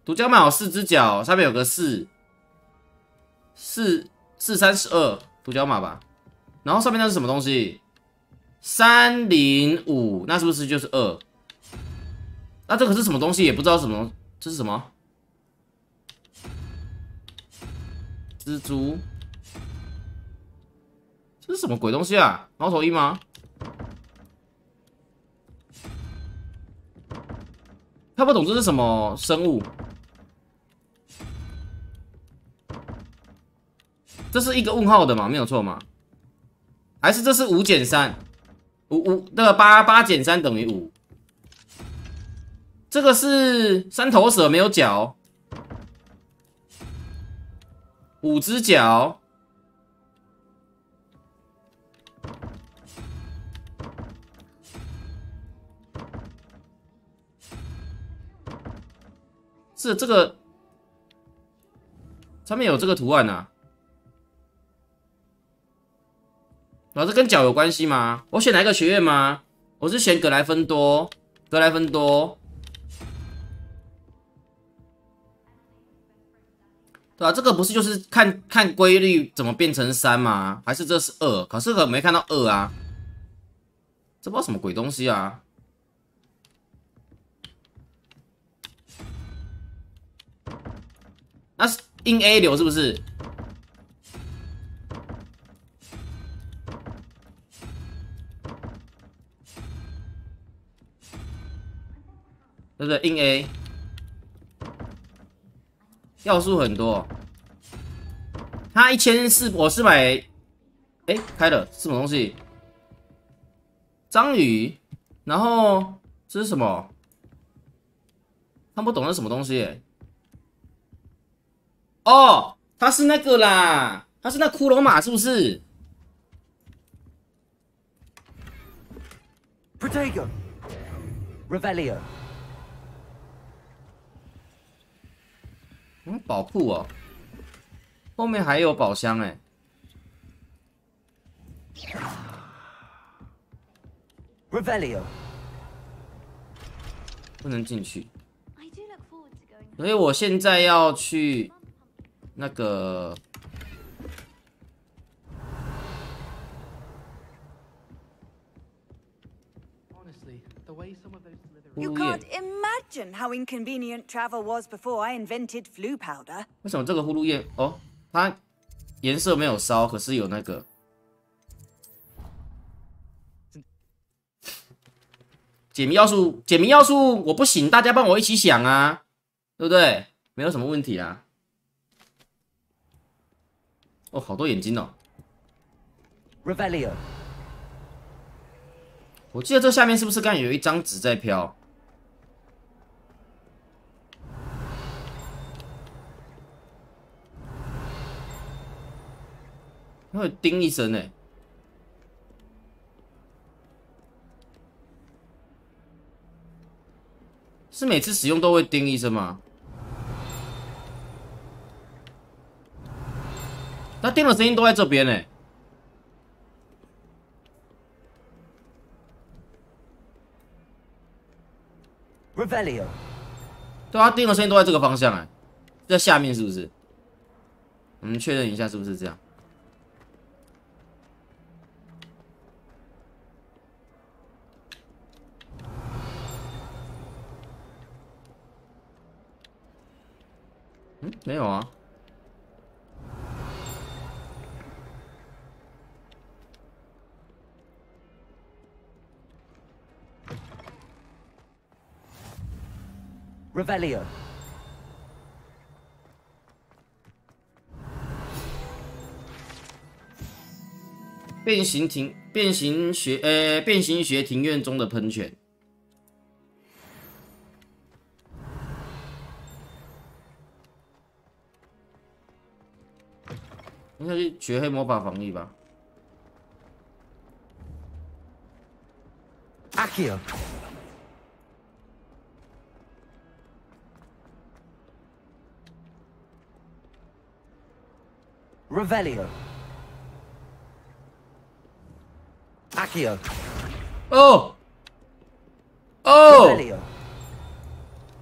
独角马有4只脚，上面有个4，4 32，独角马吧。然后上面那是什么东西？305，那是不是就是2？那这个是什么东西？也不知道什么，这是什么？蜘蛛？这是什么鬼东西啊？猫头鹰吗？ 看不懂这是什么生物？这是一个问号的嘛？没有错嘛？还是这是5减3？5那个8减3等于5。这个是3头蛇没有脚，5只脚。 是这个上面有这个图案啊，然后这跟脚有关系吗？我选哪一个学院吗？我是选格莱芬多，对啊，这个不是就是看规律怎么变成3吗？还是这是2？可是我没看到2啊，这不知道什么鬼东西啊。 那是硬 A 流是不是？对不对？硬 A 要素很多，它1400，我是买，哎，开了是什么东西？章鱼，然后这是什么？看不懂那是什么东西耶？ 哦，它是那个啦，它是那骷髅马是不是 ？Protego, Revelio。宝库哦，后面还有宝箱哎。Revelio。不能进去。所以我现在要去。 那个 You can't imagine how inconvenient travel was before I invented flu powder. 为什么这个呼噜液哦，它颜色没有烧，可是有那个解谜要素，解谜要素我不行，大家帮我一起想啊，对不对？没有什么问题啊。哦，好多眼睛哦。Revelio。我记得这下面是不是刚才有一张纸在飘？它会叮一声哎。是每次使用都会叮一声吗？它叮的声音都在这边呢。Revelio。对啊，叮的声音都在这个方向哎，在下面是不是？我们确认一下是不是这样。没有啊。Revelio。变形学庭院中的喷泉。应该去学黑魔法防御吧。Accio。Revelio。Accio。哦哦，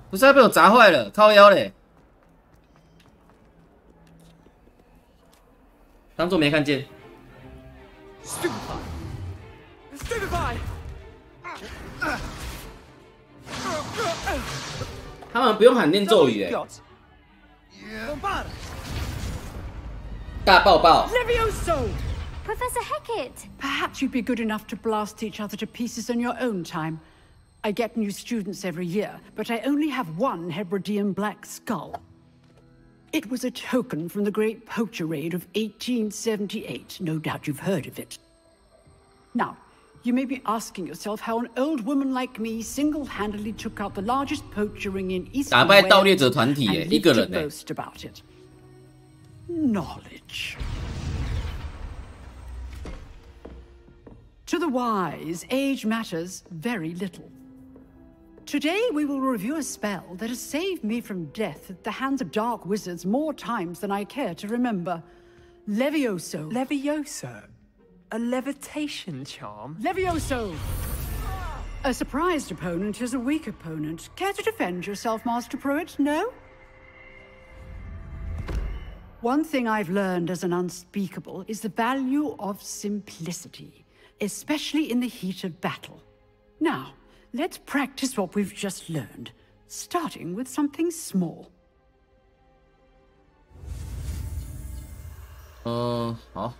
不是他被我砸坏了，靠腰嘞。当作没看见。他们不用喊念咒语耶。大爆爆。 Levioso! Professor Hecat! Perhaps you'd be good enough to blast each other to pieces in your own time. I get new students every year, but I only have one Hebridean black skull. It was a token from the Great Poacher Raid of 1878. No doubt you've heard of it. Now, you may be asking yourself how an old woman like me single-handedly took out the largest poacher ring in Eastern Wales 打败盗猎者团体耶，一个人 and boast about it. Knowledge. To the wise, age matters very little. Today, we will review a spell that has saved me from death at the hands of dark wizards more times than I care to remember. Levioso. Levioso? A levitation charm? Levioso! A surprised opponent is a weak opponent. Care to defend yourself, Master Pruitt? No? One thing I've learned as an unspeakable is the value of simplicity, especially in the heat of battle. Now, let's practice what we've just learned, starting with something small. 好。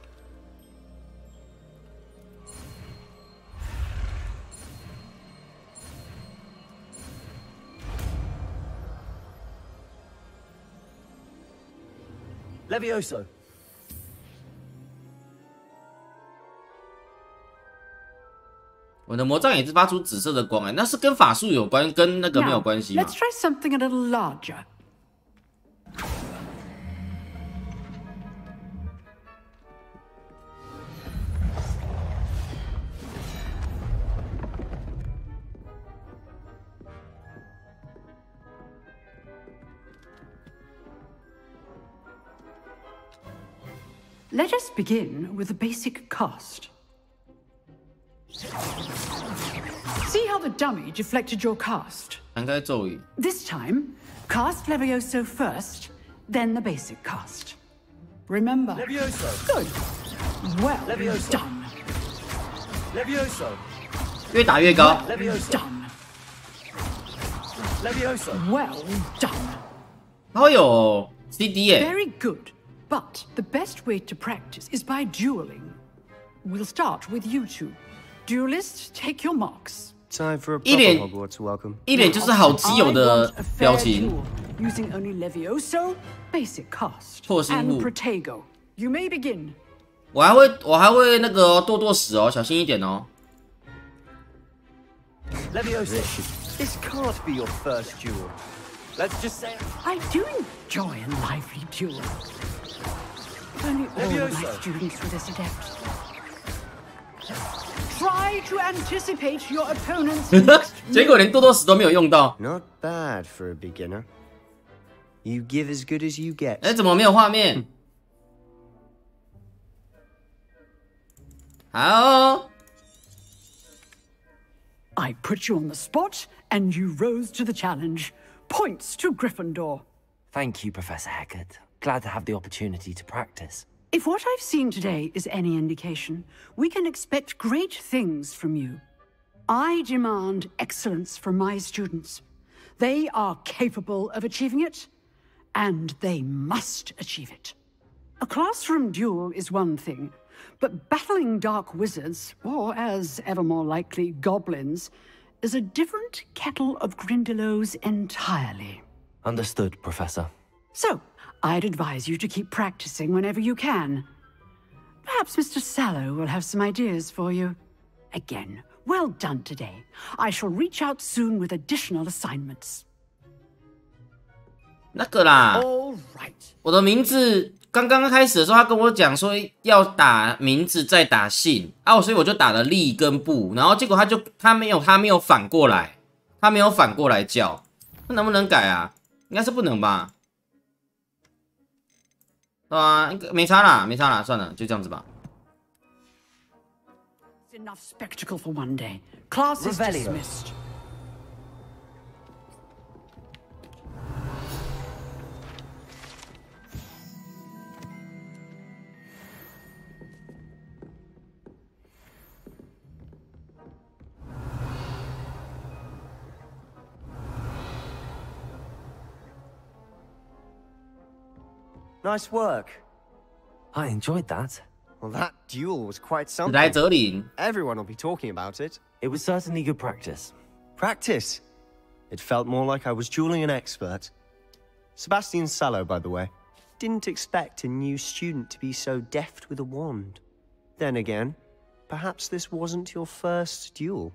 Levioso。我的魔杖也是发出紫色的光，那是跟法术有关，跟那个没有关系吗 Let's try something a little larger. Let us begin with the basic cast. See how the dummy deflected your cast? This time, cast Levioso first, then the basic cast. Remember. Levioso. Good. Well Levioso. done. Levioso. 越打越高。Levioso. Done. Well done. 它会有 CD 耶。Very good. But the best way to practice is by dueling. We'll start with you two. Duelists, take your marks. Time for a proper Hogwarts welcome. 一脸就是好基友的表情。 Using only Levioso, basic cast, 破心 and 物。 Protego. You may begin. 我还会那个剁屎哦，小心一点哦。 Levioso, this can't be your first duel. Let's just say I do enjoy a lively duel. Only all of my students were this adept. Try to anticipate your opponent's next 结果连剁屎都没有用到。 Not bad for a beginner. You give as good as you get. 哎，怎么没有画面？好。 I put you on the spot, and you rose to the challenge. Points to Gryffindor. Thank you, Professor Hecat. Glad to have the opportunity to practice. If what I've seen today is any indication, we can expect great things from you. I demand excellence from my students. They are capable of achieving it, and they must achieve it. A classroom duel is one thing, but battling dark wizards, or as ever more likely, goblins, is a different kettle of Grindylows entirely. Understood, Professor. So, I'd advise you to keep practicing whenever you can. Perhaps Mr. Sallow will have some ideas for you. Again, well done today. I shall reach out soon with additional assignments. 那个啦，我的名字刚刚开始的时候，他跟我讲说要打名字再打姓啊，所以我就打了利跟布，然后结果他没有反过来，他没有反过来叫，那能不能改啊？应该是不能吧？对吧？没差啦，没差啦，算了，就这样子吧。 Enough spectacle for one day. Class is dismissed. Nice work. I enjoyed that. Well, that duel was quite something. 来泽林 Everyone will be talking about it. It was certainly good practice. Practice? It felt more like I was dueling an expert. Sebastian Sallow, by the way. Didn't expect a new student to be so deft with a wand. Then again, perhaps this wasn't your first duel.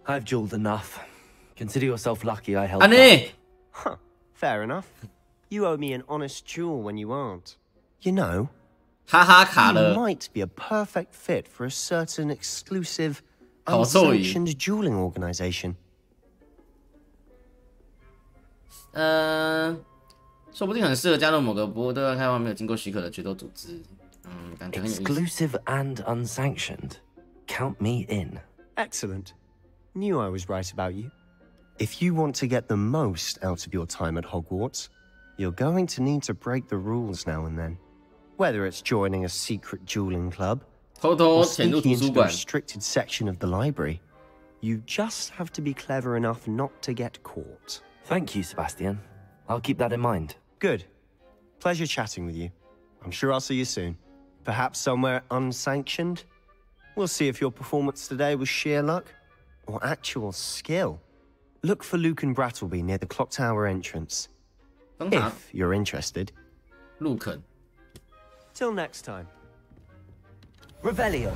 I've dueled enough. Consider yourself lucky I held back. Huh, fair enough. You owe me an honest duel when you aren't. You know, you might be a perfect fit for a certain exclusive, unsanctioned dueling organization. 说不定很适合加入某个不过对外开放没有经过许可的决斗组织。感觉很有意思。 Exclusive and unsanctioned. Count me in. Excellent. Knew I was right about you. If you want to get the most out of your time at Hogwarts, you're going to need to break the rules now and then. Whether it's joining a secret dueling club, or sneaking into the restricted section of the library, you just have to be clever enough not to get caught. Thank you, Sebastian. I'll keep that in mind. Good. Pleasure chatting with you. I'm sure I'll see you soon. Perhaps somewhere unsanctioned? We'll see if your performance today was sheer luck or actual skill. Look for Luke and Brattleby near the clock tower entrance. If you're interested. Luke. Till next time. Revelio.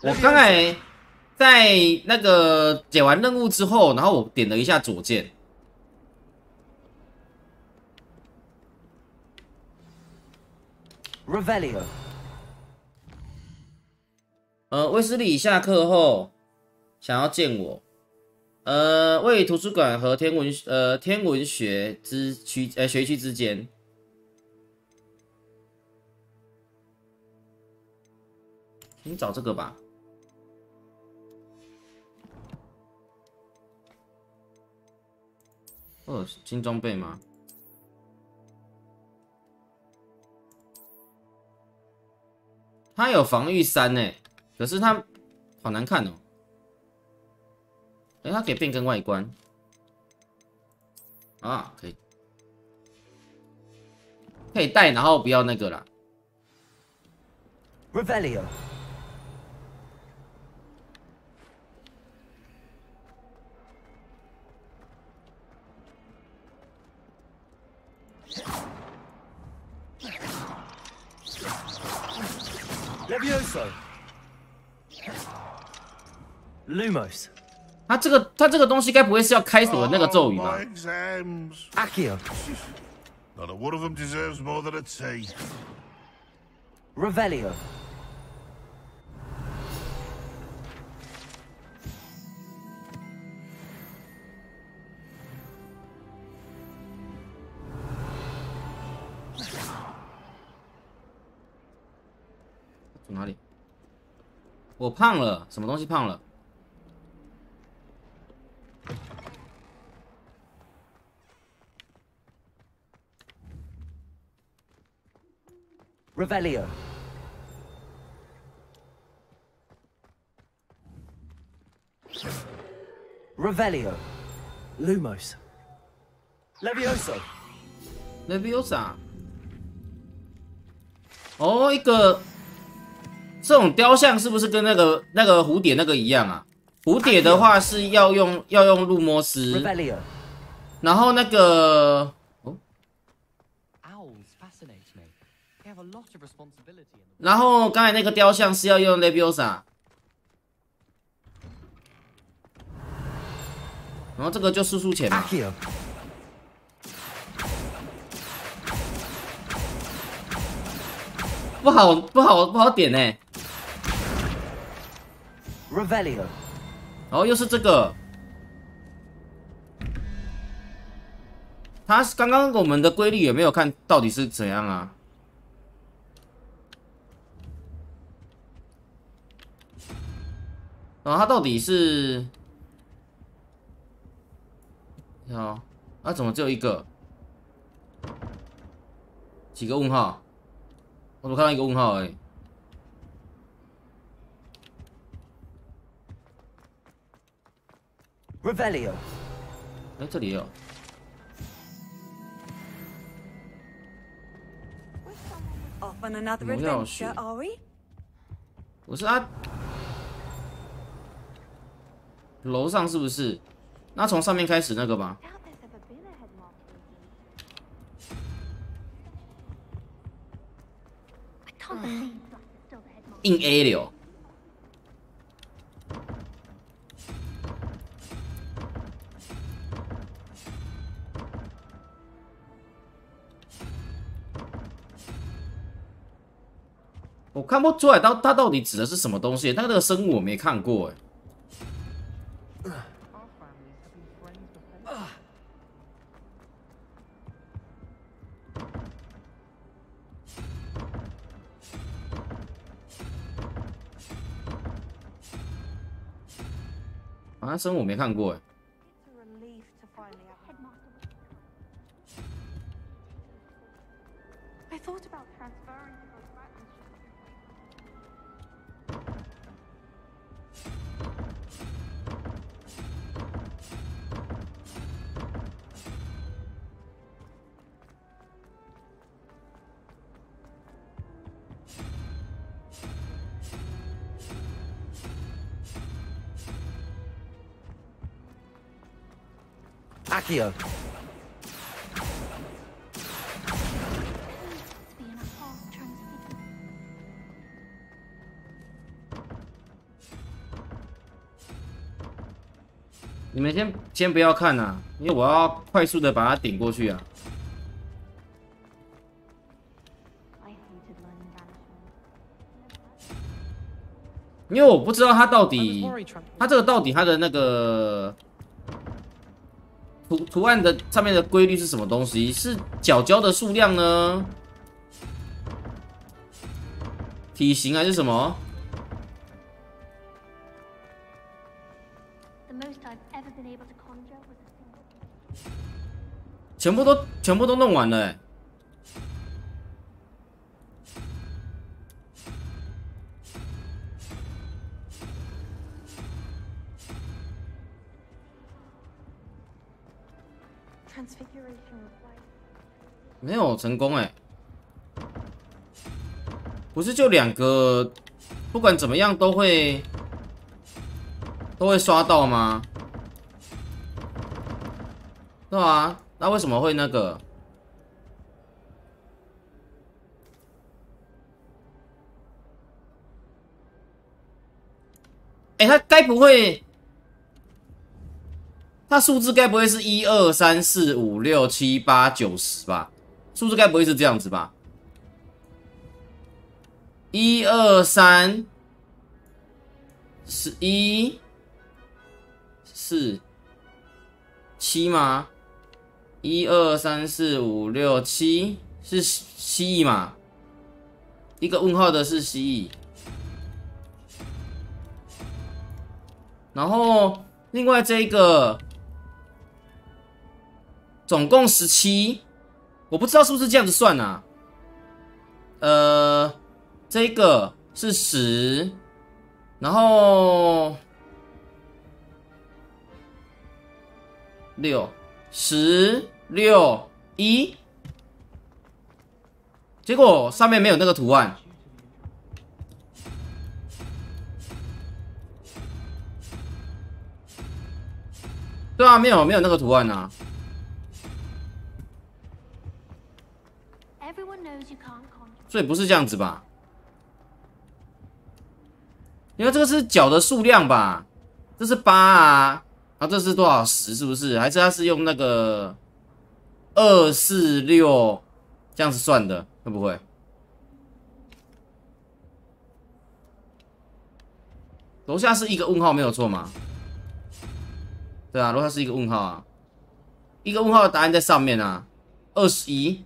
我刚才在那个解完任务之后，然后我点了一下左键。Revelio. 威斯利下课后想要见我。位于图书馆和天文学学区之间。先找这个吧。新装备吗？它有防御3呢，可是它好难看哦。哎，它可以变更外观啊，可以戴，然后不要那个啦。Revelio。Levioso。Lumos。它这个东西该不会是要开锁的那个咒语吧 ？Accio。Not a one of them deserves more than a tea. Revelio。从哪里？我胖了，什么东西胖了？ Revelio。Revelio。Lumos。Levioso。Leviosa。哦，一个这种雕像是不是跟那个蝴蝶那个一样啊？蝴蝶的话是要用路摩斯，然后那个。 然后刚才那个雕像是要用 Leviosa， 然后这个就输钱嘛。不好点呢。Revelio。然后又是这个，他刚刚我们的规律有没有看到底是怎样啊？ 然后它到底是，好，啊，怎么只有一个？几个问号？我只看到一个问号而已。Revelio。哎，这里也有。Off on another adventure, are we? 我是啊。 楼上是不是？那从上面开始那个吧。硬 A 流。我看不出来它到底指的是什么东西，但那个生物我没看过哎。 好像生物我没看过哎。Accio。你们先不要看啊，因为我要快速的把它顶过去啊。因为我不知道它到底，它这个到底它的那个。 图案的上面的规律是什么东西？是角胶的数量呢？体型还是什么？全部都弄完了哎。没有成功哎，不是就2个，不管怎么样都会刷到吗？对啊，那为什么会那个？哎，他该不会？它数字该不会是1、2、3、4、5、6、7、8、9、10吧？数字该不会是这样子吧？1、2、3、11、4、7吗？1、2、3、4、5、6、7是蜥蜴嘛？一个问号的是蜥蜴，然后另外这个。总共17，我不知道是不是这样子算啊？这个是10，然后6、10、6、1，结果上面没有那个图案。对啊，没有那个图案啊。所以不是这样子吧？因为这个是角的数量吧？这是8啊，然后这是多少10？是不是？还是它是用那个2、4、6这样子算的？会不会？楼下是一个问号没有错吗？对啊，楼下是一个问号啊，一个问号的答案在上面啊，21。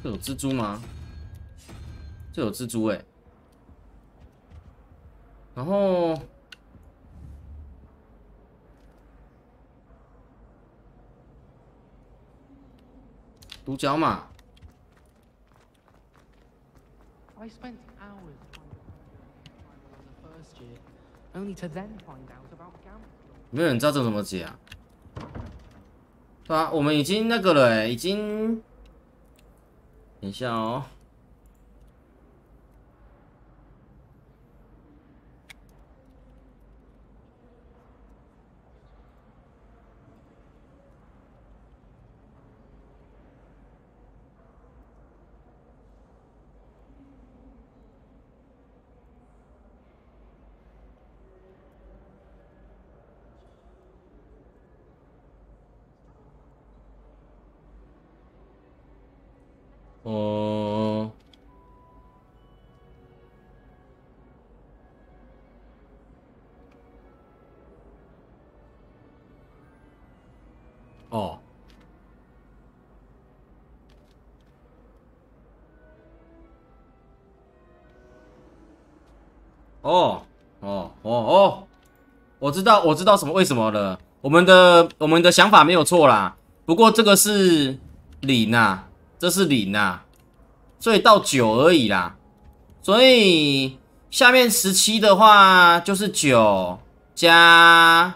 这有蜘蛛吗？这有蜘蛛哎、欸。然后独角马。没有人知道这怎么解啊？对啊，我们已经那个了哎、欸，已经。等一下哦。哦，哦，哦，哦，哦，哦，我知道为什么了。我们的想法没有错啦，不过这个是0啊。这是0啊，所以到9而已啦。所以下面17的话就是9加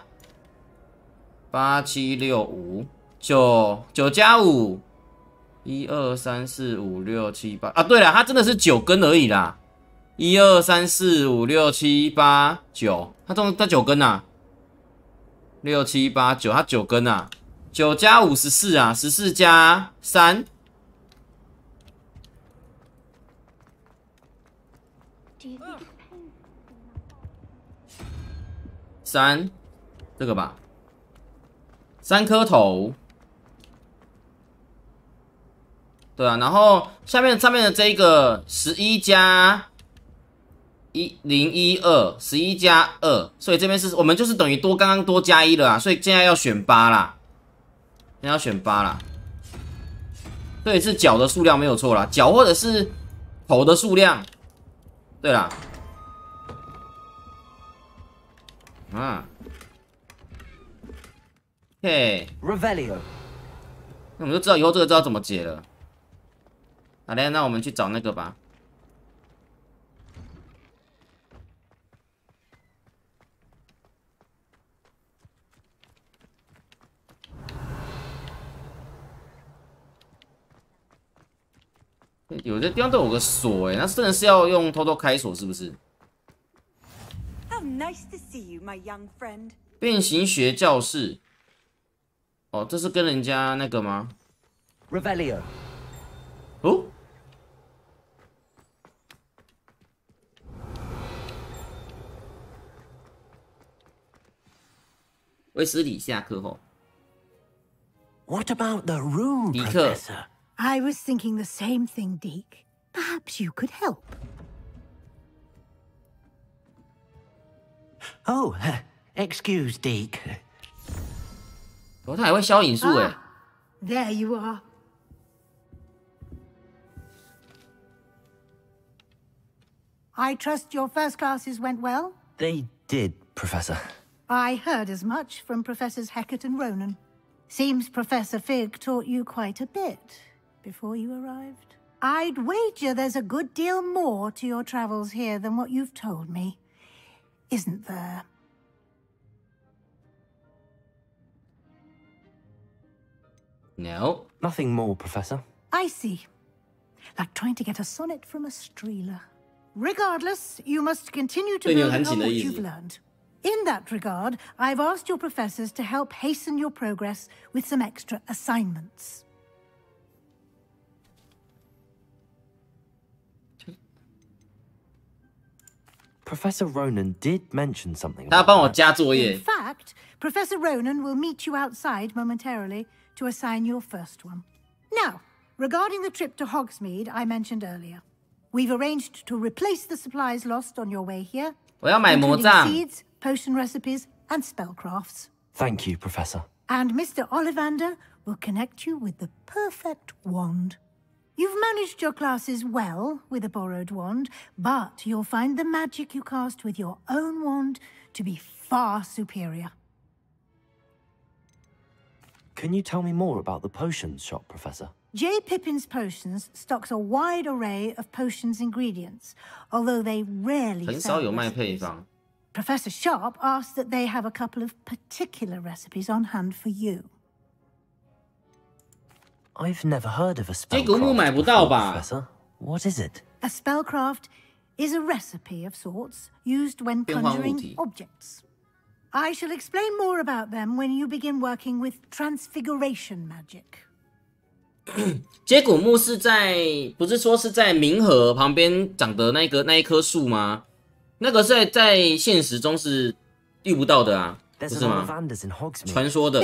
8、7、6、5，9加5，1、2、3、4、5、6、7、8啊。对了，它真的是9根而已啦。1、2、3、4、5、6、7、8、9，它9根啊。6、7、8、9，它9根啊。9加5 14啊，14加3。3，这个吧，3颗头，对啊，然后上面的这一个11加012，11加2，所以这边是我们就是等于刚刚多加1了啊，所以现在要选8啦，现在要选8啦，所以是角的数量没有错啦，角或者是头的数量，对啦。啊。嘿 ，Revelio。那我们就知道以后这个知道怎么解了。好嘞，那我们去找那个吧。有些地方都有个锁，那真的是要用偷偷开锁，是不是？ How nice to see you, my young friend. 变形学教室。哦，这是跟人家那个吗 ？Revelio。哦。威斯理下课后。What about the room, Professor? I was thinking the same thing, Deke. Perhaps you could help. Oh, excuse, Deke. 哦，他还会消引数哎。There you are. I trust your first classes went well? They did, Professor. I heard as much from Professors Hecat and Ronan. Seems Professor Fig taught you quite a bit before you arrived. I'd wager there's a good deal more to your travels here than what you've told me. Isn't there? No. Nothing more, Professor. I see. Like trying to get a sonnet from a streeler. Regardless, you must continue to build on what you've learned. In that regard, I've asked your professors to help hasten your progress with some extra assignments. Professor Ronan did mention something. In fact, Professor Ronan will meet you outside momentarily to assign your first one. Now, regarding the trip to Hogsmeade I mentioned earlier, we've arranged to replace the supplies lost on your way here, including seeds, potion recipes, and spellcrafts. Thank you, Professor. And Mr. Ollivander will connect you with the perfect wand. You've managed your classes well with a borrowed wand, but you'll find the magic you cast with your own wand to be far superior. Can you tell me more about the potions shop, Professor? J. Pippin's Potions stocks a wide array of potions ingredients, although they rarely sell recipes. Professor Sharp asked that they have a couple of particular recipes on hand for you. I've never heard of a spellcraft before, Professor. What is it? A spellcraft is a recipe of sorts used when conjuring objects. I shall explain more about them when you begin working with transfiguration magic. 接骨木是在，不是说是在冥河旁边长的那一棵树吗？那个在现实中是遇不到的啊，不是吗？传说的。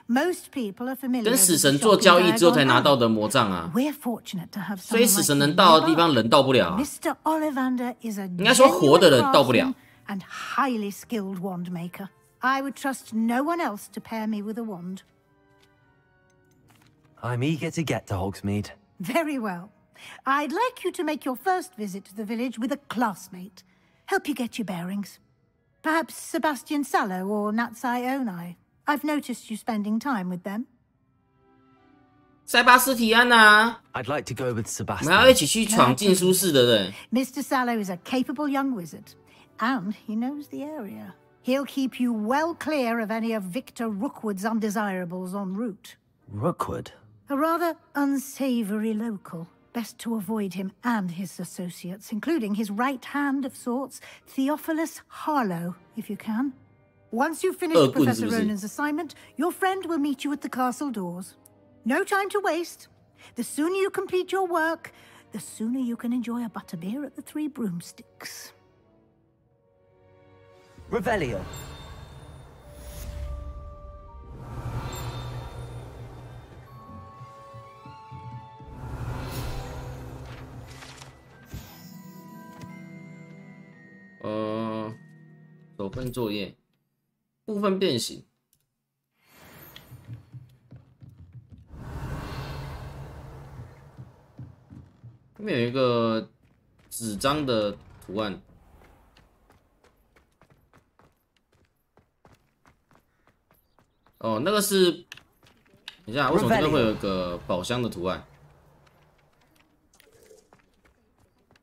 跟死神做交易之后才拿到的魔杖啊，所以死神能到的地方人到不了啊。应该说活的人到不了。And highly skilled wand maker. I would trust no one else to pair me with a wand. I'm eager to get to Hogsmeade. Very well. I'd like you to make your first visit to the village with a classmate. Help you get your bearings. Perhaps Sebastian Sallow or Natsai Onai. I've noticed you spending time with them. 塞巴斯提安啊 I'd like to go with Sebastian. 我们要一起去闯禁书室的人。Mr. Sallow is a capable young wizard, and he knows the area. He'll keep you well clear of any of Victor Rookwood's undesirables en route. Rookwood? A rather unsavory local. Best to avoid him and his associates, including his right hand of sorts, Theophilus Harlow, if you can. Once you've finished Professor Ronan's assignment, your friend will meet you at the castle doors. No time to waste. The sooner you complete your work, the sooner you can enjoy a butterbeer at the Three Broomsticks. Revelio. 手份作业，部分变形。这边有一个纸张的图案。哦，那个是，等一下，为什么这边会有一个宝箱的图案？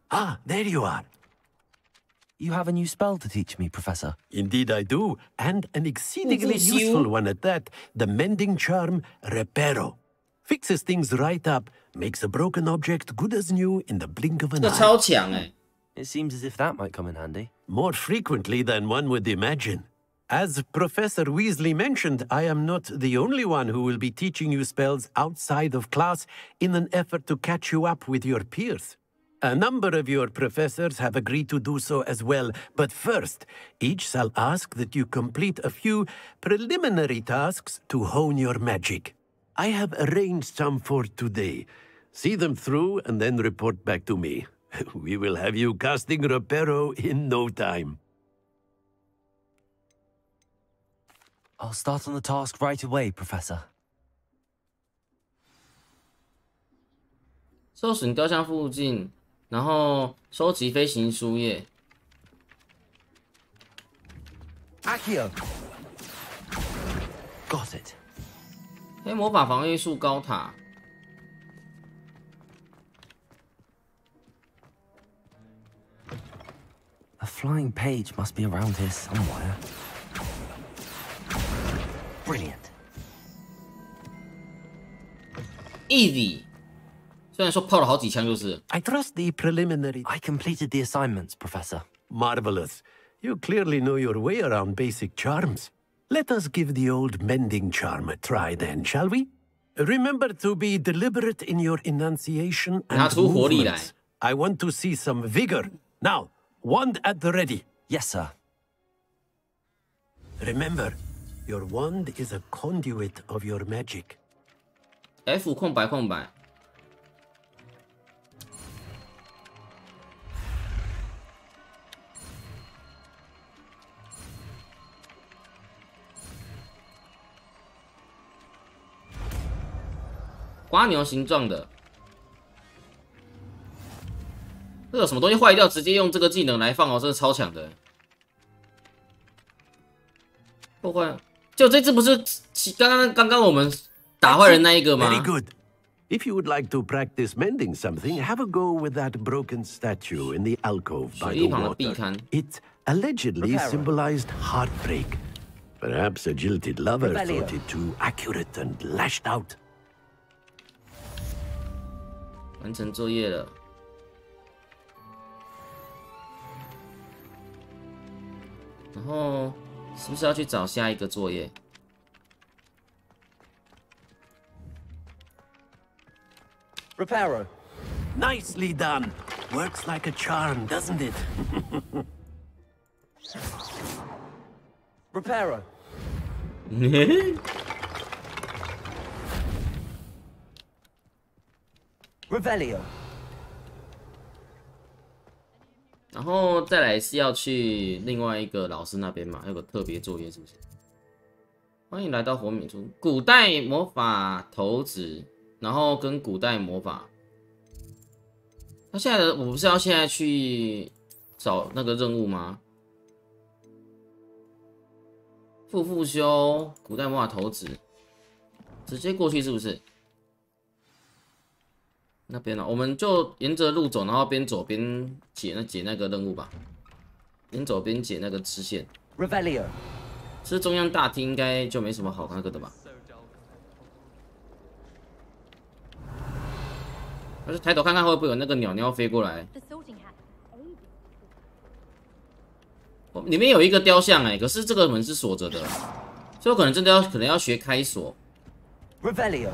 Ah, there you are. You have a new spell to teach me, Professor. Indeed I do, and an exceedingly useful one at that. The mending charm, Reparo. Fixes things right up, makes a broken object good as new in the blink of an eye. 这超强哎！ It seems as if that might come in handy. More frequently than one would imagine. As Professor Weasley mentioned, I am not the only one who will be teaching you spells outside of class in an effort to catch you up with your peers. A number of your professors have agreed to do so as well, but first, each shall ask that you complete a few preliminary tasks to hone your magic. I have arranged some for today. See them through and then report back to me. We will have you casting Reparo in no time. I'll start on the task right away, Professor. 搜寻雕像附近，然后收集飞行书页。Accio. Got it. 黑魔法防御术高塔。 A flying page must be around here somewhere. Brilliant. Easy. 虽然说泡了好几枪，就是。I trust the preliminary. I completed the assignments, Professor. Marvelous. You clearly know your way around basic charms. Let us give the old mending charm a try then, shall we? Remember to be deliberate in your enunciation and movements. I want to see some vigor. Now, wand at the ready. Yes, sir. Remember, your wand is a conduit of your magic. F 空白空白。瓜牛形状的，这有什么东西坏掉，直接用这个技能来放哦，真的超强的。破坏，就这只不是刚刚我们打坏人那一个吗 ？Very good. If you would like to practice mending something, have a go with that broken statue in the alcove by the water. It allegedly symbolized heartbreak. Perhaps a jilted lover thought it too accurate and lashed out. 完成作业了，然后是不是要去找下一个作业 Reparo. Nicely done. Works like a charm, doesn't it? Reparo. Revelio. 然后再来是要去另外一个老师那边嘛，有个特别作业是不是？欢迎来到火敏珠，古代魔法投掷，然后跟古代魔法。那现在的我不是要现在去找那个任务吗？复修古代魔法投掷，直接过去是不是？ 那边呢、我们就沿着路走，然后边走边解那个任务吧。边走边解那个支线。Revelio。是中央大厅，应该就没什么好那个的吧？但是抬头看看会不会有那个鸟鸟飞过来。里面有一个雕像可是这个门是锁着的，所以我可能真的可能要学开锁。Revelio。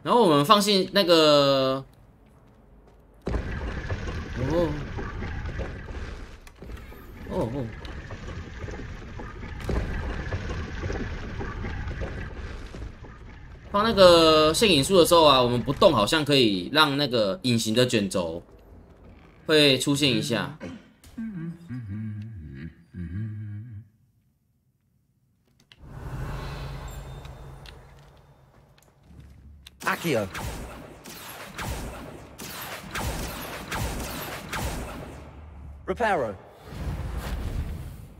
然后我们放进那个，放那个现影术的时候啊，我们不动，好像可以让那个隐形的卷轴会出现一下。Accio. Reparo.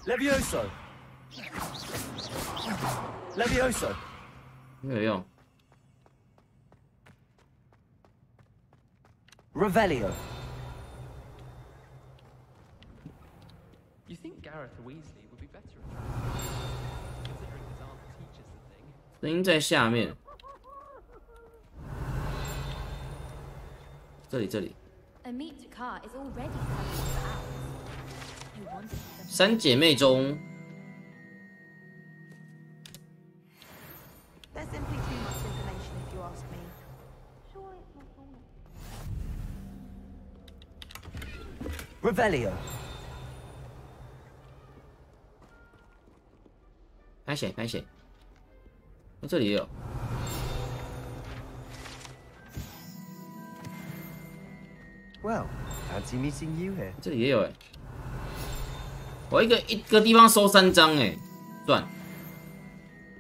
Levioso. Levioso 没有用。 Revelio. You think Gareth Weasley would be better at considering his aunt teaches the thing? 声音在下面。这里。 A meet car is already 三姐妹中。 There's simply too much information if you ask me. Revelio. 拍写，这里也有。 Well, fancy meeting you here. 这里也有哎，我一个地方收3张哎，赚。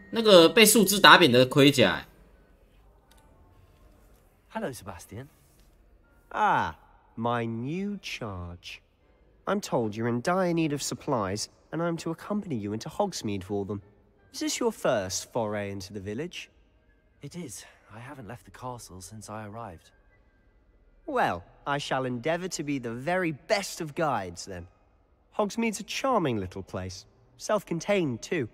那个被树枝打扁的盔甲哎。 Hello, Sebastian. Ah, my new charge. I'm told you're in dire need of supplies, and I'm to accompany you into Hogsmeade for them. Is this your first foray into the village? It is. I haven't left the castle since I arrived. Well, I shall endeavour to be the very best of guides, then. Hogsmeade's a charming little place. Self-contained, too.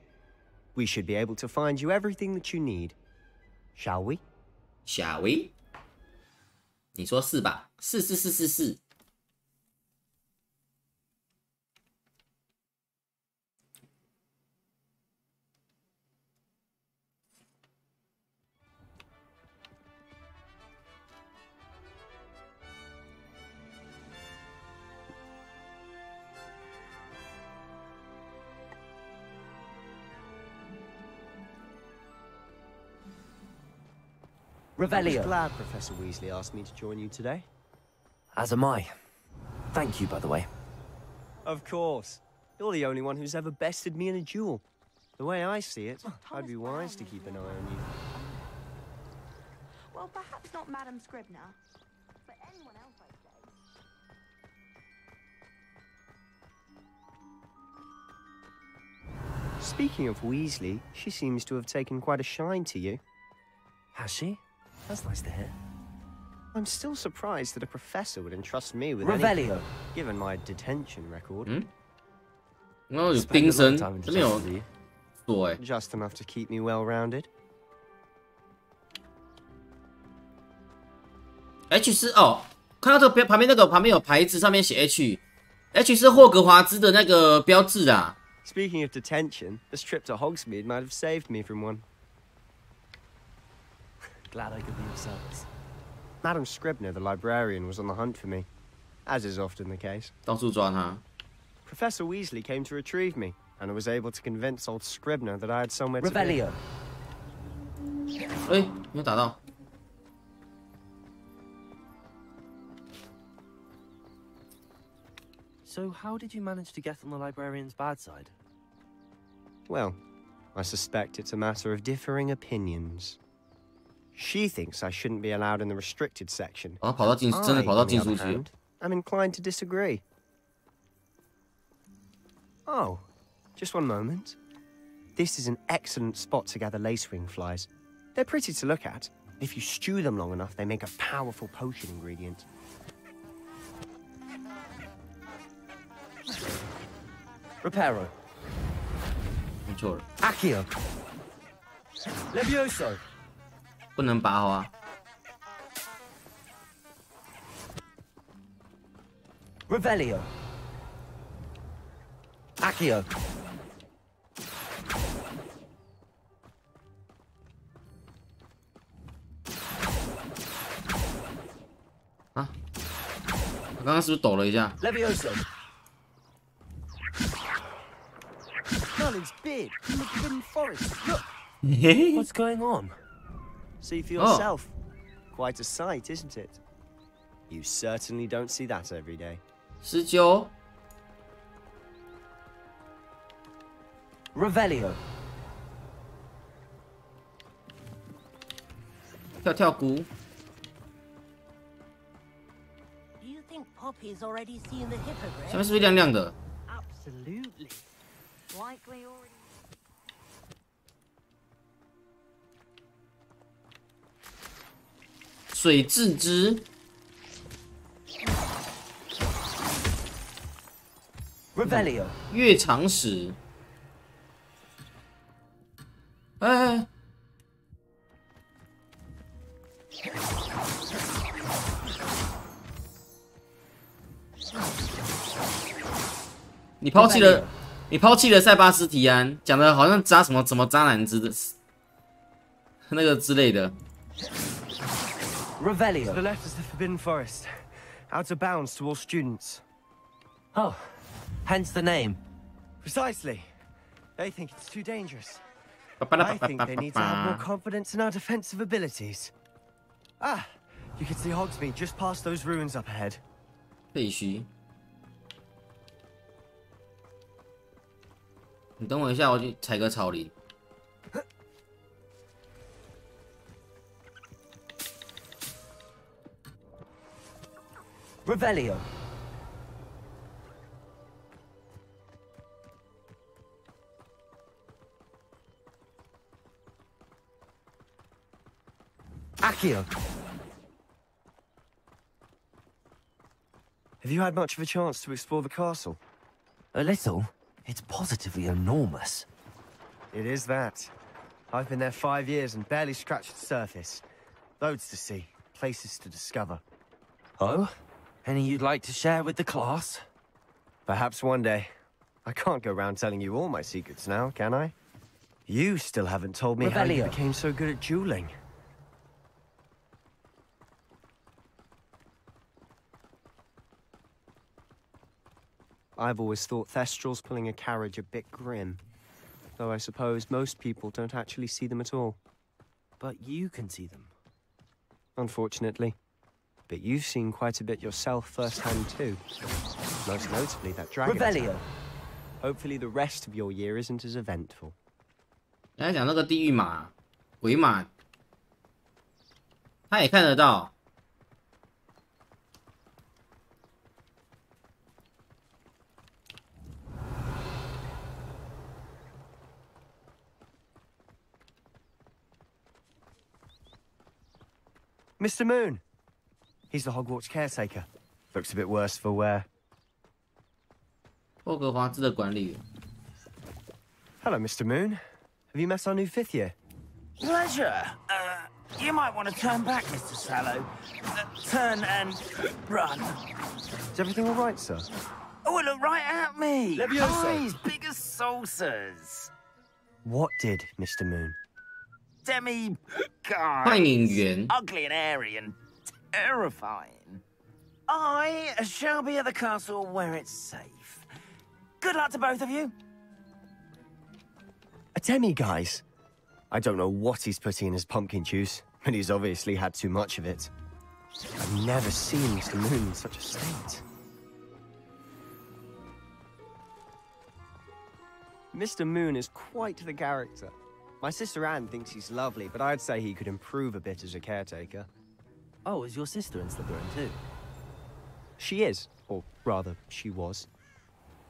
We should be able to find you everything that you need. Shall we? Shall we? 你说是吧？是。Revelio. I'm glad Professor Weasley asked me to join you today. As am I. Thank you, by the way. Of course. You're the only one who's ever bested me in a duel. The way I see it, I'd be wise to keep an eye on you. Well, perhaps not Madam Scribner, but anyone else, I'd say. Speaking of Weasley, she seems to have taken quite a shine to you. Has she? That's nice to hear. I'm still surprised that a professor would entrust me with Revelio. anything, given my detention record. 然后有钉身，这边有锁哎。 Just enough to keep me well-rounded. H 是哦，看到这个旁边有牌子，上面写 H 是霍格华兹的那个标志啊。 Speaking of detention, this trip to Hogsmeade might have saved me from one. Glad I could be of service. Madam Scribner, the librarian, was on the hunt for me, as is often the case. 到处抓他。 Professor Weasley came to retrieve me, and I was able to convince old Scribner that I had somewhere to Revelio. 哎，没有打到。 So how did you manage to get on the librarian's bad side? Well, I suspect it's a matter of differing opinions. She thinks I shouldn't be allowed in the restricted section. 啊，跑到禁，真的跑到禁书区。 I'm inclined to disagree. Oh, just one moment. This is an excellent spot to gather lacewing flies. They're pretty to look at. If you stew them long enough, they make a powerful potion ingredient. Reparo. 没错。 Accio. Levioso. 不能拔好啊。 Revelio. Accio.啊！我刚刚是不是抖了一下 Levioso. Merlin's beard in the Forbidden Forest. Look. What's going on? See for yourself. Quite a sight, isn't it? You certainly don't see that every day. 19 Revelio. 跳鼓。 Do you think Poppy's already seen the hippogriff? 下面是不是亮亮的？ Absolutely. Likely already. 水蛭之 Revelio 月长史。哎，你抛弃了塞巴斯提安，讲的好像渣什么渣男之的，那个之类的。Revelio. To the left is the Forbidden Forest, out of bounds to all students. Oh, hence the name. Precisely. They think it's too dangerous. I think they need to have more confidence in our defensive abilities. Ah, you can see Hogsmeade just past those ruins up ahead. 废墟。你等我一下，我去采个草梨。Revelio. Accio. Have you had much of a chance to explore the castle? A little. It's positively enormous. It is that. I've been there 5 years and barely scratched the surface. Loads to see, places to discover. Oh? Any you'd like to share with the class? Perhaps one day. I can't go around telling you all my secrets now, can I? You still haven't told me how you became so good at dueling. I've always thought Thestrals pulling a carriage a bit grim. Though I suppose most people don't actually see them at all. But you can see them. Unfortunately. But you've seen quite a bit yourself firsthand too. Most notably that dragon attack. Hopefully the rest of your year isn't as eventful. 刚才讲那个地狱马、鬼马，他也看得到。Mr. Moon! He's the Hogwarts caretaker. Looks a bit worse for wear. 霍格华兹的管理员。Hello, Mr. Moon. Have you met our new 5th year? Pleasure. You might want to turn back, Mr. Sallow. Turn and run. Is everything all right, sir? Oh, look right at me. Leviosa. Eyes big as saucers. What did, Mr. Moon? Demi... 幻影员 Ugly and airy and terrifying. I shall be at the castle where it's safe. Good luck to both of you. A demi-guise? I don't know what he's putting in his pumpkin juice, but he's obviously had too much of it. I've never seen Mr. Moon in such a state. Mr. Moon is quite the character. My sister Anne thinks he's lovely, but I'd say he could improve a bit as a caretaker. Oh, is your sister in Slytherin too? She is, or rather, she was.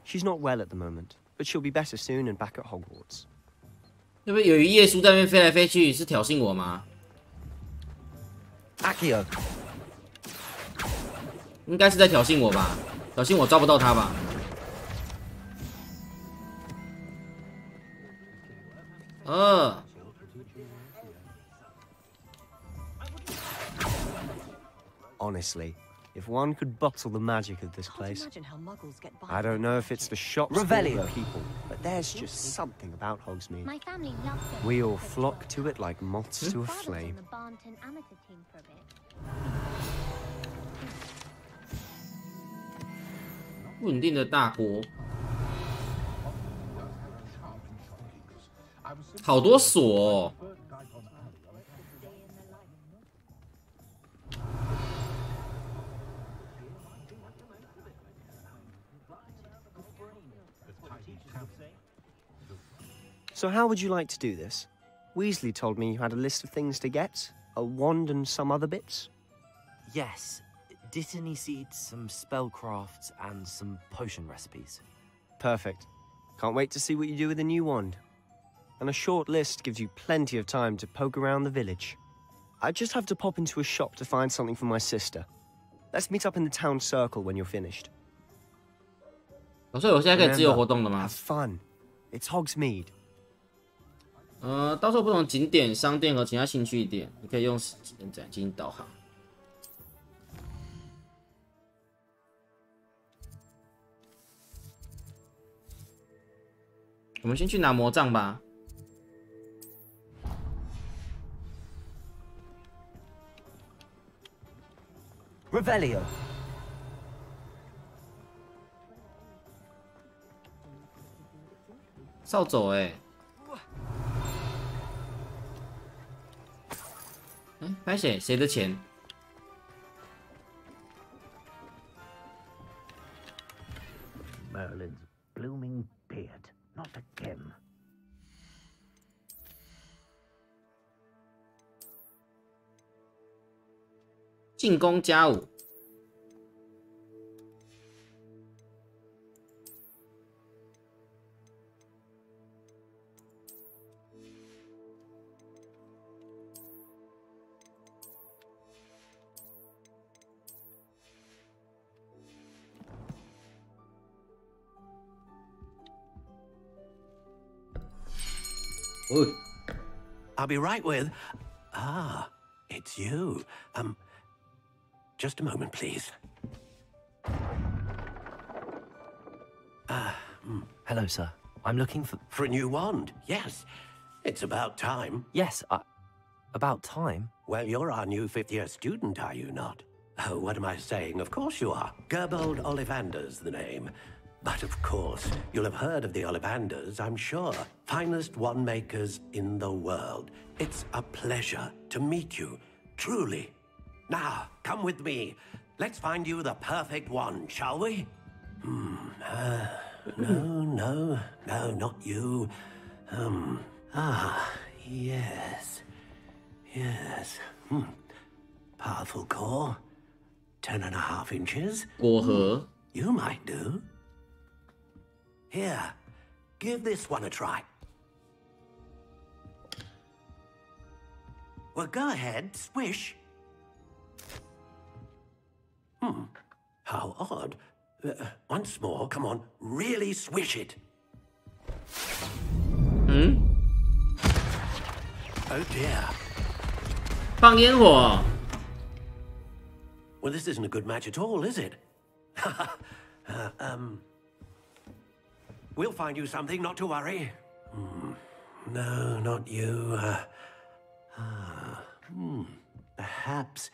She's not well at the moment, but she'll be better soon and back at Hogwarts. 要不有一页书在那边飞来飞去，是挑衅我吗 ？Accio 应该是在挑衅我吧？挑衅我抓不到他吧？ Honestly, if one could bottle the magic of this place, I don't know if it's the shops or the people, but there's just something about Hogsmeade. My family loves it. We all flock to it like moths to a flame. 稳定的大锅，好多锁哦。So how would you like to do this? Weasley told me you had a list of things to get, a wand and some other bits. Yes. Dittany seeds, some spellcrafts, and some potion recipes. Perfect. Can't wait to see what you do with the new wand. And a short list gives you plenty of time to poke around the village. I just have to pop into a shop to find something for my sister. Let's meet up in the town circle when you're finished. 所以我现在可以自由活动了吗 ？Have fun. It's Hogsmeade. 到时候不同景点、商店和其他兴趣点，你可以用时间展进行导航。我们先去拿魔杖吧。Revelio. 扫帚拍谁的钱？ Merlin's blooming beard, not again. 进攻加5。I'll be right with. Ah, it's you. Just a moment, please. Hello, sir. I'm looking for a new wand. Yes, it's about time. Yes, about time? Well, you're our new 5th-year student, are you not? Oh, what am I saying? Of course you are. Gerbold Ollivander's the name. But of course, you'll have heard of the Ollivanders, I'm sure. Finest wand makers in the world. It's a pleasure to meet you, truly. Now, come with me. Let's find you the perfect wand, shall we? No, not you. Yes. Powerful core. 10.5 inches. 果核 You might do. Here, give this one a try. Well, go ahead, swish. How odd. Once more, come on, really swish it. Oh dear. 放烟火 Well, this isn't a good match at all, is it? We'll find you something, not to worry. No, not you. Perhaps.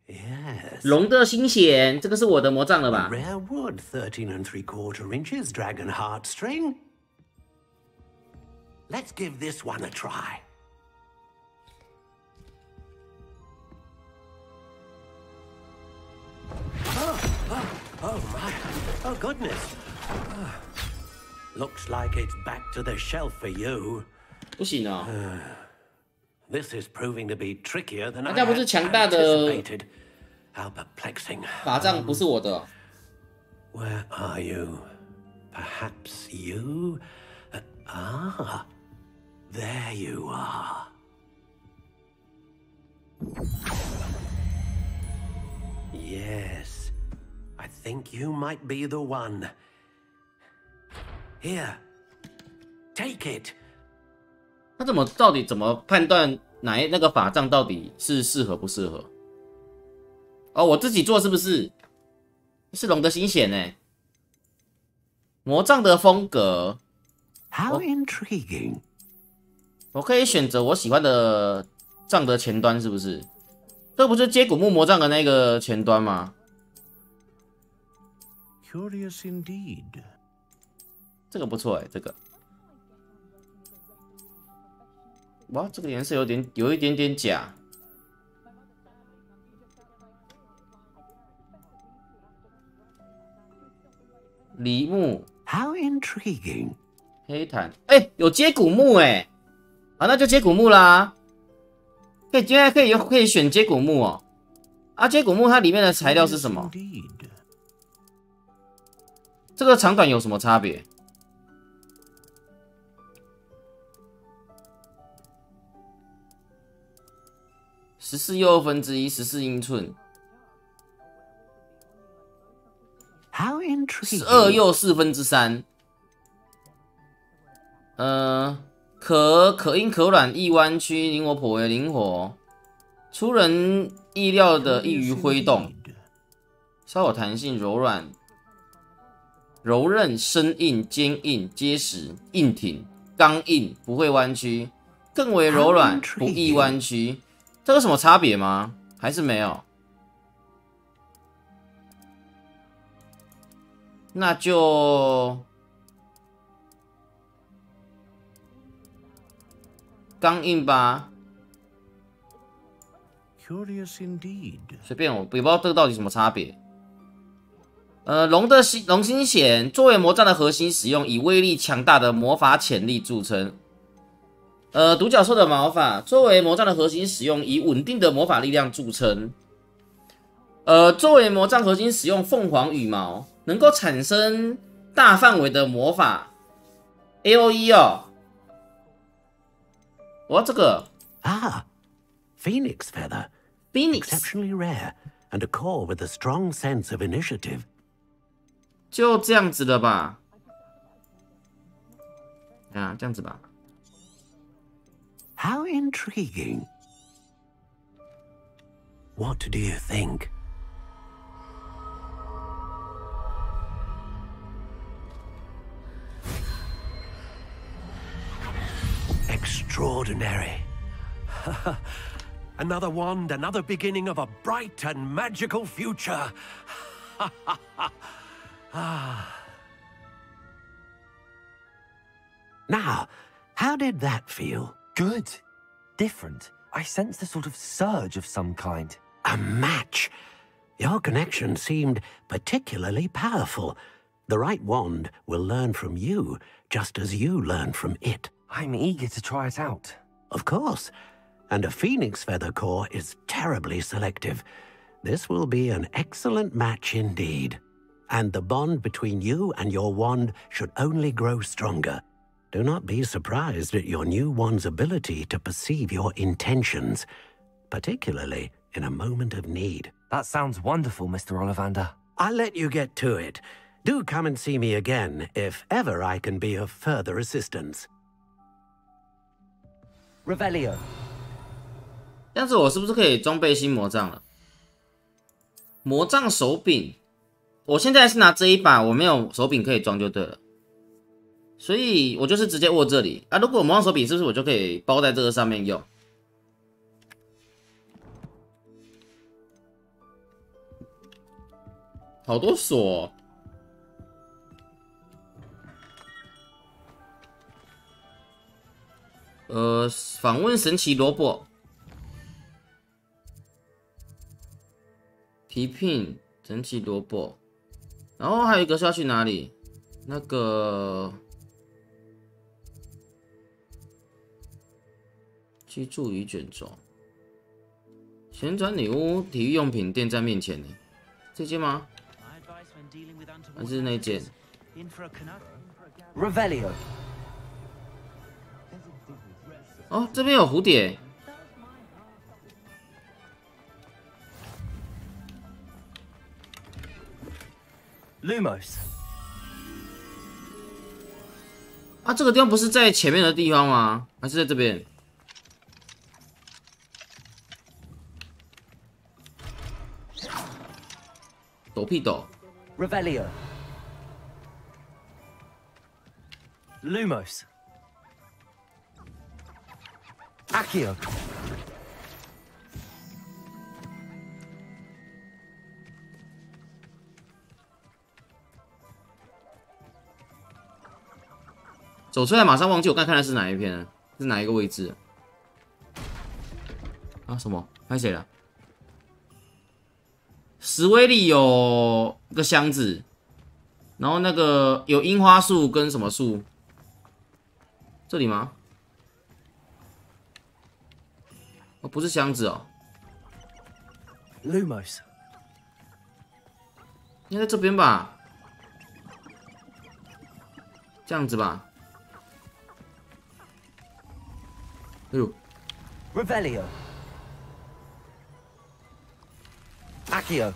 Yes. 龙的心弦，这个是我的魔杖了吧？ Rare wood, 13 3/4 inches, dragon heartstring. Let's give this one a try. Oh my. Oh goodness. Looks like it's back to the shelf for you. 不行啊 This is proving to be trickier than I 家不是 had 强大的 anticipated. How perplexing. 法杖不是我的 Where are you? Perhaps you? There you are. Yes, I think you might be the one. Here, take it. 他到底怎么判断那个法杖到底是适合不适合？哦，我自己做是不是？是龙的心弦魔杖的风格。How intriguing. 我可以选择我喜欢的杖的前端，是不是？这不是接骨木魔杖的那个前端吗 Curious indeed. 这个不错这个。哇，这个颜色有一点点假。梨木 How intriguing. 黑檀，有接骨木好，那就接骨木啦。现在可以选接骨木哦。接骨木它里面的材料是什么？这个长短有什么差别？ 14又1/2， 14英寸。12又3/4。可硬可软，易弯曲，灵活颇为灵活，出人意料的易于挥动，稍有弹性，柔韧、生硬、坚硬、结实、硬挺、刚硬，不会弯曲，更为柔软，不易弯曲。这有什么差别吗？还是没有？那就刚硬吧。随便，我也不知道这个到底什么差别。龙心弦作为魔杖的核心使用，以威力强大的魔法潜力著称。独角兽的毛发作为魔杖的核心使用，以稳定的魔法力量著称。作为魔杖核心使用凤凰羽毛，能够产生大范围的魔法 AOE 哦。我要这个Phoenix feather. Exceptionally rare, and a core with a strong sense of initiative. 就这样子了吧？啊，这样子吧。How intriguing. What do you think? Extraordinary. Another wand, another beginning of a bright and magical future. Now, how did that feel? Good. Different. I sensed a sort of surge of some kind. A match. Your connection seemed particularly powerful. The right wand will learn from you, just as you learn from it. I'm eager to try it out. Of course. And a phoenix feather core is terribly selective. This will be an excellent match indeed. And the bond between you and your wand should only grow stronger. Do not be surprised at your new wand's ability to perceive your intentions, particularly in a moment of need. That sounds wonderful, Mr. Ollivander. I'll let you get to it. Do come and see me again if ever I can be of further assistance. Revelio. 这样子我是不是可以装备新魔杖了？魔杖手柄，我现在是拿这一把，我没有手柄可以装就对了。所以我就是直接握这里啊。如果有魔杖手柄，是不是我就可以包在这个上面用？好多锁哦。访问神奇萝卜。提聘神奇萝卜，然后还有一个是要去哪里？那个居住与卷轴，旋转女巫体育用品店在面前呢，这间吗？还是那间 ？Revelio。哦，这边有蝴蝶。Lumos。啊，这个地方不是在前面的地方吗？还是在这边？抖屁抖。Revelio。Lumos。Accio。走出来马上忘记我刚看的是哪一篇了，是哪一个位置？啊，什么？拍谁了？史威利有个箱子，然后那个有樱花树跟什么树？这里吗？哦，不是箱子哦。Lumos。应该在这边吧？这样子吧。哎呦 Revelio。Accio.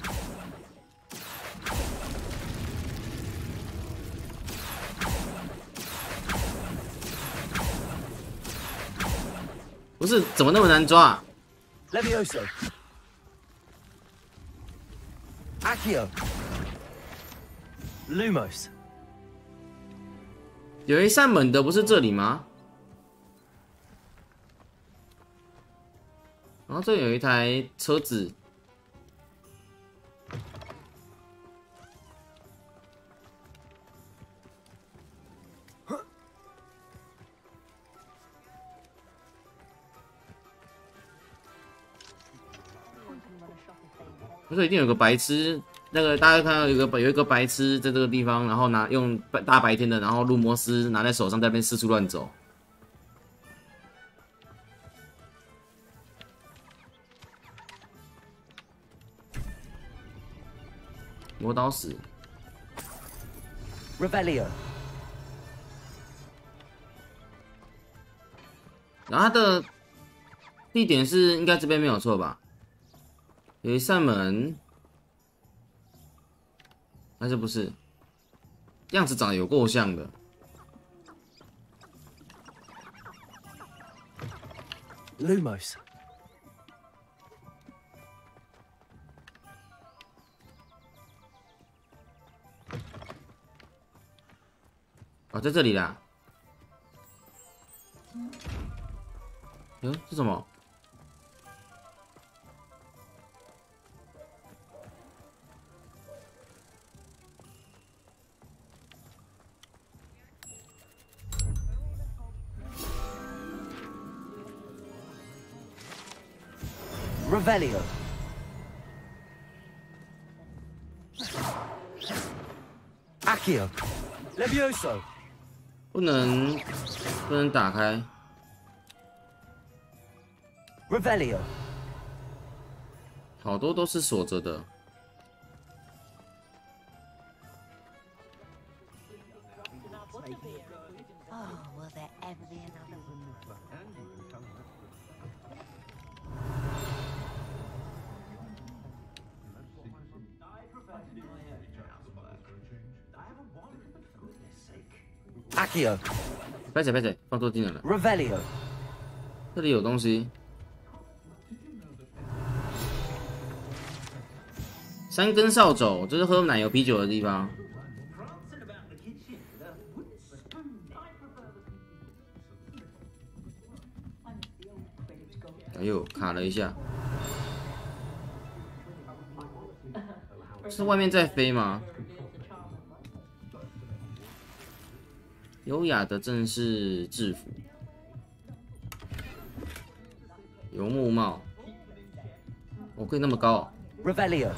不是，怎么那么难抓啊 Levioso. Accio. Lumos. 有一扇门的不是这里吗？然后这里有一台车子。 不是一定有个白痴，那个大家看到有一个白痴在这个地方，然后用大白天的，然后路摩斯拿在手上，在那边四处乱走。磨刀石 Revelio. 然后它的地点是应该这边没有错吧？ 有一扇门，还是不是？样子长得有够像的。Lumos. 哦，在这里啦。哟，这什么？ Revelio. Accio. Levioso. 不能打开。 Revelio. 好多都是锁着的。Accio. 拍起，放错技能了。 Revelio. 这里有东西。3根扫帚，这是喝奶油啤酒的地方。哎呦，卡了一下。是外面在飞吗？ 优雅的正式制服，游牧帽，我可以那么高、哦。Revelio.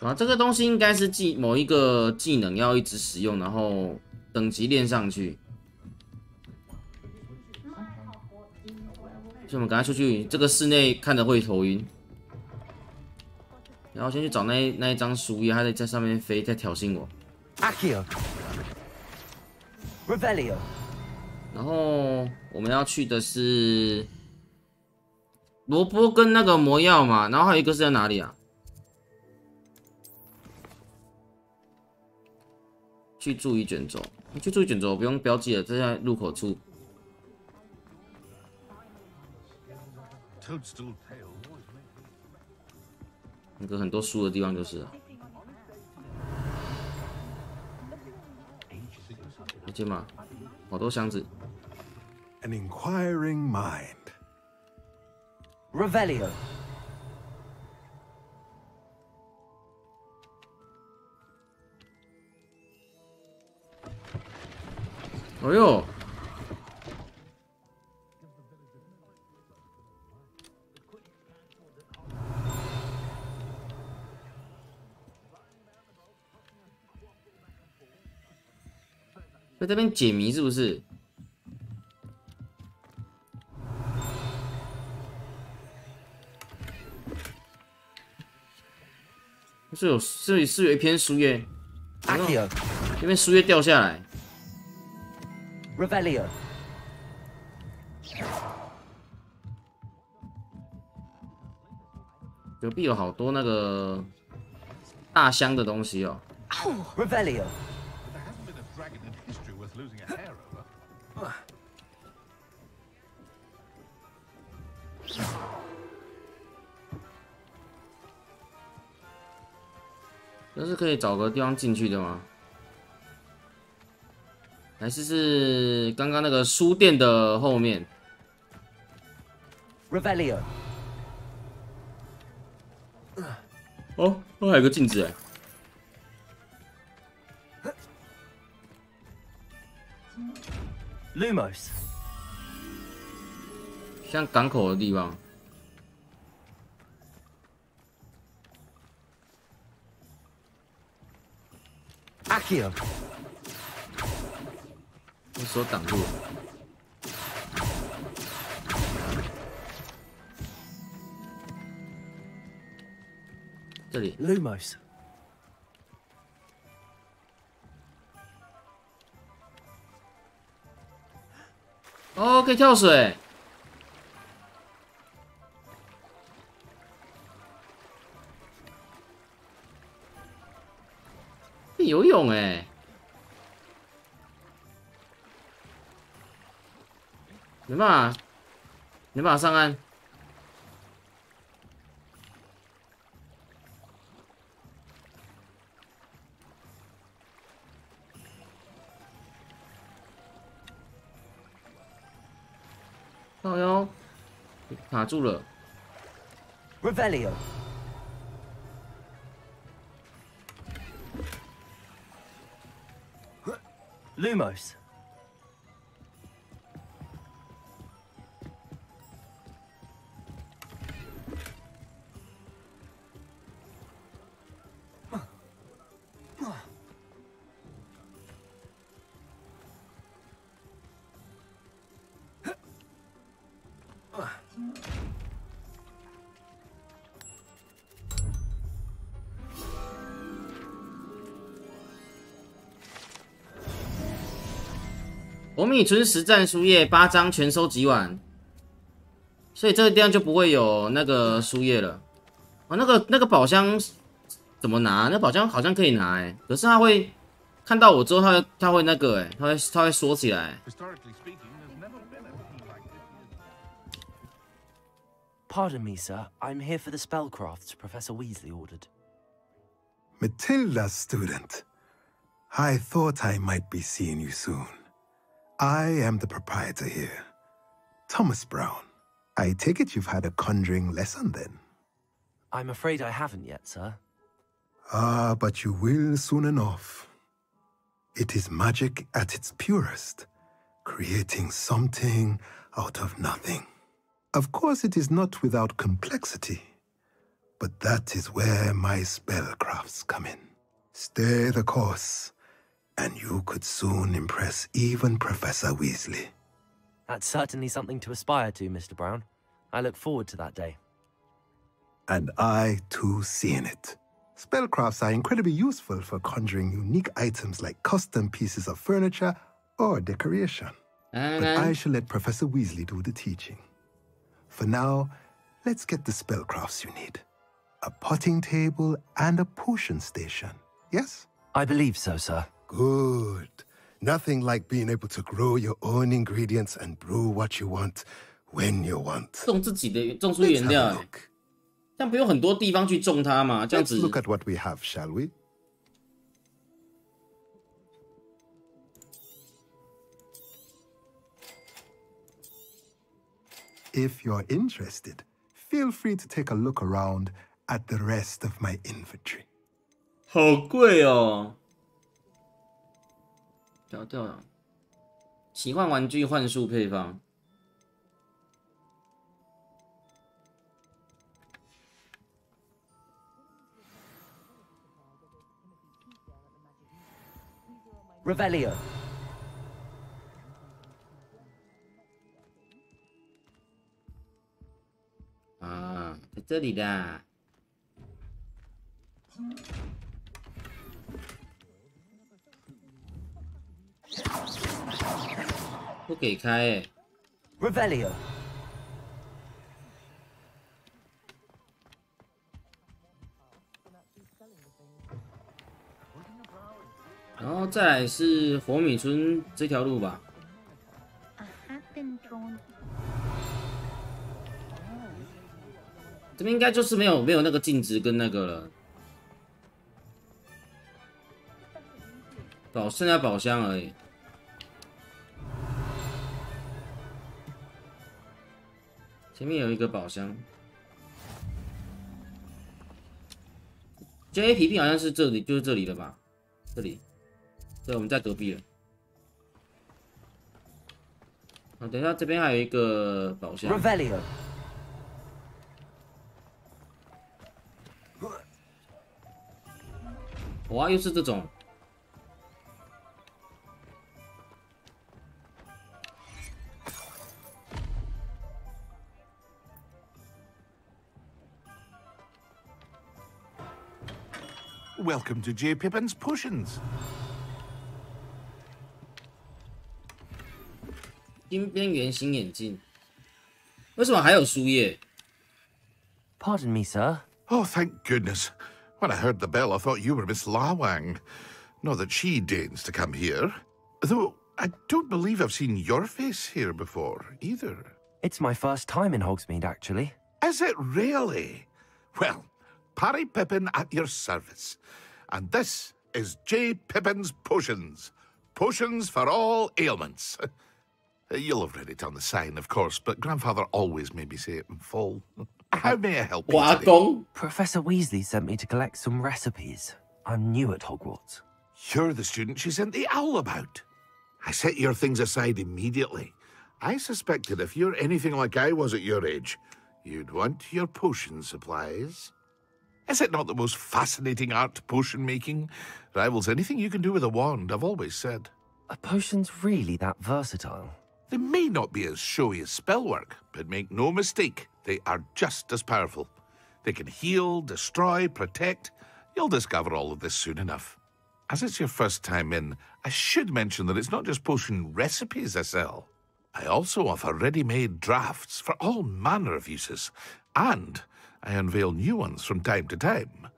啊，这个东西应该是某一个技能要一直使用，然后等级练上去。 所以我们赶快出去，这个室内看着会头晕。然后先去找那一张书页，它在上面飞，在挑衅我。Accio. Revelio. 然后我们要去的是萝卜跟那个魔药嘛，然后还有一个是在哪里啊？去注意卷轴，去注意卷轴不用标记了，这在入口处。 那个很多书的地方就是了。看见吗？好多箱子。An inquiring mind. Revelio. 哎呦！ 在这边解谜是不是？这里是有一篇书页， Accio， 这边树叶掉下来。Revelio。隔壁有好多那个大箱的东西哦。Revelio。这是可以找个地方进去的吗？还是刚刚那个书店的后面 ？Revelio。哦，还有个镜子哎。Lumos。像港口的地方。Accio。我手挡住了。这里。Lumos。哦，可以跳水。可以游泳哎。没办法上岸。靠腰，卡住了。Revelio。Lumos。我们已存实战书页8张全收集完，所以这个地方就不会有那个书页了。哦，那个宝箱怎么拿？那宝箱好像可以拿哎，可是他会看到我之后，他会那个哎，他会缩起来。Pardon me, sir. I'm here for the spellcrafts Professor Weasley ordered. Matilda's student. I thought I might be seeing you soon. I am the proprietor here, Thomas Brown. I take it you've had a conjuring lesson then? I'm afraid I haven't yet, sir. Ah, but you will soon enough. It is magic at its purest, creating something out of nothing. Of course, it is not without complexity, but that is where my spellcrafts come in. Stay the course, and you could soon impress even Professor Weasley. That's certainly something to aspire to, Mr. Brown. I look forward to that day. And I, too, see in it. Spellcrafts are incredibly useful for conjuring unique items like custom pieces of furniture or decoration. But I shall let Professor Weasley do the teaching. For now, let's get the spellcrafts you need. A potting table and a potion station, yes? I believe so, sir. Good. Nothing like being able to grow your own ingredients and brew what you want when you want. 种自己的种出原料，这样不用很多地方去种它吗？这样子。Let's look at what we have, shall we? If you're interested, feel free to take a look around at the rest of my inventory. 好贵哦！掉了，奇幻玩具幻术配方。Revelio。啊，在这里的。不给开哎。Revelio。然后再来是火米村这条路吧。这边应该就是没有那个镜子跟那个了。剩下宝箱而已。前面有一个宝箱。JAPP 好像是这里，就是这里的吧？这里。对，我们在隔壁了。等一下，这边还有一个宝箱。Revelio。哇，又是这种。Welcome to J. Pippin's Potions. 金边圆形眼镜，为什么还有书页 ？Pardon me, sir. Oh, thank goodness. When I heard the bell, I thought you were Miss Lawang. Not that she deigns to come here. Though I don't believe I've seen your face here before, either. It's my first time in Hogsmeade, actually. Is it really? Well, Parry Pippin at your service. And this is J. Pippin's Potions. Potions for all ailments. You'll have read it on the sign, of course, but Grandfather always made me say it in full. How may I help you today? Professor Weasley sent me to collect some recipes. I'm new at Hogwarts. You're the student she sent the owl about. I set your things aside immediately. I suspected if you're anything like I was at your age, you'd want your potion supplies. Is it not the most fascinating art, potion making? Rivals anything you can do with a wand, I've always said. Are potions really that versatile? They may not be as showy as spellwork, but make no mistake, they are just as powerful. They can heal, destroy, protect. You'll discover all of this soon enough. As it's your first time in, I should mention that it's not just potion recipes I sell. I also offer ready-made drafts for all manner of uses, and I unveil new ones from time to time.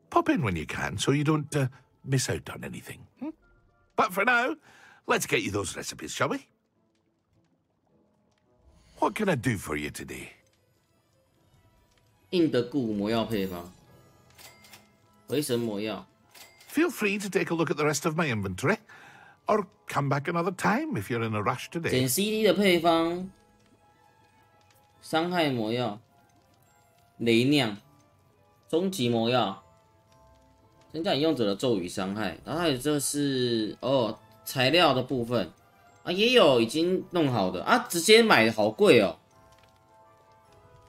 Pop in when you can so you don't miss out on anything. But for now, let's get you those recipes, shall we? What can I do for you today? 硬的固魔药配方，回神魔药。Feel free to take a look at the rest of my inventory, or come back another time if you're in a rush today. 减 CD 的配方，伤害魔药，雷酿，终极魔药，增加引用者的咒语伤害。然后还有这是材料的部分啊，也有已经弄好的啊，直接买好贵哦。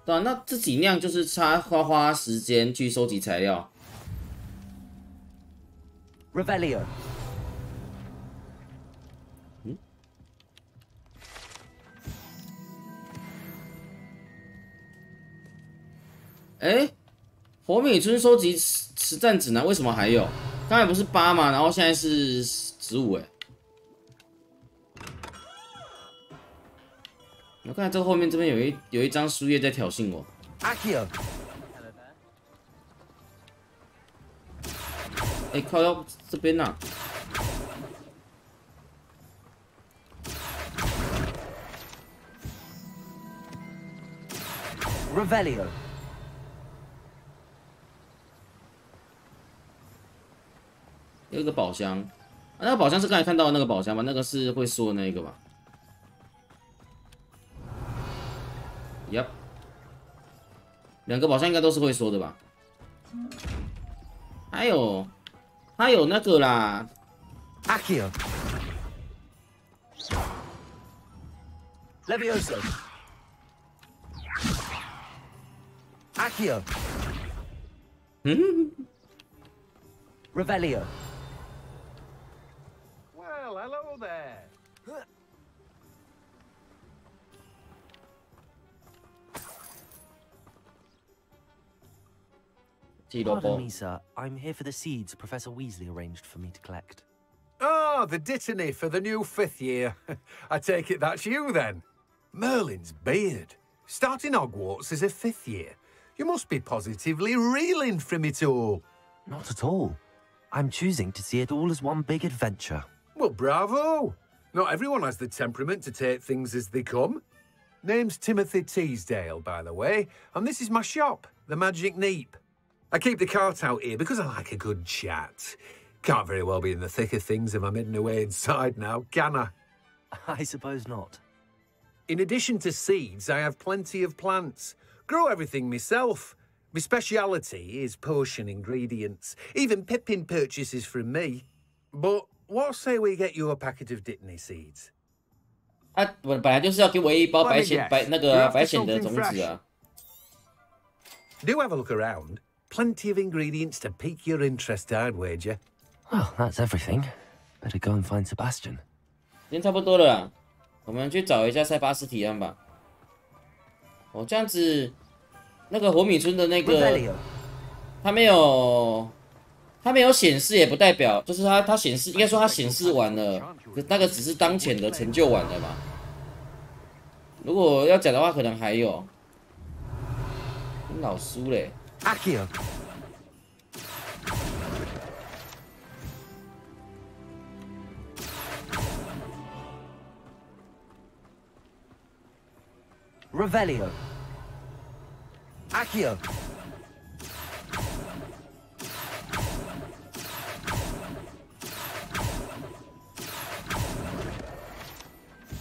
对啊，那自己酿就是花时间去收集材料。Revelio。火米村收集实战指南为什么还有？刚才不是8吗？然后现在是15我看这后面这边有一张书页在挑衅我。Akio。靠腰这边呐。Revelio。有一个宝箱，那个宝箱是刚才看到的那个宝箱吗？那个是会说的那个吧？Yep， 两个宝箱应该都是会说的吧？还有那个啦 ，Akio， Levioso， Akio， Revelio。Well, hello there. Pardon me, sir. I'm here for the seeds Professor Weasley arranged for me to collect. Ah, the dittany for the new 5th year. I take it that's you then. Merlin's beard. Starting Hogwarts as a 5th year. You must be positively reeling from it all. Not at all. I'm choosing to see it all as one big adventure. Well, bravo! Not everyone has the temperament to take things as they come. Name's Timothy Teasdale, by the way, and this is my shop, the Magic Neep. I keep the cart out here because I like a good chat. Can't very well be in the thick of things if I'm hidden away inside now, can I? I suppose not. In addition to seeds, I have plenty of plants. Grow everything myself. My speciality is potion ingredients. Even Pippin purchases from me. But what say we get you a packet of Dittany seeds? 啊，本来就是要给我一包白藓的种子啊。Do have a look around. Plenty of ingredients to pique your interest, I'd wager. Well, that's everything. Better go and find Sebastian. 时间差不多了啦，我们去找一下塞巴斯提安吧。哦，这样子，那个火米村的那个，它没有显示，也不代表就是它显示，应该说它显示完了，那个只是当前的成就完了嘛。如果要讲的话，可能还有。老苏嘞。Akio. Revelio. Akio.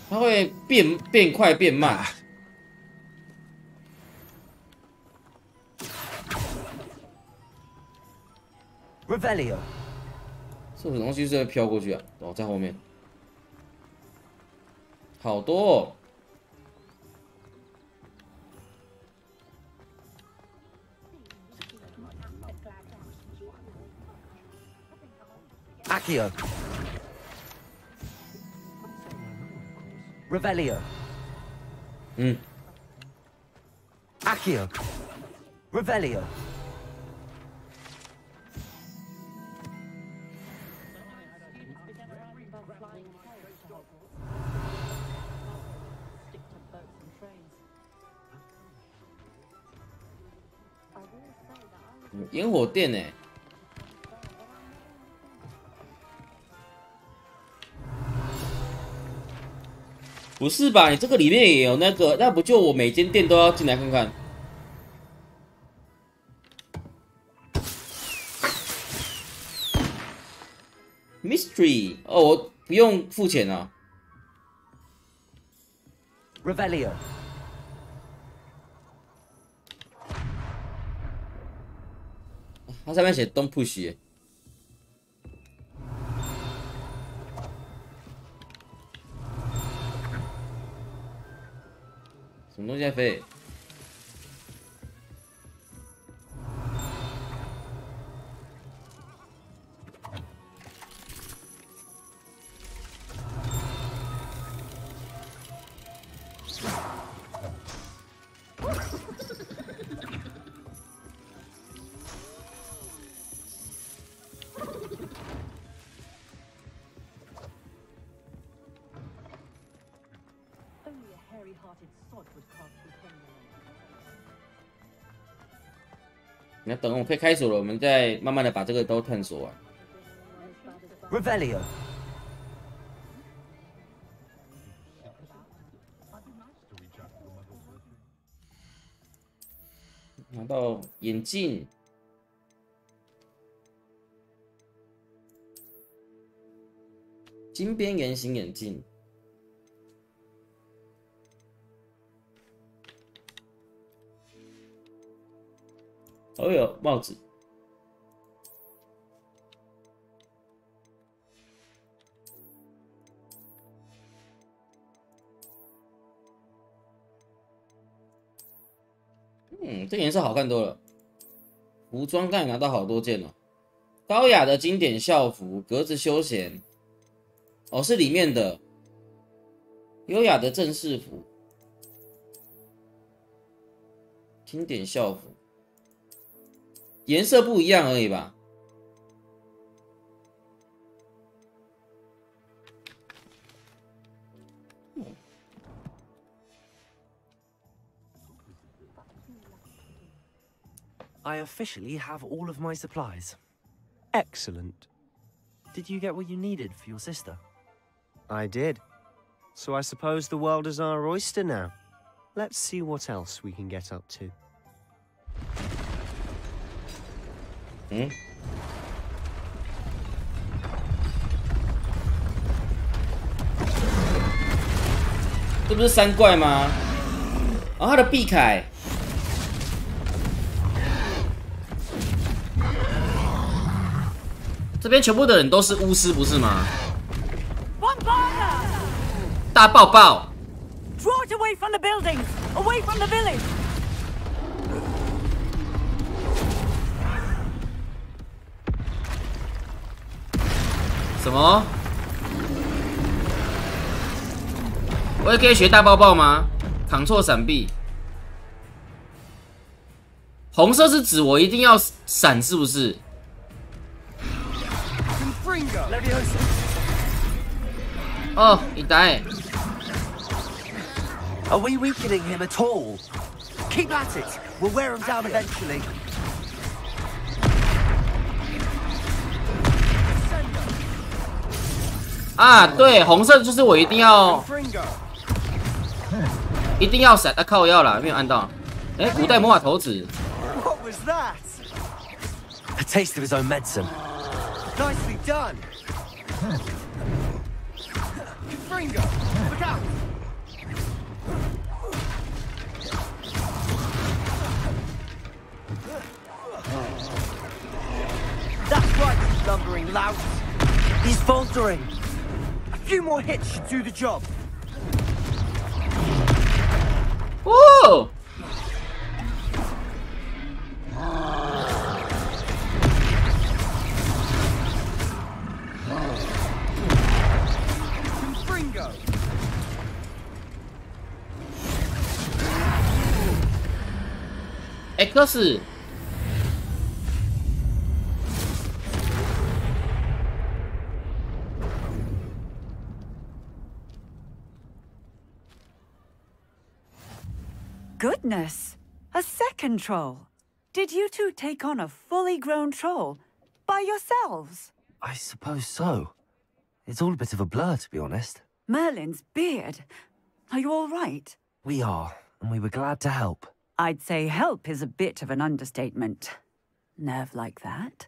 它会变快变慢。Revelio. 这种东西是会飘过去啊！哦，在后面，好多哦。Akio. Revelio. Akio. Revelio. .烟火店呢？不是吧？你这个里面也有那个，那不就我每间店都要进来看看？Mystery 哦，我不用付钱啊。Revelio. 它上面写 "Don't push" 耶。什么东西在飞？你要等我可以开锁了，我们再慢慢的把这个都探索完。Revelio. 拿到眼镜，金边圆形眼镜。哦哟，帽子。这颜色好看多了。服装刚才拿到好多件哦，高雅的经典校服，格子休闲。哦，是里面的。优雅的正式服，经典校服。颜色不一样而已吧。I officially have all of my supplies. Excellent. Did you get what you needed for your sister? I did. So I suppose the world is our oyster now. Let's see what else we can get up to. 这不是三怪吗？哦，他的碧凯。这边全部的人都是巫师，不是吗？大爆爆！ Draw it away from the buildings, away from the village. 什么？我也可以学大爆爆吗？Ctrl闪避。红色是指我一定要闪，是不是？哦，你呆。 Are we weakening him at all? Keep at it. We'll wear him down eventually. 啊，对，红色就是我一定要闪啊！靠腰啦，没有按到。哎，古代魔法头子。What was that? A taste of his own medicine. Nicely done. Fringo, look out! That's right, you lumbering lout. He's faltering. A few more hits should do the job. Whoa! Fringo. X Goodness! A second troll. Did you two take on a fully grown troll by yourselves? I suppose so. It's all a bit of a blur, to be honest. Merlin's beard. Are you all right? We are, and we were glad to help. I'd say help is a bit of an understatement. Nerve like that.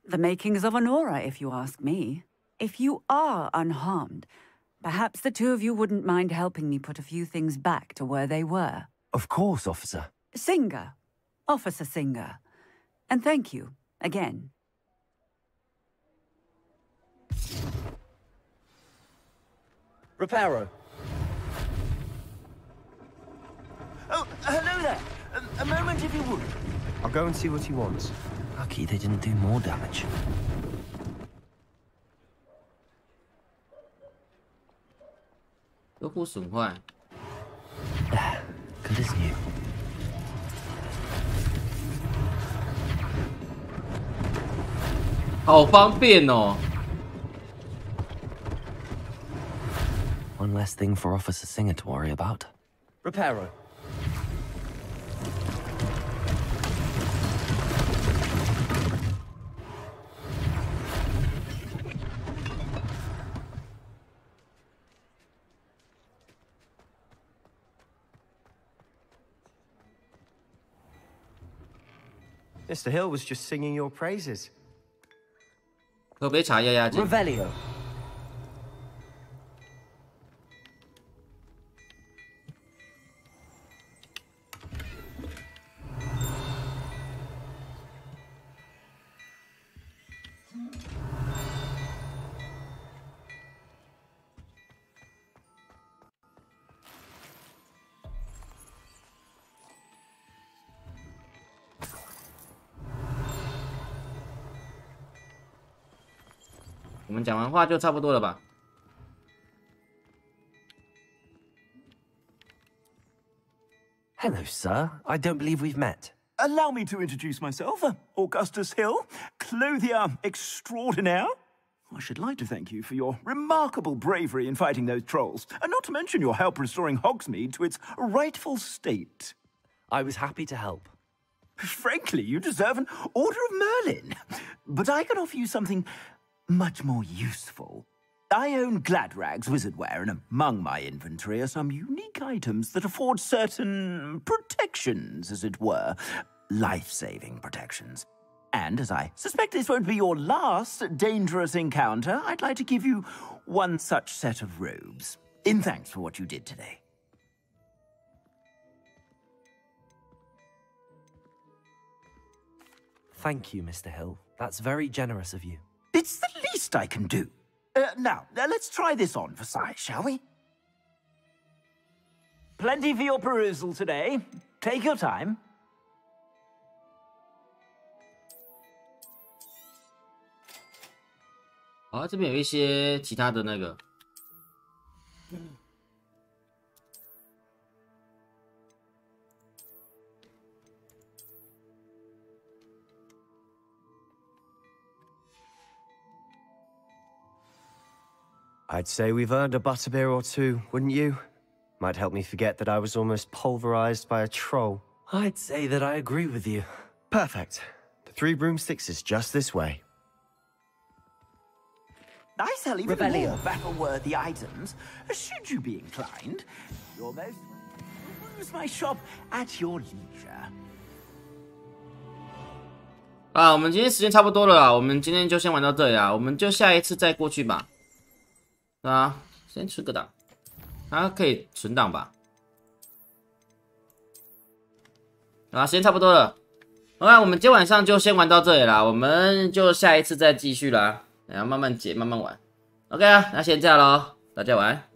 The makings of an aura, if you ask me. If you are unharmed, perhaps the two of you wouldn't mind helping me put a few things back to where they were. Of course, officer. Singer. Officer Singer. And thank you, again. Reparo. Oh, hello there. A moment if you would. I'll go and see what he wants. Lucky they didn't do more damage. Good as new. One less thing for Officer Singer to worry about. Reparo. Mr. Hill was just singing your praises. Revelio. Hello, sir. I don't believe we've met. Allow me to introduce myself, Augustus Hill, clothier extraordinaire. I should like to thank you for your remarkable bravery in fighting those trolls, and not to mention your help restoring Hogsmeade to its rightful state. I was happy to help. Frankly, you deserve an Order of Merlin. But I can offer you something much more useful. I own Gladrag's wizardware, and among my inventory are some unique items that afford certain protections, as it were. Life-saving protections. And as I suspect this won't be your last dangerous encounter, I'd like to give you one such set of robes, in thanks for what you did today. Thank you, Mr. Hill. That's very generous of you. It's the least I can do. Now, let's try this on for size, shall we? Plenty for your perusal today. Take your time. 好，这边有一些其他的那个。I'd say we've earned a butterbeer or two, wouldn't you? Might help me forget that I was almost pulverized by a troll. I'd say that I agree with you. Perfect. The 3 broomsticks is just this way. I sell even more battle-worthy items, should you be inclined. You're most welcome to use my shop at your leisure. 我们今天时间差不多了，我们今天就先玩到这里啦，我们就下一次再过去吧。先存个档，可以存档吧？时间差不多了，好啦，我们今天晚上就先玩到这里啦，我们就下一次再继续啦，然后慢慢解，慢慢玩。OK 啊，那先这样咯，大家晚安。